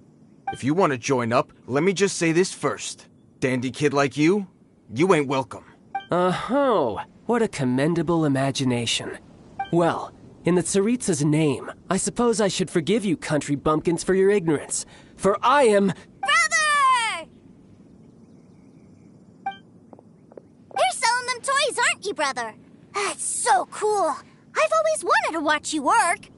If you want to join up, let me just say this first. Dandy kid like you ain't welcome. Uh-huh. What a commendable imagination. Well, in the Tsaritsa's name, I suppose I should forgive you country bumpkins for your ignorance. For I am... Brother! You're selling them toys, aren't you, brother? That's so cool. I've always wanted to watch you work.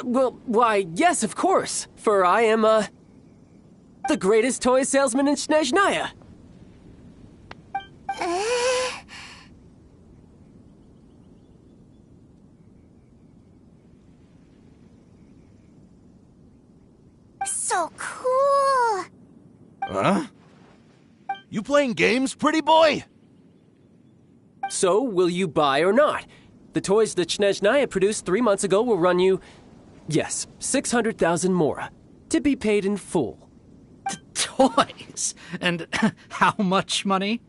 Well, why, yes, of course. For I am, the greatest toy salesman in Snezhnaya. So cool. Huh? You playing games, pretty boy? So, will you buy or not? The toys that Snezhnaya produced 3 months ago will run you, yes, 600,000 mora, to be paid in full. Toys? And how much money?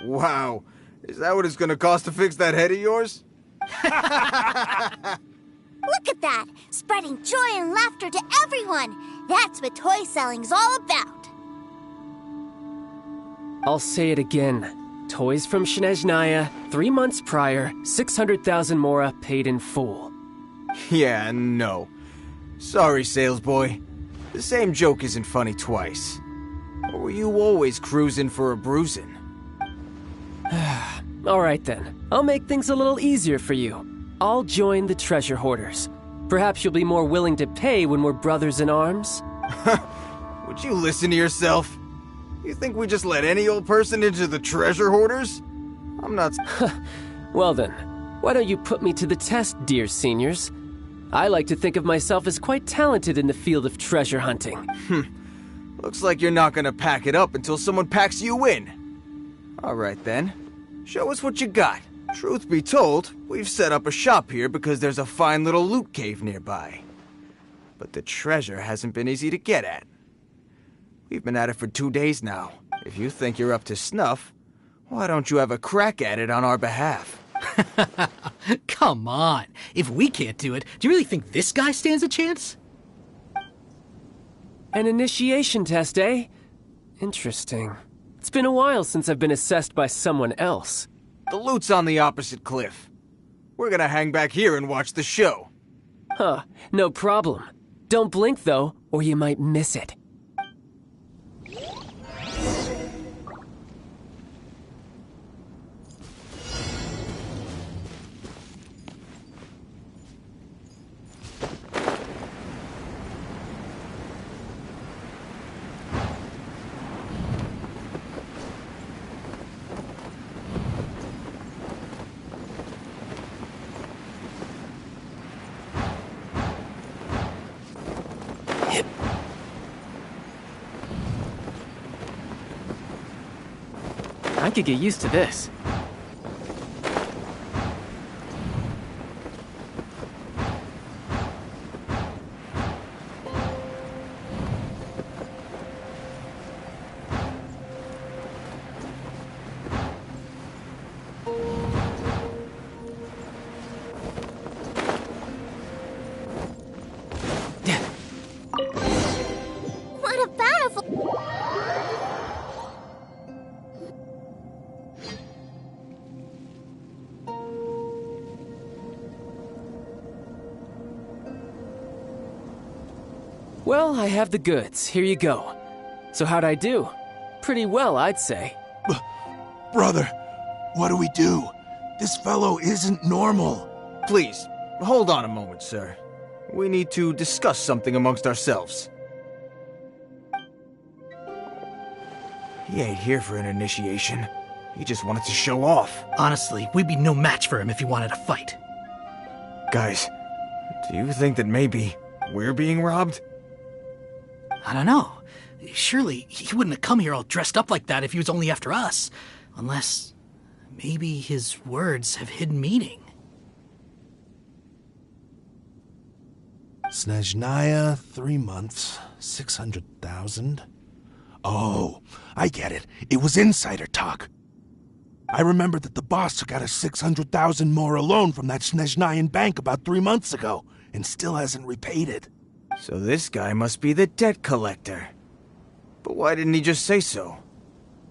Wow. Is that what it's gonna cost to fix that head of yours? Look at that! Spreading joy and laughter to everyone! That's what toy selling's all about! I'll say it again. Toys from Snezhnaya, 3 months prior, 600,000 mora paid in full. Yeah, no. Sorry, sales boy. The same joke isn't funny twice. were you always cruising for a bruising? Alright then, I'll make things a little easier for you. I'll join the treasure hoarders. Perhaps you'll be more willing to pay when we're brothers in arms? Would you listen to yourself? You think we just let any old person into the treasure hoarders? I'm not... Well then, why don't you put me to the test, dear seniors? I like to think of myself as quite talented in the field of treasure hunting. Looks like you're not gonna pack it up until someone packs you in. Alright then, show us what you got. Truth be told, we've set up a shop here because there's a fine little loot cave nearby. But the treasure hasn't been easy to get at. We've been at it for 2 days now. If you think you're up to snuff, why don't you have a crack at it on our behalf? Come on. If we can't do it, do you really think this guy stands a chance? An initiation test, eh? Interesting. It's been a while since I've been assessed by someone else. The loot's on the opposite cliff. We're gonna hang back here and watch the show. Huh, no problem. Don't blink though, or you might miss it. I could get used to this. What a bountiful... Well, I have the goods. Here you go. So how'd I do? Pretty well, I'd say. Brother, what do we do? This fellow isn't normal. Please, hold on a moment, sir. We need to discuss something amongst ourselves. He ain't here for an initiation. He just wanted to show off. Honestly, we'd be no match for him if he wanted to fight. Guys, do you think that maybe we're being robbed? I don't know. Surely he wouldn't have come here all dressed up like that if he was only after us. Unless maybe his words have hidden meaning. Snezhnaya, 3 months, 600,000. Oh, I get it. It was insider talk. I remember that the boss took out a 600,000 more loan from that Snezhnayan bank about 3 months ago, and still hasn't repaid it. So this guy must be the debt collector. But why didn't he just say so?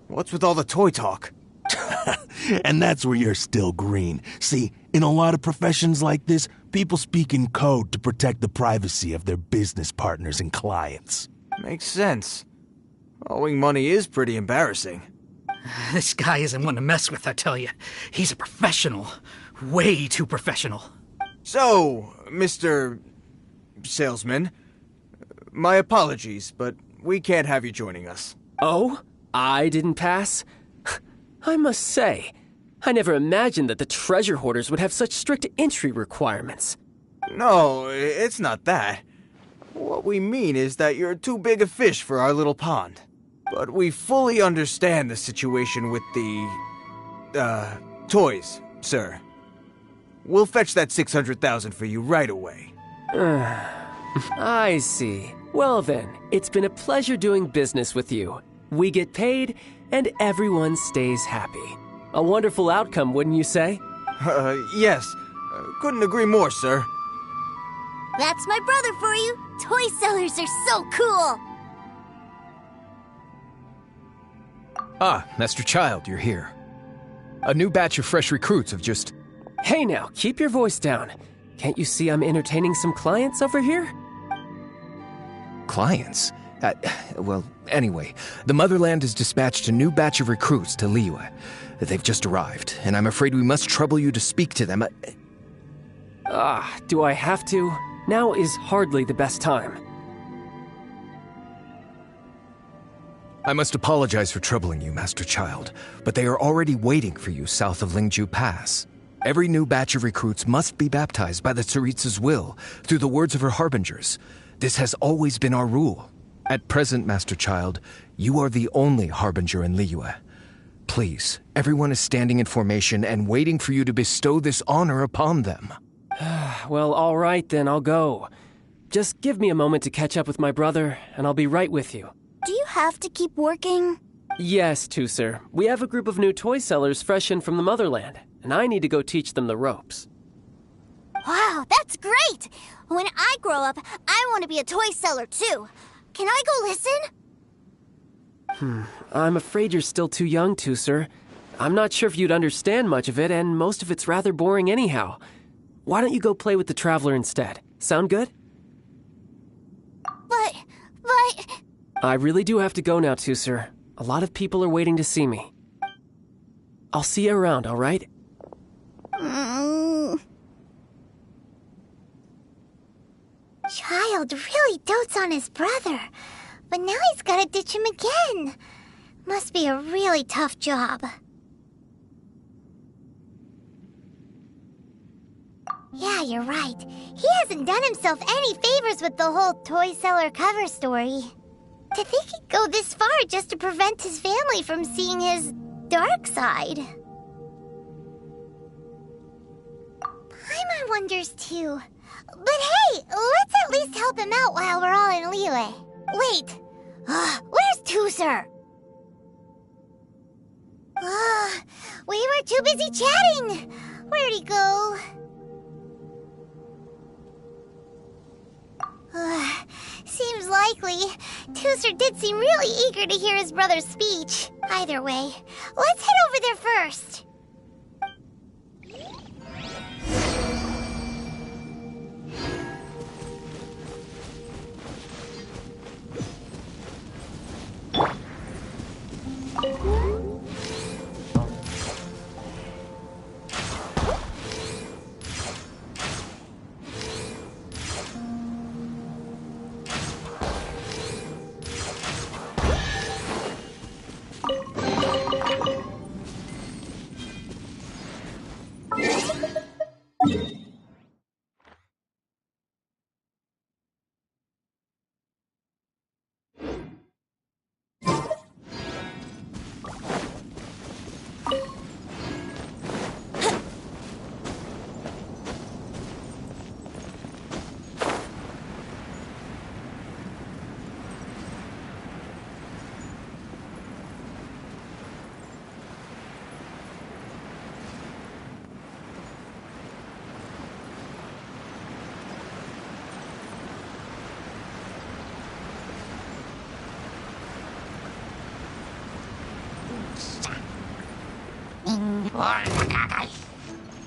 What's with all the toy talk? And that's where you're still green. See, in a lot of professions like this, people speak in code to protect the privacy of their business partners and clients. Makes sense. Owing money is pretty embarrassing. This guy isn't one to mess with, I tell you. He's a professional. Way too professional. So, Mr. Salesman, my apologies, but we can't have you joining us. Oh? I didn't pass? I must say, I never imagined that the treasure hoarders would have such strict entry requirements. No, it's not that. What we mean is that you're too big a fish for our little pond. But we fully understand the situation with the, toys, sir. We'll fetch that 600,000 for you right away. I see. Well then, it's been a pleasure doing business with you. We get paid, and everyone stays happy. A wonderful outcome, wouldn't you say? Yes. Couldn't agree more, sir. That's my brother for you. Toy sellers are so cool. Ah, Master Child, you're here. A new batch of fresh recruits have just... Hey now, keep your voice down. Can't you see I'm entertaining some clients over here? Clients? Well, anyway, the Motherland has dispatched a new batch of recruits to Liyue. They've just arrived, and I'm afraid we must trouble you to speak to them. Do I have to? Now is hardly the best time. I must apologize for troubling you, Master Child, but they are already waiting for you south of Lingju Pass. Every new batch of recruits must be baptized by the Tsaritsa's will, through the words of her harbingers. This has always been our rule. At present, Master Child, you are the only harbinger in Liyue. Please, everyone is standing in formation and waiting for you to bestow this honor upon them. Well, all right then, I'll go. Just give me a moment to catch up with my brother, and I'll be right with you. Do you have to keep working? Yes, Tusser. We have a group of new toy sellers fresh in from the Motherland, and I need to go teach them the ropes. Wow, that's great! When I grow up, I want to be a toy seller too. Can I go listen? I'm afraid you're still too young, Tusser. I'm not sure if you'd understand much of it, and most of it's rather boring anyhow. Why don't you go play with the Traveler instead? Sound good? But... I really do have to go now, Tusser. A lot of people are waiting to see me. I'll see you around, all right? Child really dotes on his brother, but now he's gotta ditch him again. Must be a really tough job. Yeah, you're right. He hasn't done himself any favors with the whole toy seller cover story. To think he'd go this far just to prevent his family from seeing his dark side. Paimon wonders too. But hey, let's at least help him out while we're all in Liyue. Wait, where's Tusser? We were too busy chatting. Where'd he go? Seems likely. Tusser did seem really eager to hear his brother's speech. Either way, let's head over there first.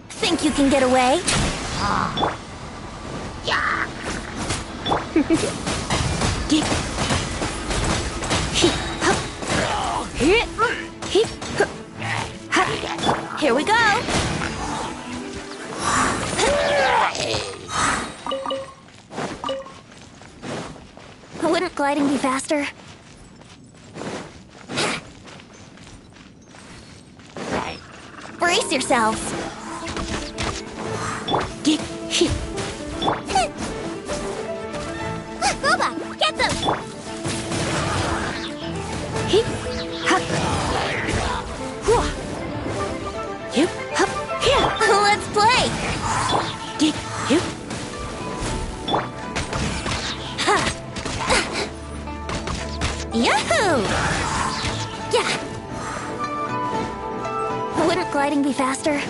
Think you can get away? Here we go. Wouldn't gliding be faster? Brace yourselves. Robot, get them! Let's play. Yahoo! Yeah. Wouldn't gliding be faster?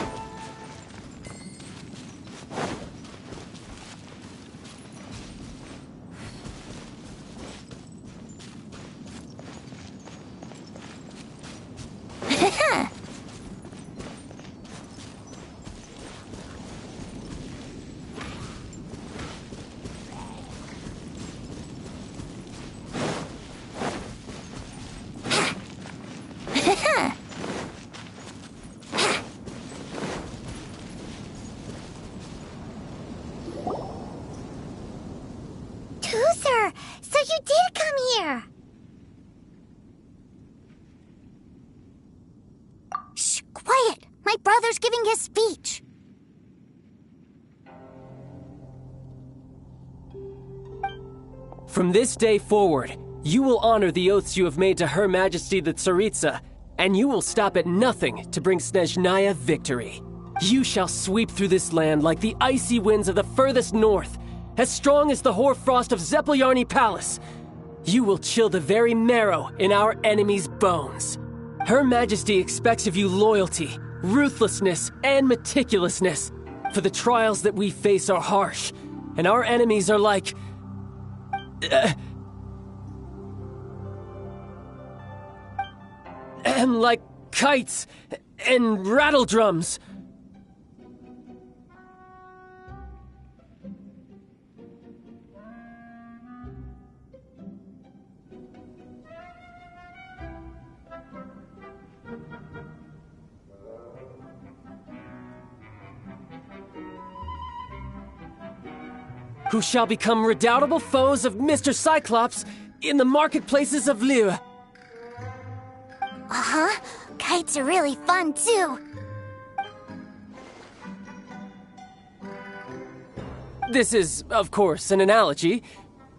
finish giving his speech. From this day forward, you will honor the oaths you have made to Her Majesty the Tsaritsa, and you will stop at nothing to bring Snezhnaya victory. You shall sweep through this land like the icy winds of the furthest north, as strong as the hoarfrost of Zepelyarny Palace. You will chill the very marrow in our enemies' bones. Her Majesty expects of you loyalty, ruthlessness, and meticulousness, for the trials that we face are harsh, and our enemies are like... like kites and rattle drums. Who shall become redoubtable foes of Mr. Cyclops in the marketplaces of Liyue. Uh-huh. Kites are really fun, too. This is, of course, an analogy.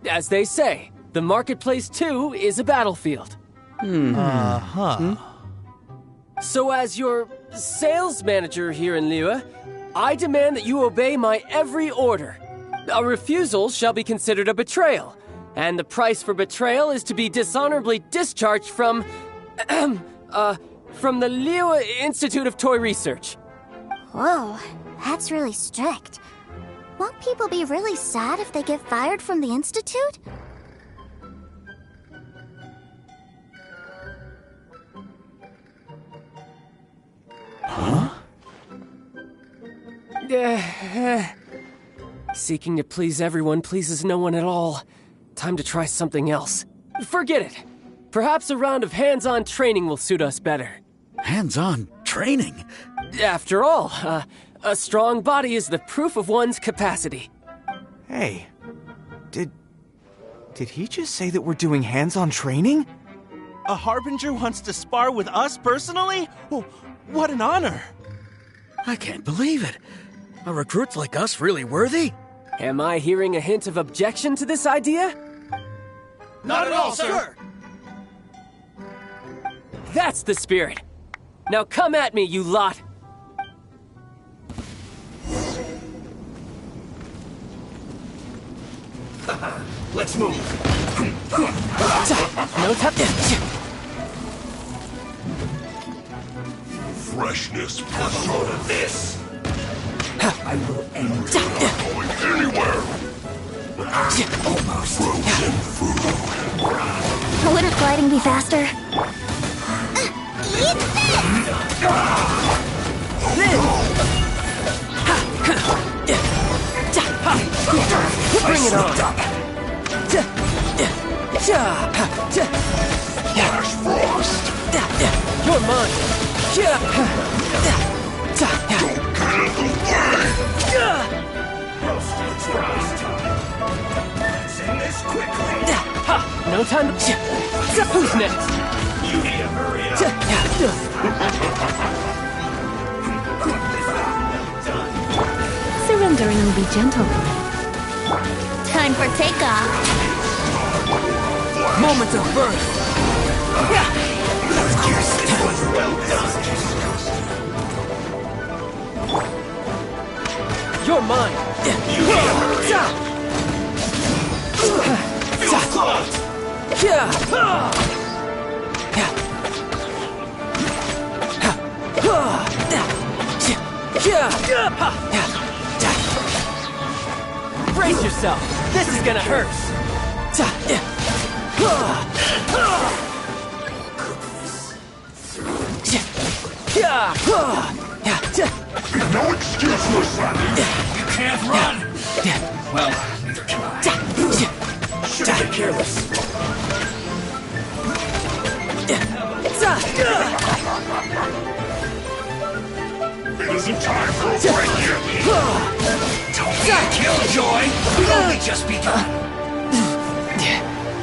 As they say, the marketplace, too, is a battlefield. Uh-huh. So as your sales manager here in Liyue, I demand that you obey my every order. A refusal shall be considered a betrayal, and the price for betrayal is to be dishonorably discharged from the Liyue Institute of Toy Research. Whoa, that's really strict. Won't people be really sad if they get fired from the Institute? Huh? Seeking to please everyone pleases no one at all. Time to try something else. Forget it. Perhaps a round of hands-on training will suit us better. Hands-on training? After all, a strong body is the proof of one's capacity. Hey, did he just say that we're doing hands-on training? A Harbinger wants to spar with us personally? Oh, what an honor! I can't believe it. Are recruits like us really worthy? Am I hearing a hint of objection to this idea? Not at all, sir! That's the spirit. Now come at me, you lot! Let's move. No tap. Freshness. Have a load of this. I will end going anywhere. Almost frozen food. Wouldn't gliding be faster? Eat Bring it on! Flash frost. You're mine! Don't get in the way! Roasted frost. Let's end this quickly. No time to... Who's next? You need to hurry up. Surrendering will be gentle. Time for takeoff. Moment of birth. Yes, it was well done. You're mine. You need to hurry up. Feel caught. Brace yourself. This is gonna hurt. No excuse for running. You can't run. Well, neither can I. Shouldn't be careless. It isn't time for a break yet. Don't get killjoy. We've only just begun.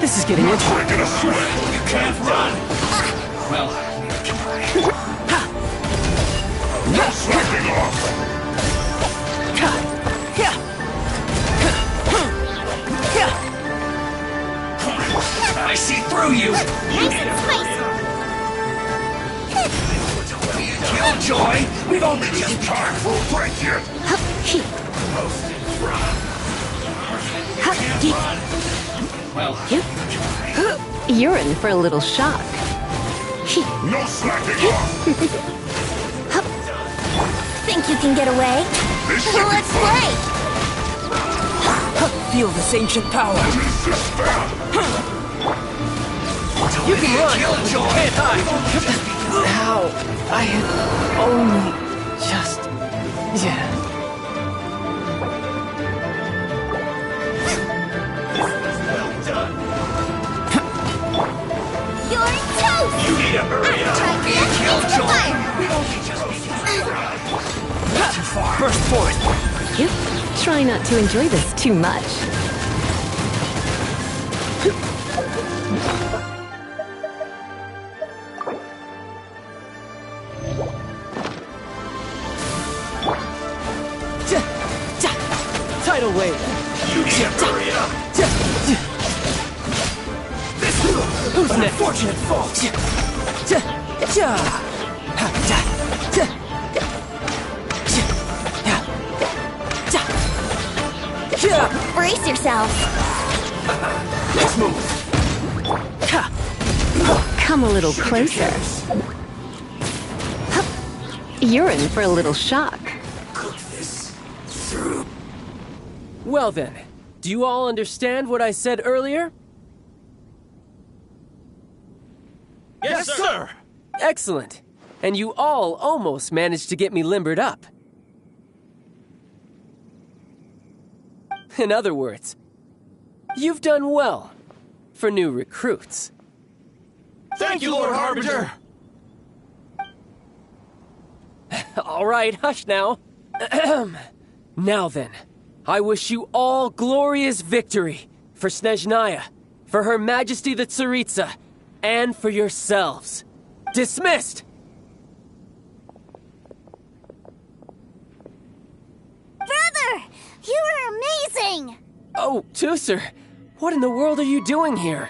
This is getting interesting. Break it a sweat. You can't run. Well, neither can I. No sweat. killjoy! We've only just time for a break yet! Well, you're in for a little shock. No slacking off! Think you can get away? Well, let's play! Feel this ancient power. You can run, but you can't hide. How? I had only just... Yeah. You're toast! You need to hurry up! Try Killjoy! Too far. First point. You try not to enjoy this too much. Tidal wave. You need to hurry up! Who's An next? unfortunate fault! Brace yourself! Let's move! Come a little closer. You're in for a little shock. Well then, do you all understand what I said earlier? Yes, sir! Excellent. And you all almost managed to get me limbered up. In other words, you've done well for new recruits. Thank you, Lord Harbinger! All right, hush now. Now then, I wish you all glorious victory for Snezhnaya, for Her Majesty the Tsaritsa, and for yourselves. Dismissed! Brother! You were amazing! Oh, Tusser, what in the world are you doing here?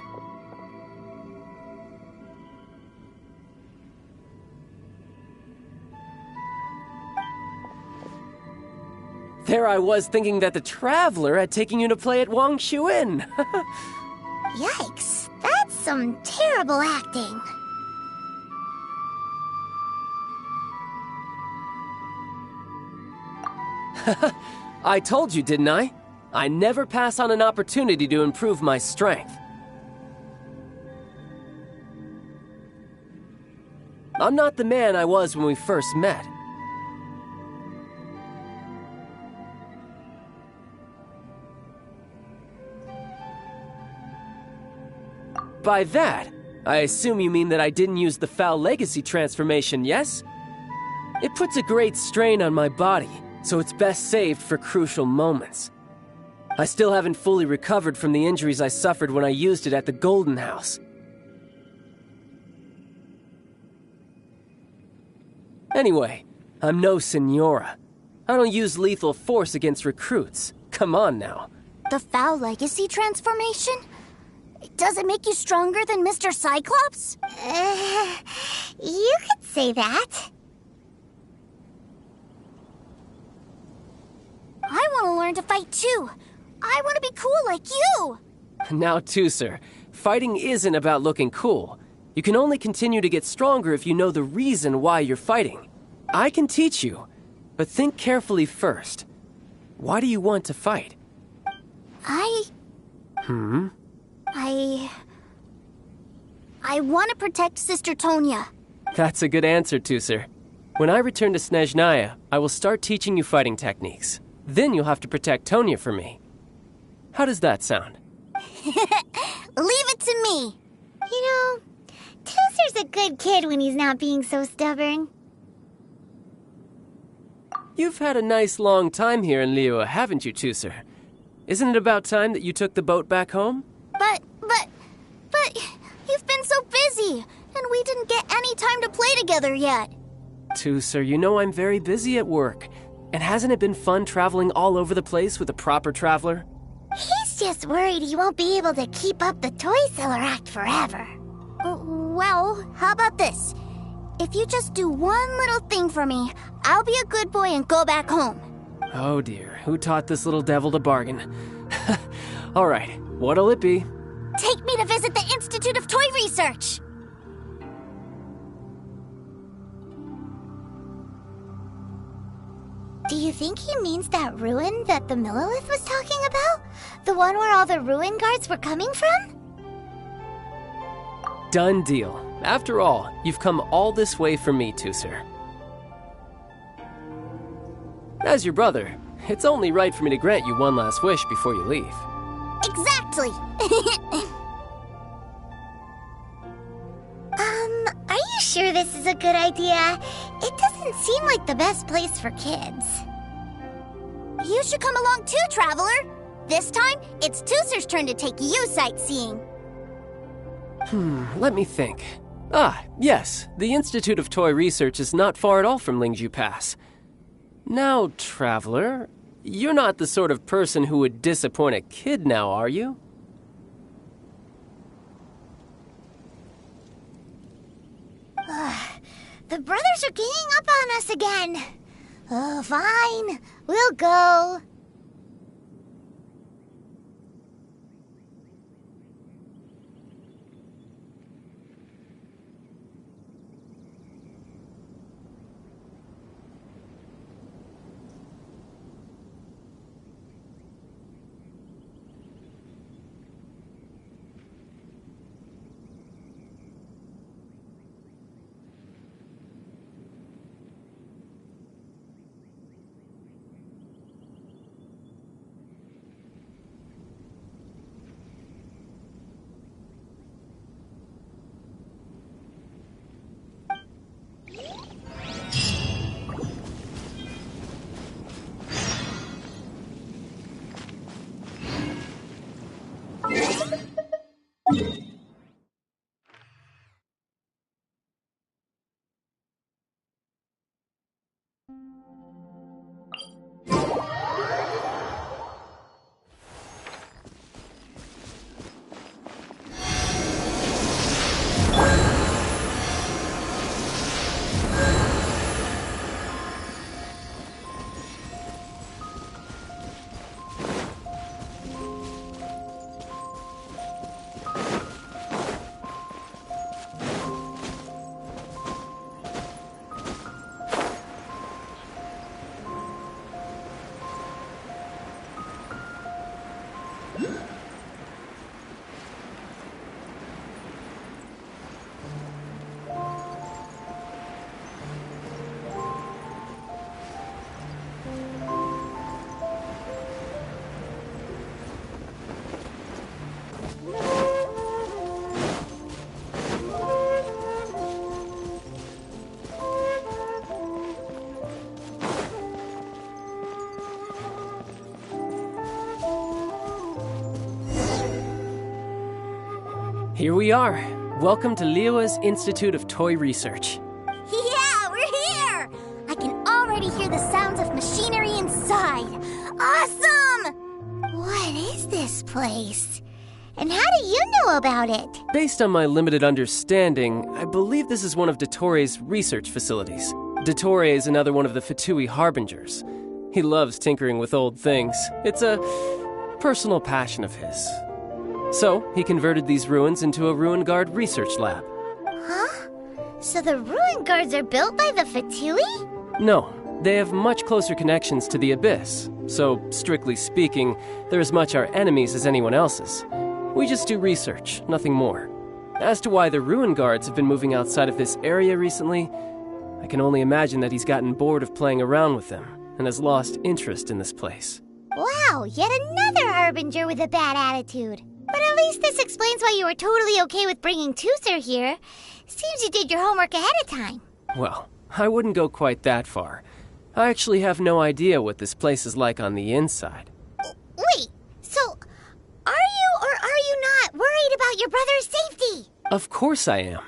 There I was thinking that the Traveler had taken you to play at Wang Xuan. Yikes, that's some terrible acting. I told you, didn't I? I never pass on an opportunity to improve my strength. I'm not the man I was when we first met. By that, I assume you mean that I didn't use the Foul Legacy transformation, yes? It puts a great strain on my body, so it's best saved for crucial moments. I still haven't fully recovered from the injuries I suffered when I used it at the Golden House. Anyway, I'm no Senora. I don't use lethal force against recruits. Come on now. The Foul Legacy transformation? Does it make you stronger than Mr. Cyclops? You could say that. I want to learn to fight too. I want to be cool like you. Now, Tusser, fighting isn't about looking cool. You can only continue to get stronger if you know the reason why you're fighting. I can teach you, but think carefully first. Why do you want to fight? I want to protect Sister Tonya. That's a good answer, Tusser. When I return to Snezhnaya, I will start teaching you fighting techniques. Then you'll have to protect Tonya for me. How does that sound? Leave it to me. You know, Tusser's a good kid when he's not being so stubborn. You've had a nice long time here in Liyue, haven't you, Tusser? Isn't it about time that you took the boat back home? But, you've been so busy, and we didn't get any time to play together yet. Tusser, you know I'm very busy at work. And hasn't it been fun traveling all over the place with a proper traveler? He's just worried he won't be able to keep up the toy seller act forever. Well, how about this? If you just do one little thing for me, I'll be a good boy and go back home. Oh dear, who taught this little devil to bargain? Alright, what'll it be? Take me to visit the Institute of Toy Research! Do you think he means that ruin that the Millilith was talking about? The one where all the ruin guards were coming from? Done deal. After all, you've come all this way for me, Tusser. As your brother, it's only right for me to grant you one last wish before you leave. Exactly! Are you sure this is a good idea? It doesn't seem like the best place for kids. You should come along too, Traveler! This time, it's Tusser's turn to take you sightseeing. Let me think. Ah, yes, the Institute of Toy Research is not far at all from Lingju Pass. Now, Traveler, you're not the sort of person who would disappoint a kid now, are you? The brothers are ganging up on us again. Oh, fine. We'll go. Here we are. Welcome to Liyue's Institute of Toy Research. Yeah, we're here! I can already hear the sounds of machinery inside. Awesome! What is this place? And how do you know about it? Based on my limited understanding, I believe this is one of Dottoro's research facilities. Dottore is another one of the Fatui Harbingers. He loves tinkering with old things. It's a personal passion of his. So, he converted these ruins into a Ruin Guard research lab. Huh? So the ruin guards are built by the Fatui? No, they have much closer connections to the Abyss. So, strictly speaking, they're as much our enemies as anyone else's. We just do research, nothing more. As to why the Ruin Guards have been moving outside of this area recently, I can only imagine that he's gotten bored of playing around with them and has lost interest in this place. Wow, yet another Harbinger with a bad attitude. But at least this explains why you were totally okay with bringing Tusser here. Seems you did your homework ahead of time. Well, I wouldn't go quite that far. I actually have no idea what this place is like on the inside. Wait, so are you or are you not worried about your brother's safety? Of course I am.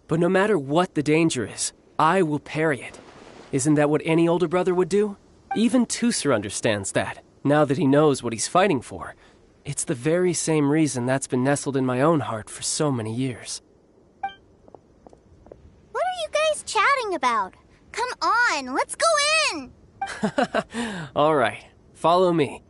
But no matter what the danger is, I will parry it. Isn't that what any older brother would do? Even Tusser understands that, now that he knows what he's fighting for. It's the very same reason that's been nestled in my own heart for so many years. What are you guys chatting about? Come on, let's go in! All right, follow me.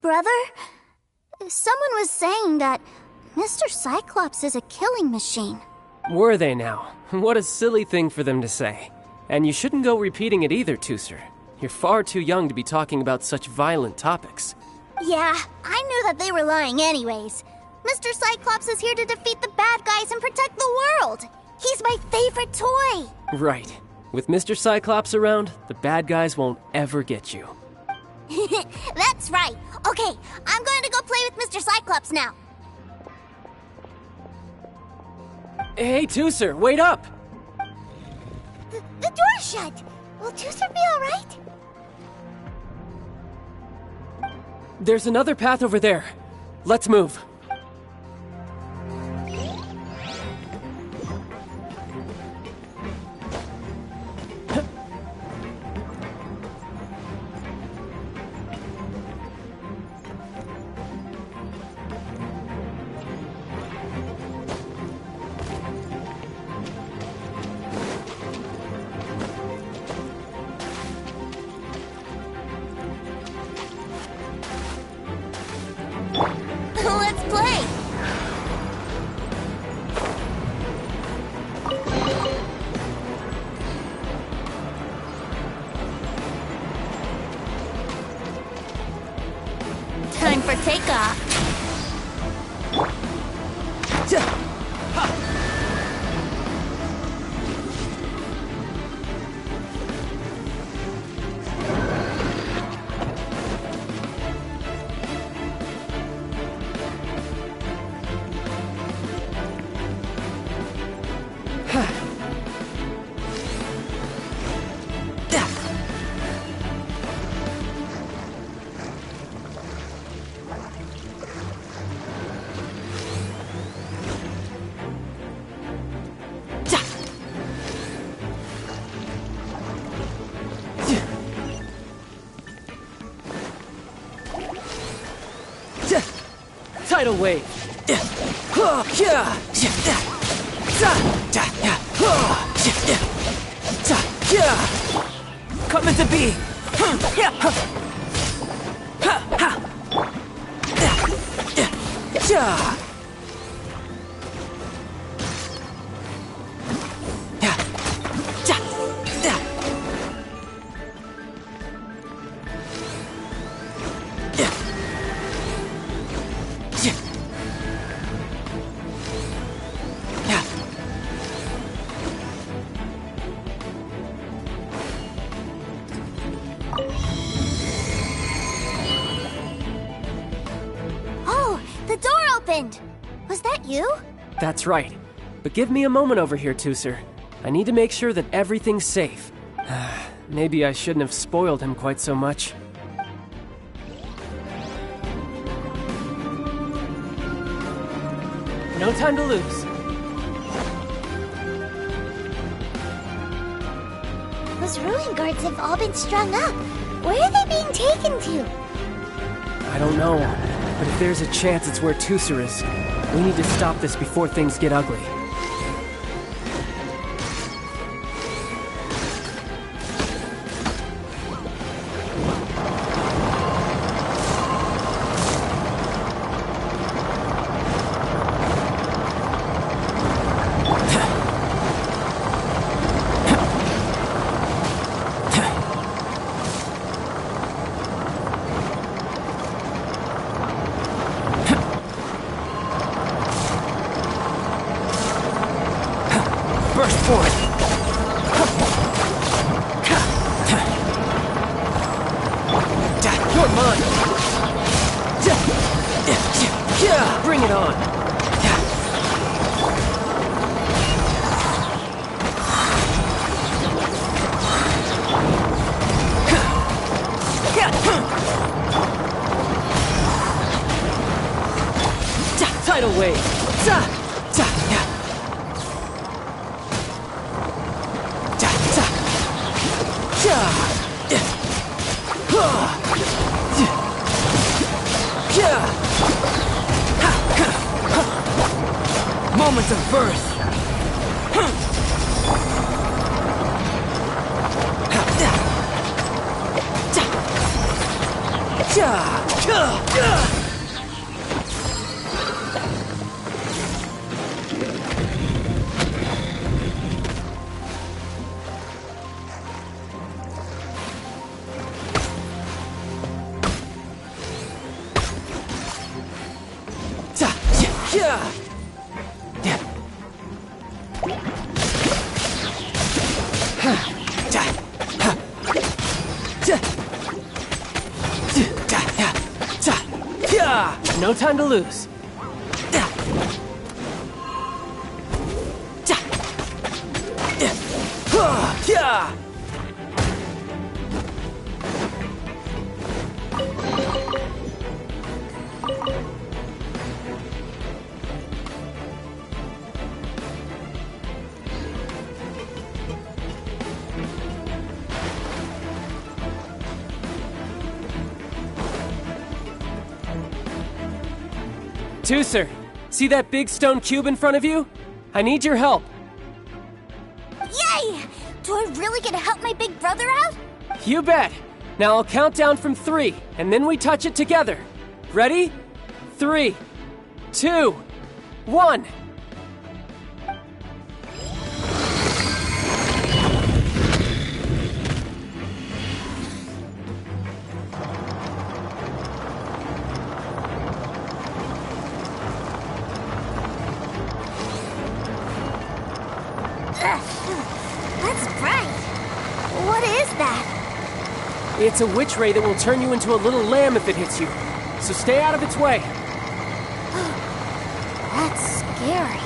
Brother, someone was saying that Mr. Cyclops is a killing machine. Were they now? What a silly thing for them to say. And you shouldn't go repeating it either, Tooser. You're far too young to be talking about such violent topics. Yeah, I knew that they were lying anyways. Mr. Cyclops is here to defeat the bad guys and protect the world. He's my favorite toy. Right. With Mr. Cyclops around, the bad guys won't ever get you. That's right. Okay, I'm going to go play with Mr. Cyclops now. Hey, Tooser, wait up! The door's shut. Will Tooser be alright? There's another path over there. Let's move. Let's play. Time for takeoff. Tidal wave. Coming to be. Oh, the door opened. Was that you? That's right. But give me a moment over here, Tooser. I need to make sure that everything's safe. Maybe I shouldn't have spoiled him quite so much. No time to lose. Those ruin guards have all been strung up. Where are they being taken to? I don't know, but if there's a chance it's where Tooser is, we need to stop this before things get ugly. Moment of birth. No time to lose. Tooser, see that big stone cube in front of you? I need your help. Yay! Do I really get to help my big brother out? You bet. Now I'll count down from 3, and then we touch it together. Ready? 3, 2, 1. That's bright. What is that? It's a witch ray that will turn you into a little lamb if it hits you. So stay out of its way. That's scary.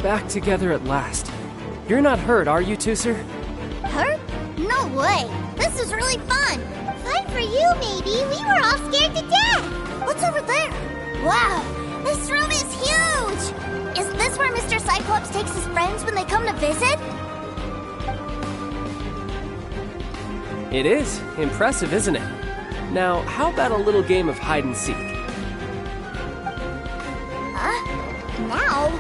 Back together at last. You're not hurt, are you, Tooser? Hurt? No way. This is really fun. Fun for you, maybe. We were all scared to death. What's over there? Wow, this room is huge. Is this where Mr. Cyclops takes his friends when they come to visit? It is. Impressive, isn't it? Now, how about a little game of hide and seek? Now?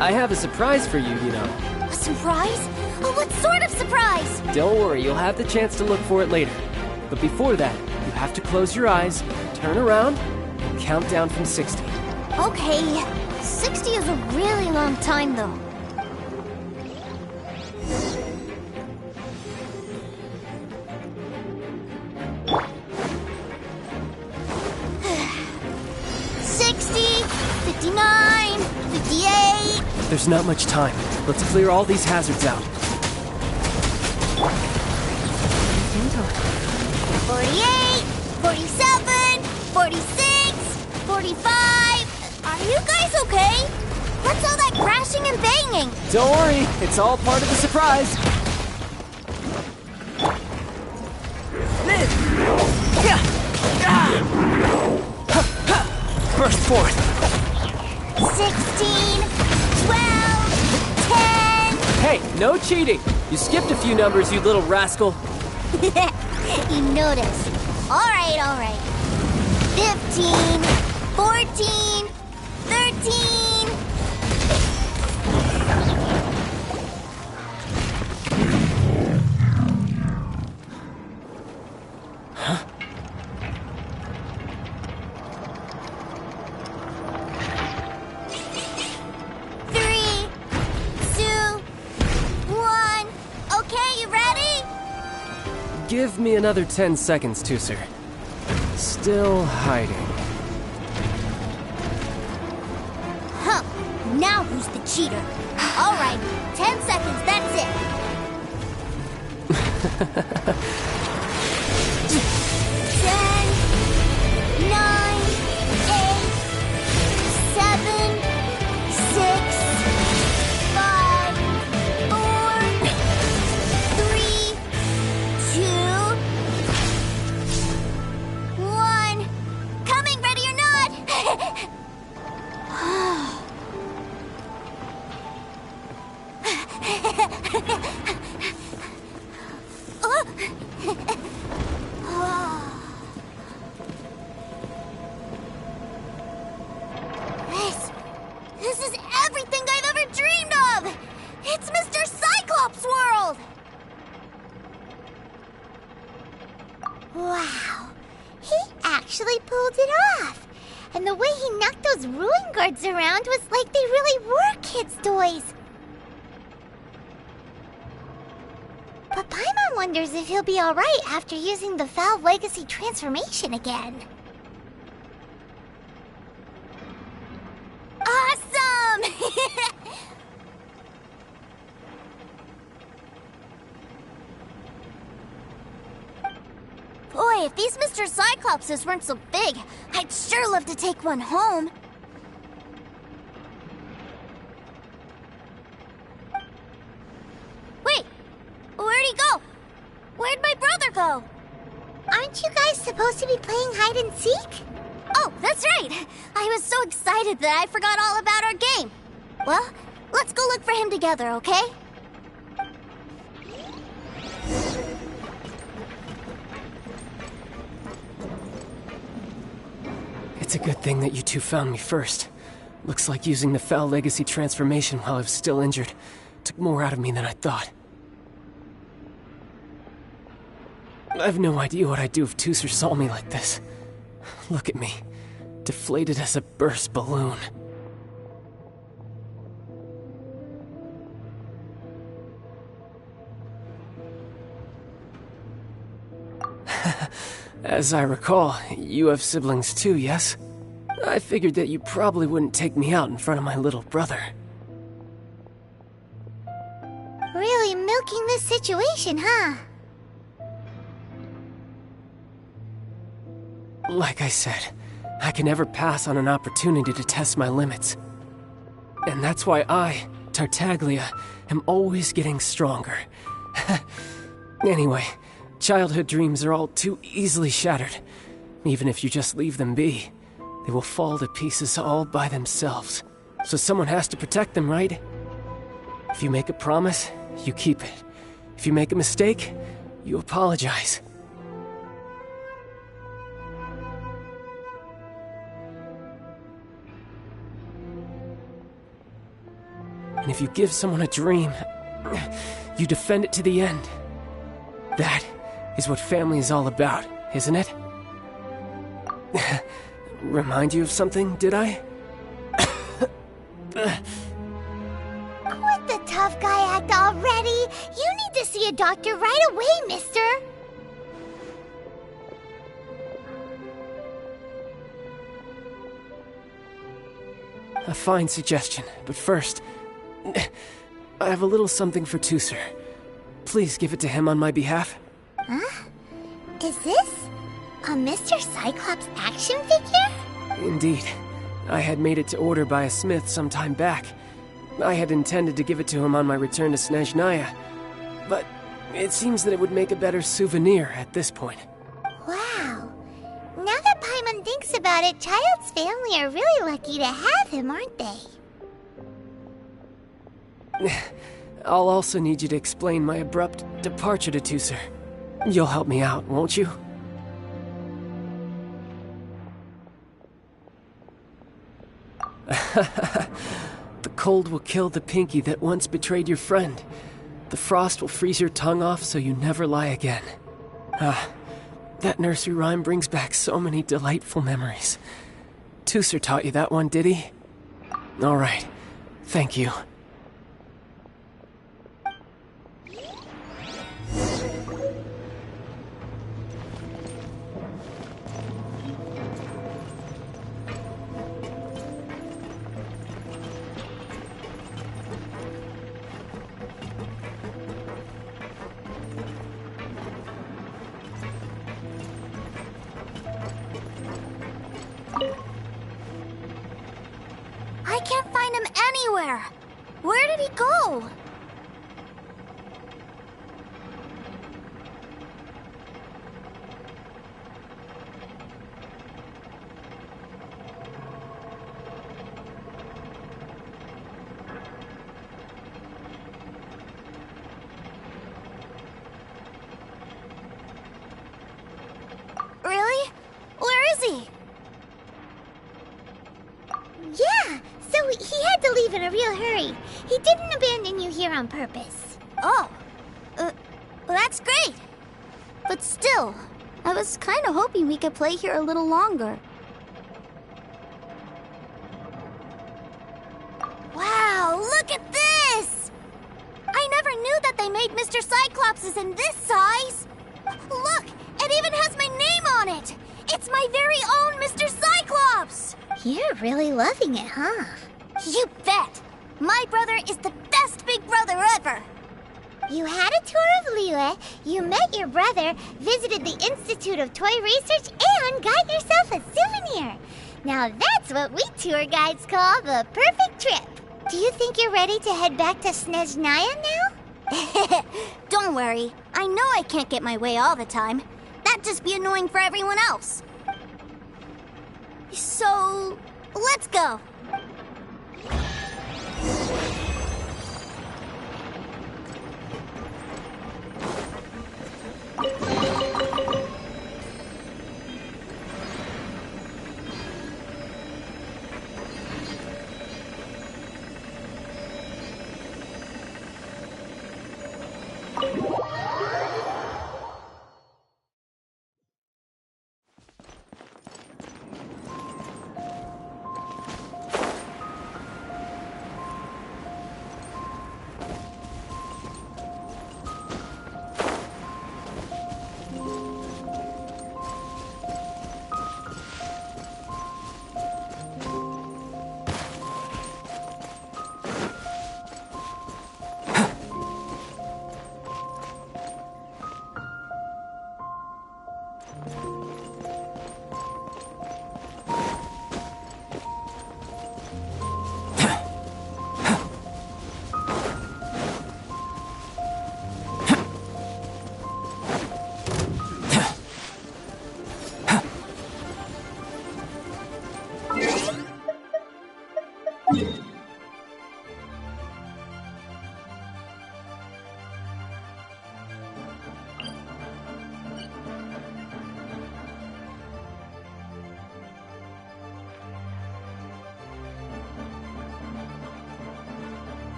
I have a surprise for you, you know. A surprise? Oh, what sort of surprise? Don't worry, you'll have the chance to look for it later. But before that, you have to close your eyes, turn around, and count down from 60. Okay, 60 is a really long time, though. There's not much time. Let's clear all these hazards out. 48, 47, 46, 45. Are you guys okay? What's all that crashing and banging? Don't worry, it's all part of the surprise. Burst forth. 16, 12, 10. Hey, no cheating. You skipped a few numbers, you little rascal. You noticed. All right. 15, 14, 13. Huh? Give me another 10 seconds, Tooser. Still hiding. Huh. Now who's the cheater? All right, 10 seconds, that's it. 10, 9, 8, 7, 6, 5, 4, 3, 2, 1. Coming, ready or not. This is everything I've ever dreamed of! It's Mr. Cyclops' world! Wow, he actually pulled it off. And the way he knocked those ruin guards around was like they really were kids' toys. But Paimon wonders if he'll be alright after using the Valve Legacy transformation again. Awesome! Boy, if these Mr. Cyclopses weren't so big, I'd sure love to take one home. Wait, where'd he go? Where'd my brother go? Aren't you guys supposed to be playing hide and seek? Oh, that's right! I was so excited that I forgot all about our game. Well, let's go look for him together, okay? It's a good thing that you two found me first. Looks like using the Foul Legacy transformation while I was still injured took more out of me than I thought. I have no idea what I'd do if Tooser saw me like this. Look at me, deflated as a burst balloon. As I recall, you have siblings too, yes? I figured that you probably wouldn't take me out in front of my little brother. Really milking this situation, huh? Like I said, I can never pass on an opportunity to test my limits. And that's why I, Tartaglia, am always getting stronger. Anyway, childhood dreams are all too easily shattered. Even if you just leave them be, they will fall to pieces all by themselves. So someone has to protect them, right? If you make a promise, you keep it. If you make a mistake, you apologize. And if you give someone a dream, you defend it to the end. That is what family is all about, isn't it? Remind you of something, did I? Quit the tough guy act already! You need to see a doctor right away, mister! A fine suggestion, but first, I have a little something for Tooser. Please give it to him on my behalf. Huh? Is this a Mr. Cyclops action figure? Indeed. I had made it to order by a smith some time back. I had intended to give it to him on my return to Snezhnaya, but it seems that it would make a better souvenir at this point. Wow. Now that Paimon thinks about it, Child's family are really lucky to have him, aren't they? I'll also need you to explain my abrupt departure to Tooser. You'll help me out, won't you? The cold will kill the pinky that once betrayed your friend. The frost will freeze your tongue off so you never lie again. That nursery rhyme brings back so many delightful memories. Tooser taught you that one, did he? All right. Thank you. everywhere. Where did he go? Really? Where is he? Yeah, so he had to leave in a real hurry. He didn't abandon you here on purpose. Oh, well, that's great. But still, I was kind of hoping we could play here a little longer. Wow, look at this! I never knew that they made Mr. Cyclopses in this size. Look, it even has my name on it. It's my very own Mr. Cyclops! You're really loving it, huh? You bet! My brother is the best big brother ever! You had a tour of Liyue, you met your brother, visited the Institute of Toy Research, and got yourself a souvenir. Now that's what we tour guides call the perfect trip. Do you think you're ready to head back to Snezhnaya now? Don't worry. I know I can't get my way all the time. That'd just be annoying for everyone else. So, let's go.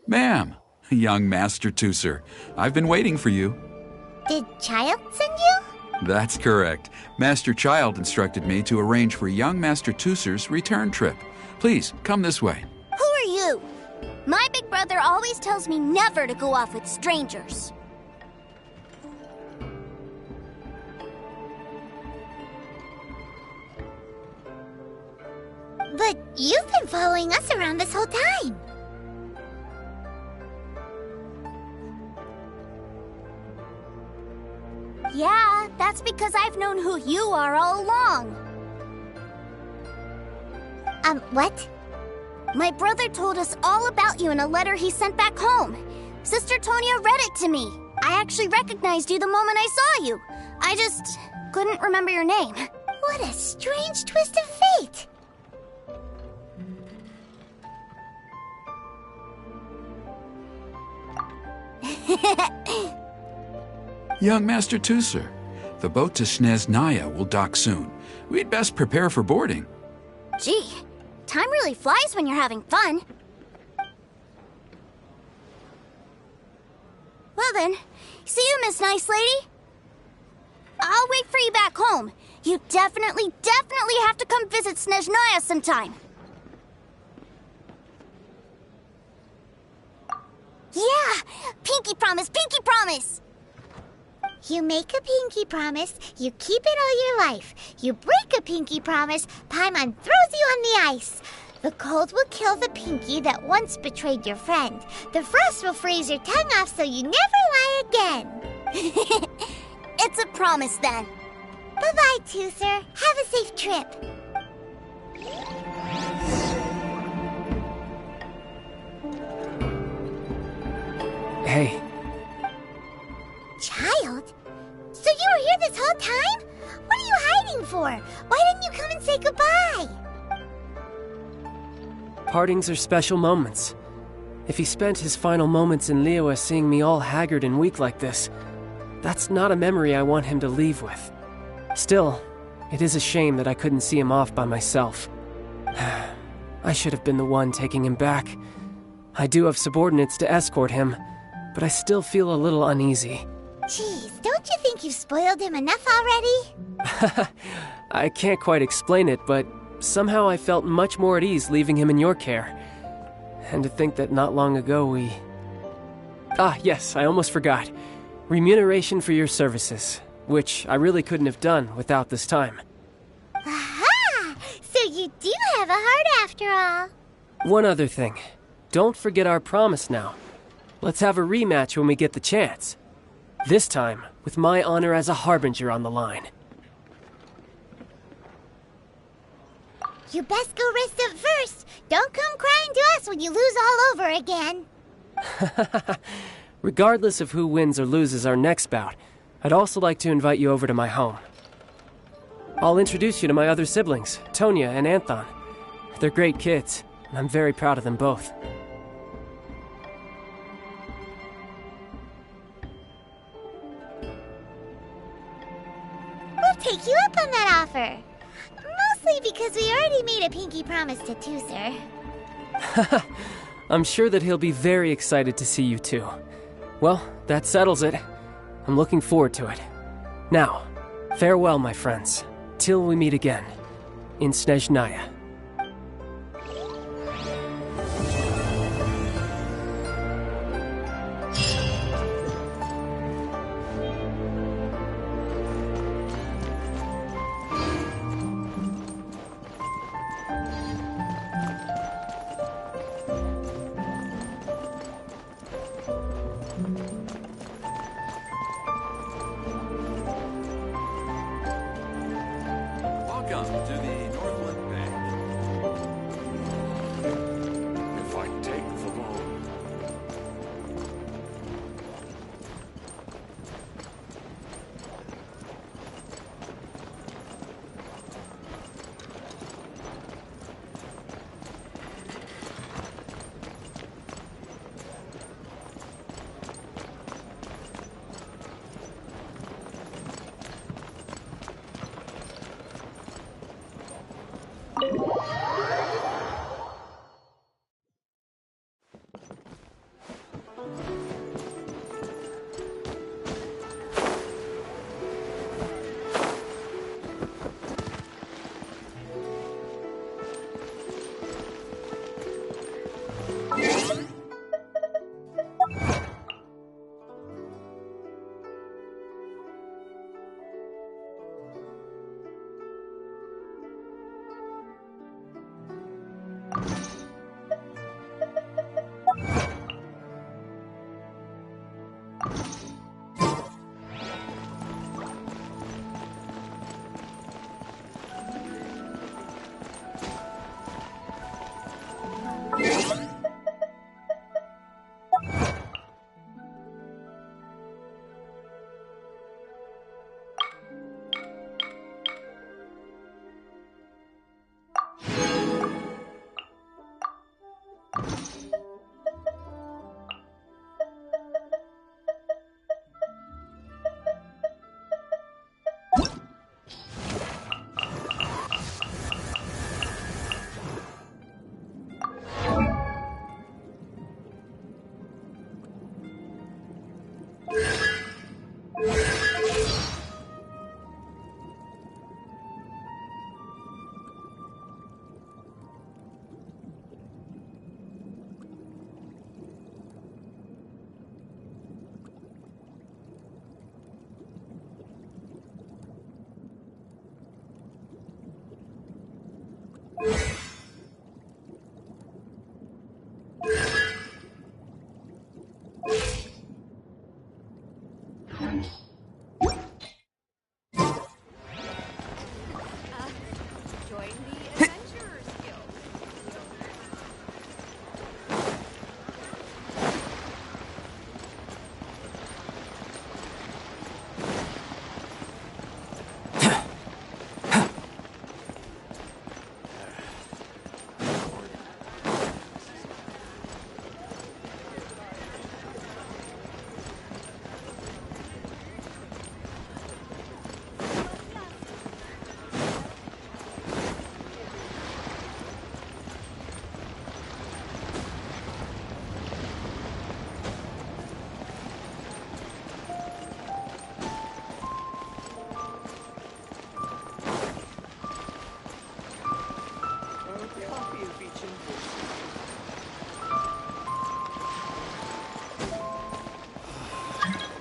Ma'am, young Master Tooser, I've been waiting for you. Did Child send you? That's correct. Master Child instructed me to arrange for young Master Tooser's return trip. Please, come this way. Who are you? My big brother always tells me never to go off with strangers. But you've been following us around this whole time. Yeah, that's because I've known who you are all along. What? My brother told us all about you in a letter he sent back home. Sister Tonia read it to me. I actually recognized you the moment I saw you. I just couldn't remember your name. What a strange twist of fate. Young Master Tusser, the boat to Snezhnaya will dock soon. We'd best prepare for boarding. Gee, time really flies when you're having fun. Well then, see you, Miss Nice Lady. I'll wait for you back home. You definitely have to come visit Snezhnaya sometime. Yeah! Pinky promise, pinky promise! You make a pinky promise, you keep it all your life. You break a pinky promise, Paimon throws you on the ice. The cold will kill the pinky that once betrayed your friend. The frost will freeze your tongue off so you never lie again. It's a promise then. Bye-bye, Tusser. Have a safe trip. Hey. Child? So you were here this whole time? What are you hiding for? Why didn't you come and say goodbye? Partings are special moments. If he spent his final moments in Liyue seeing me all haggard and weak like this, that's not a memory I want him to leave with. Still, it is a shame that I couldn't see him off by myself. I should have been the one taking him back. I do have subordinates to escort him, but I still feel a little uneasy. Jeez, don't you think you've spoiled him enough already? I can't quite explain it, but somehow I felt much more at ease leaving him in your care. And to think that not long ago we... Ah, yes, I almost forgot. Remuneration for your services, which I really couldn't have done without this time. Aha! So you do have a heart after all. One other thing. Don't forget our promise now. Let's have a rematch when we get the chance. This time, with my honor as a harbinger on the line. You best go rest up first. Don't come crying to us when you lose all over again. Regardless of who wins or loses our next bout, I'd also like to invite you over to my home. I'll introduce you to my other siblings, Tonya and Anthon. They're great kids, and I'm very proud of them both. We'll take you up on that offer. Mostly because we already made a pinky promise to Tusser. I'm sure that he'll be very excited to see you too. Well, that settles it. I'm looking forward to it. Now, farewell, my friends, till we meet again in Snezhnaya. Welcome to the Northland Bank.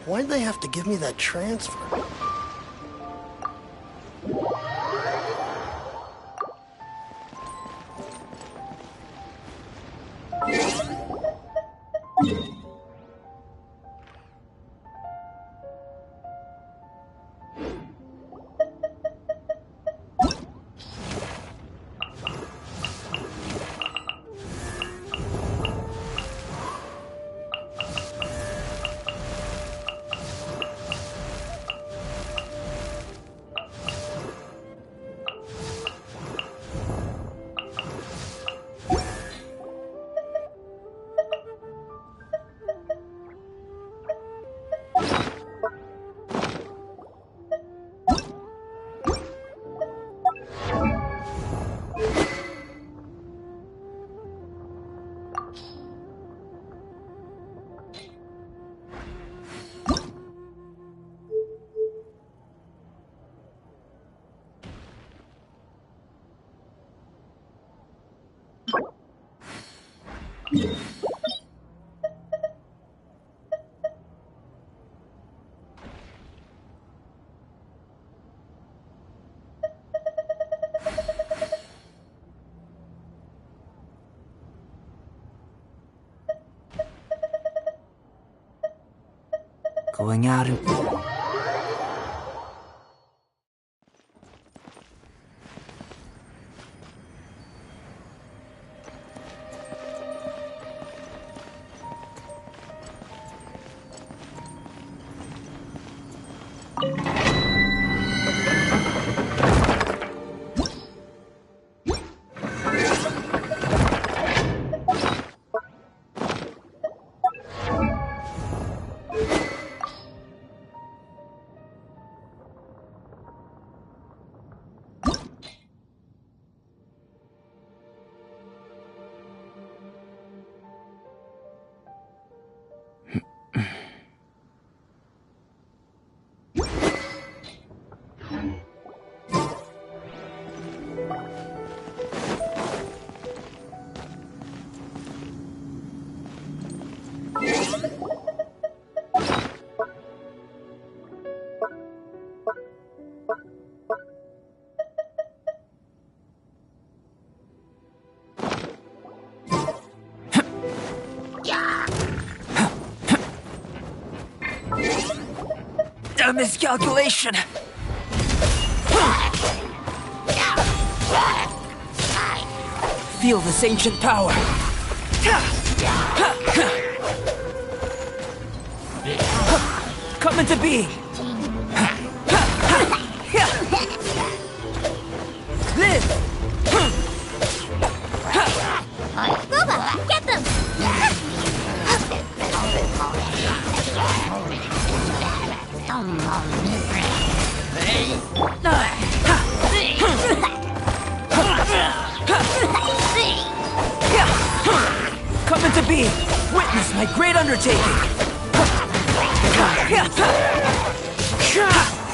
Why'd they have to give me that transfer? Going out and... A miscalculation. Feel this ancient power. Come into being. Live. Boba, get them! Come into being. Witness my great undertaking.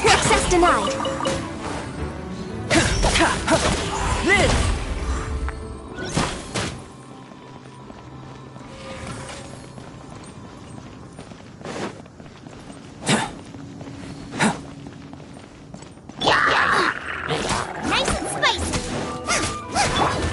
Access denied. Live. Nice and spicy.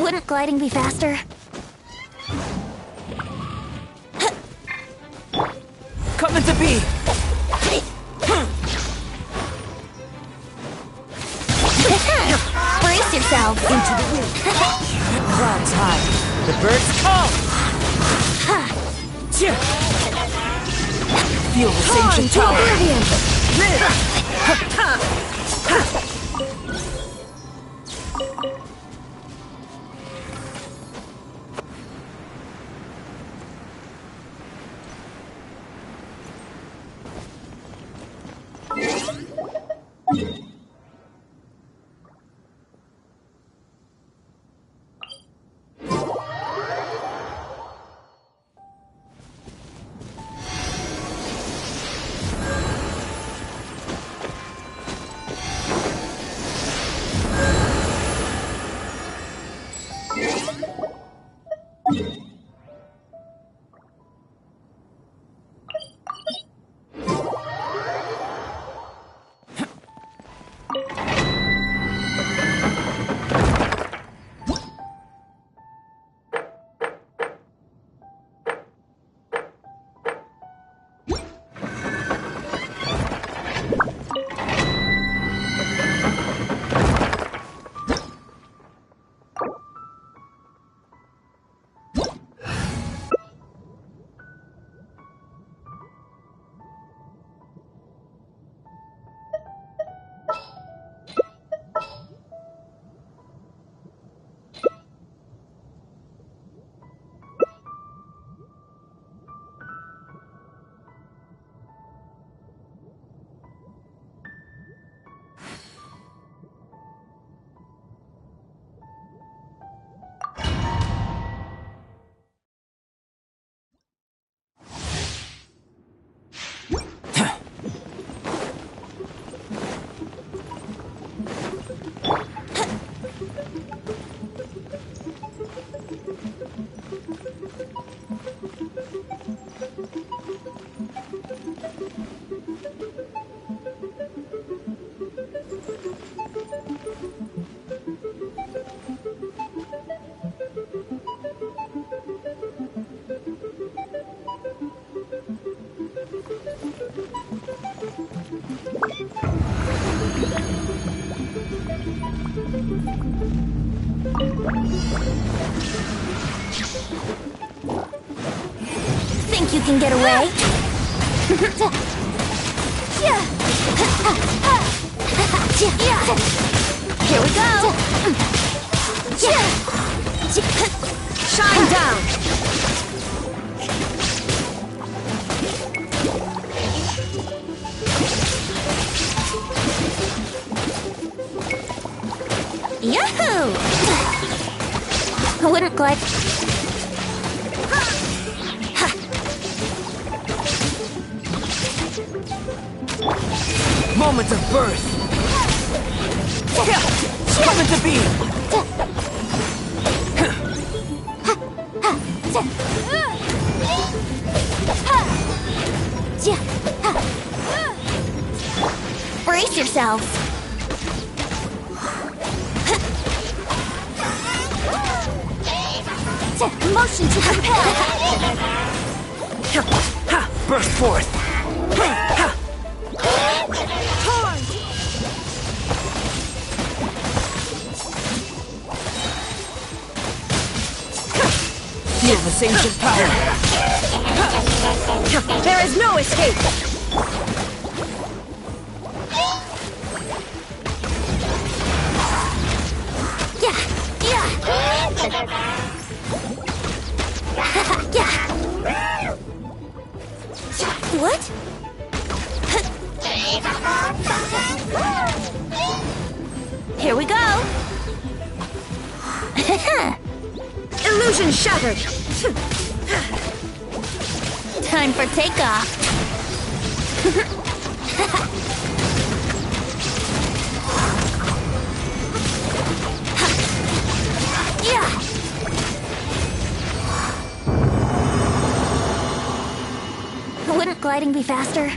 Wouldn't gliding be faster? Coming to be! Brace yourself! Into the wind. Clouds high. The birds call! Feel this ancient power! Think you can get away? Here we go! Shine down! Yahoo! I wouldn't glide. Moment of birth! Coming to be! Brace yourselves! Motion to compel! Burst forth! Feel this ancient power! There is no escape! What? Here we go! Illusion shattered! Time for takeoff! Wouldn't gliding be faster?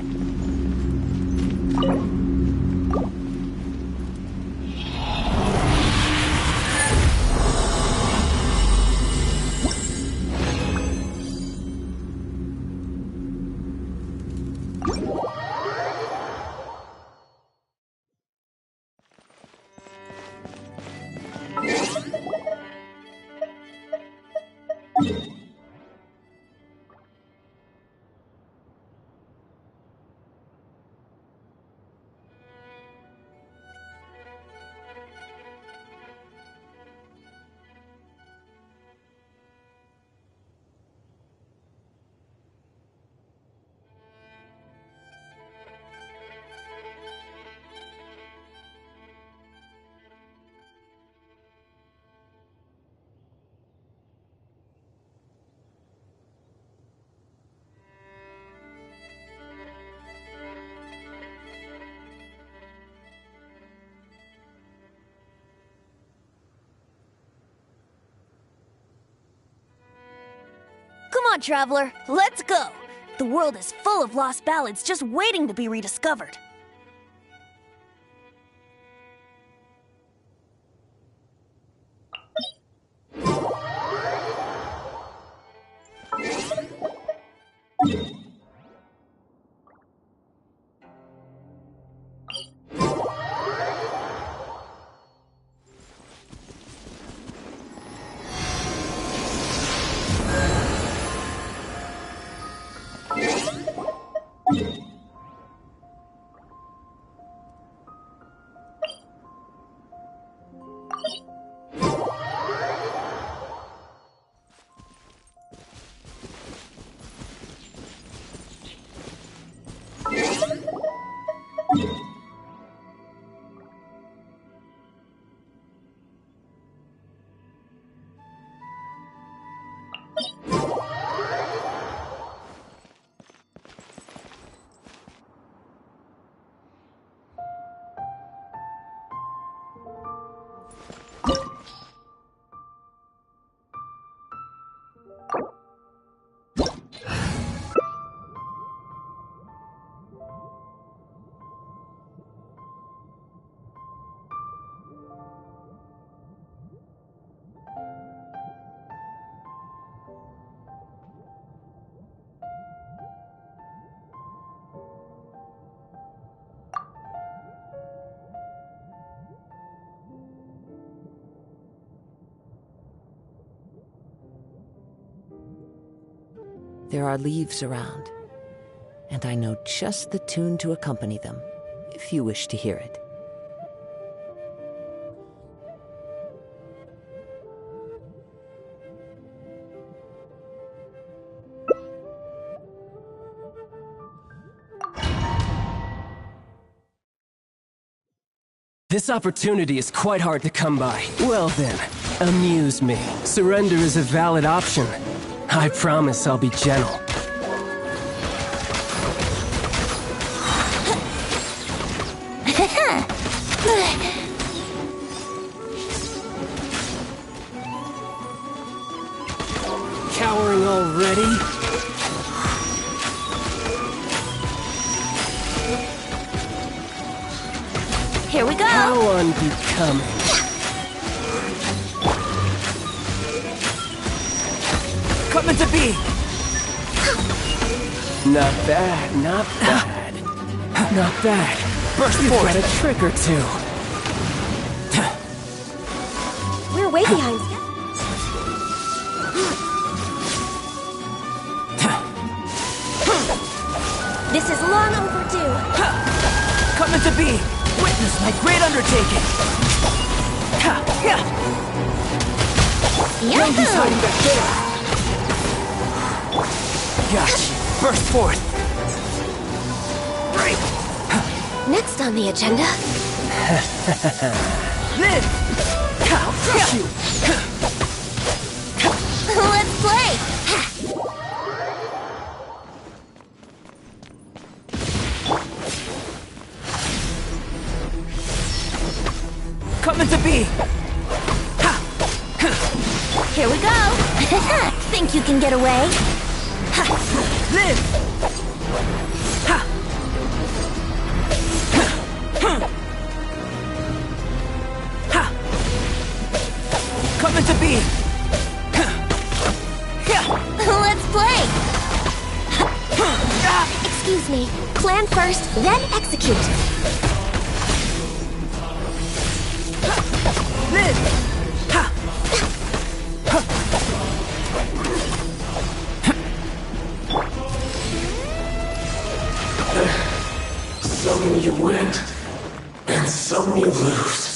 on, traveler. Let's go. The world is full of lost ballads just waiting to be rediscovered. There are leaves around, and I know just the tune to accompany them, if you wish to hear it. This opportunity is quite hard to come by. Well then, amuse me. Surrender is a valid option. I promise I'll be gentle. Cowering already? Here we go! How unbecoming. Coming to be! Not bad, not bad. Not bad. Burst You've forth! got a trick or two. We're way behind. This is long overdue. Coming to be! Witness my great undertaking! No, he's hiding back there. Gotcha! Burst forth! Break! Next on the agenda. Live! I'll crush you! Let's play! Coming to be! Here we go! Think you can get away? Live! Coming to be! Let's play! Excuse me. Plan first, then execute. Live! Some you win, and some you lose.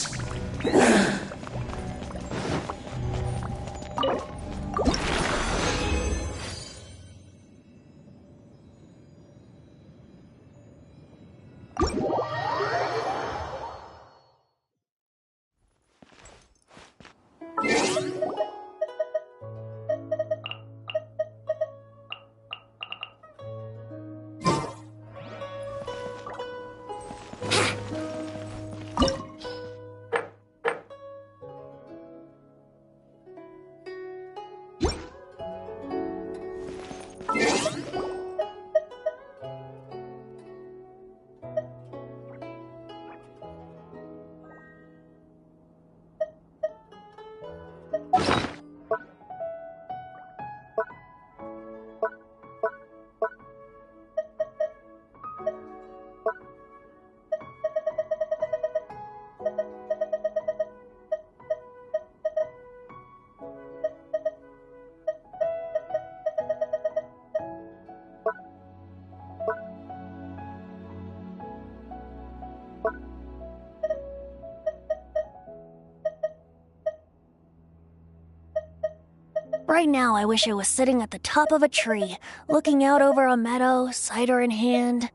Right now, I wish I was sitting at the top of a tree, looking out over a meadow, cider in hand.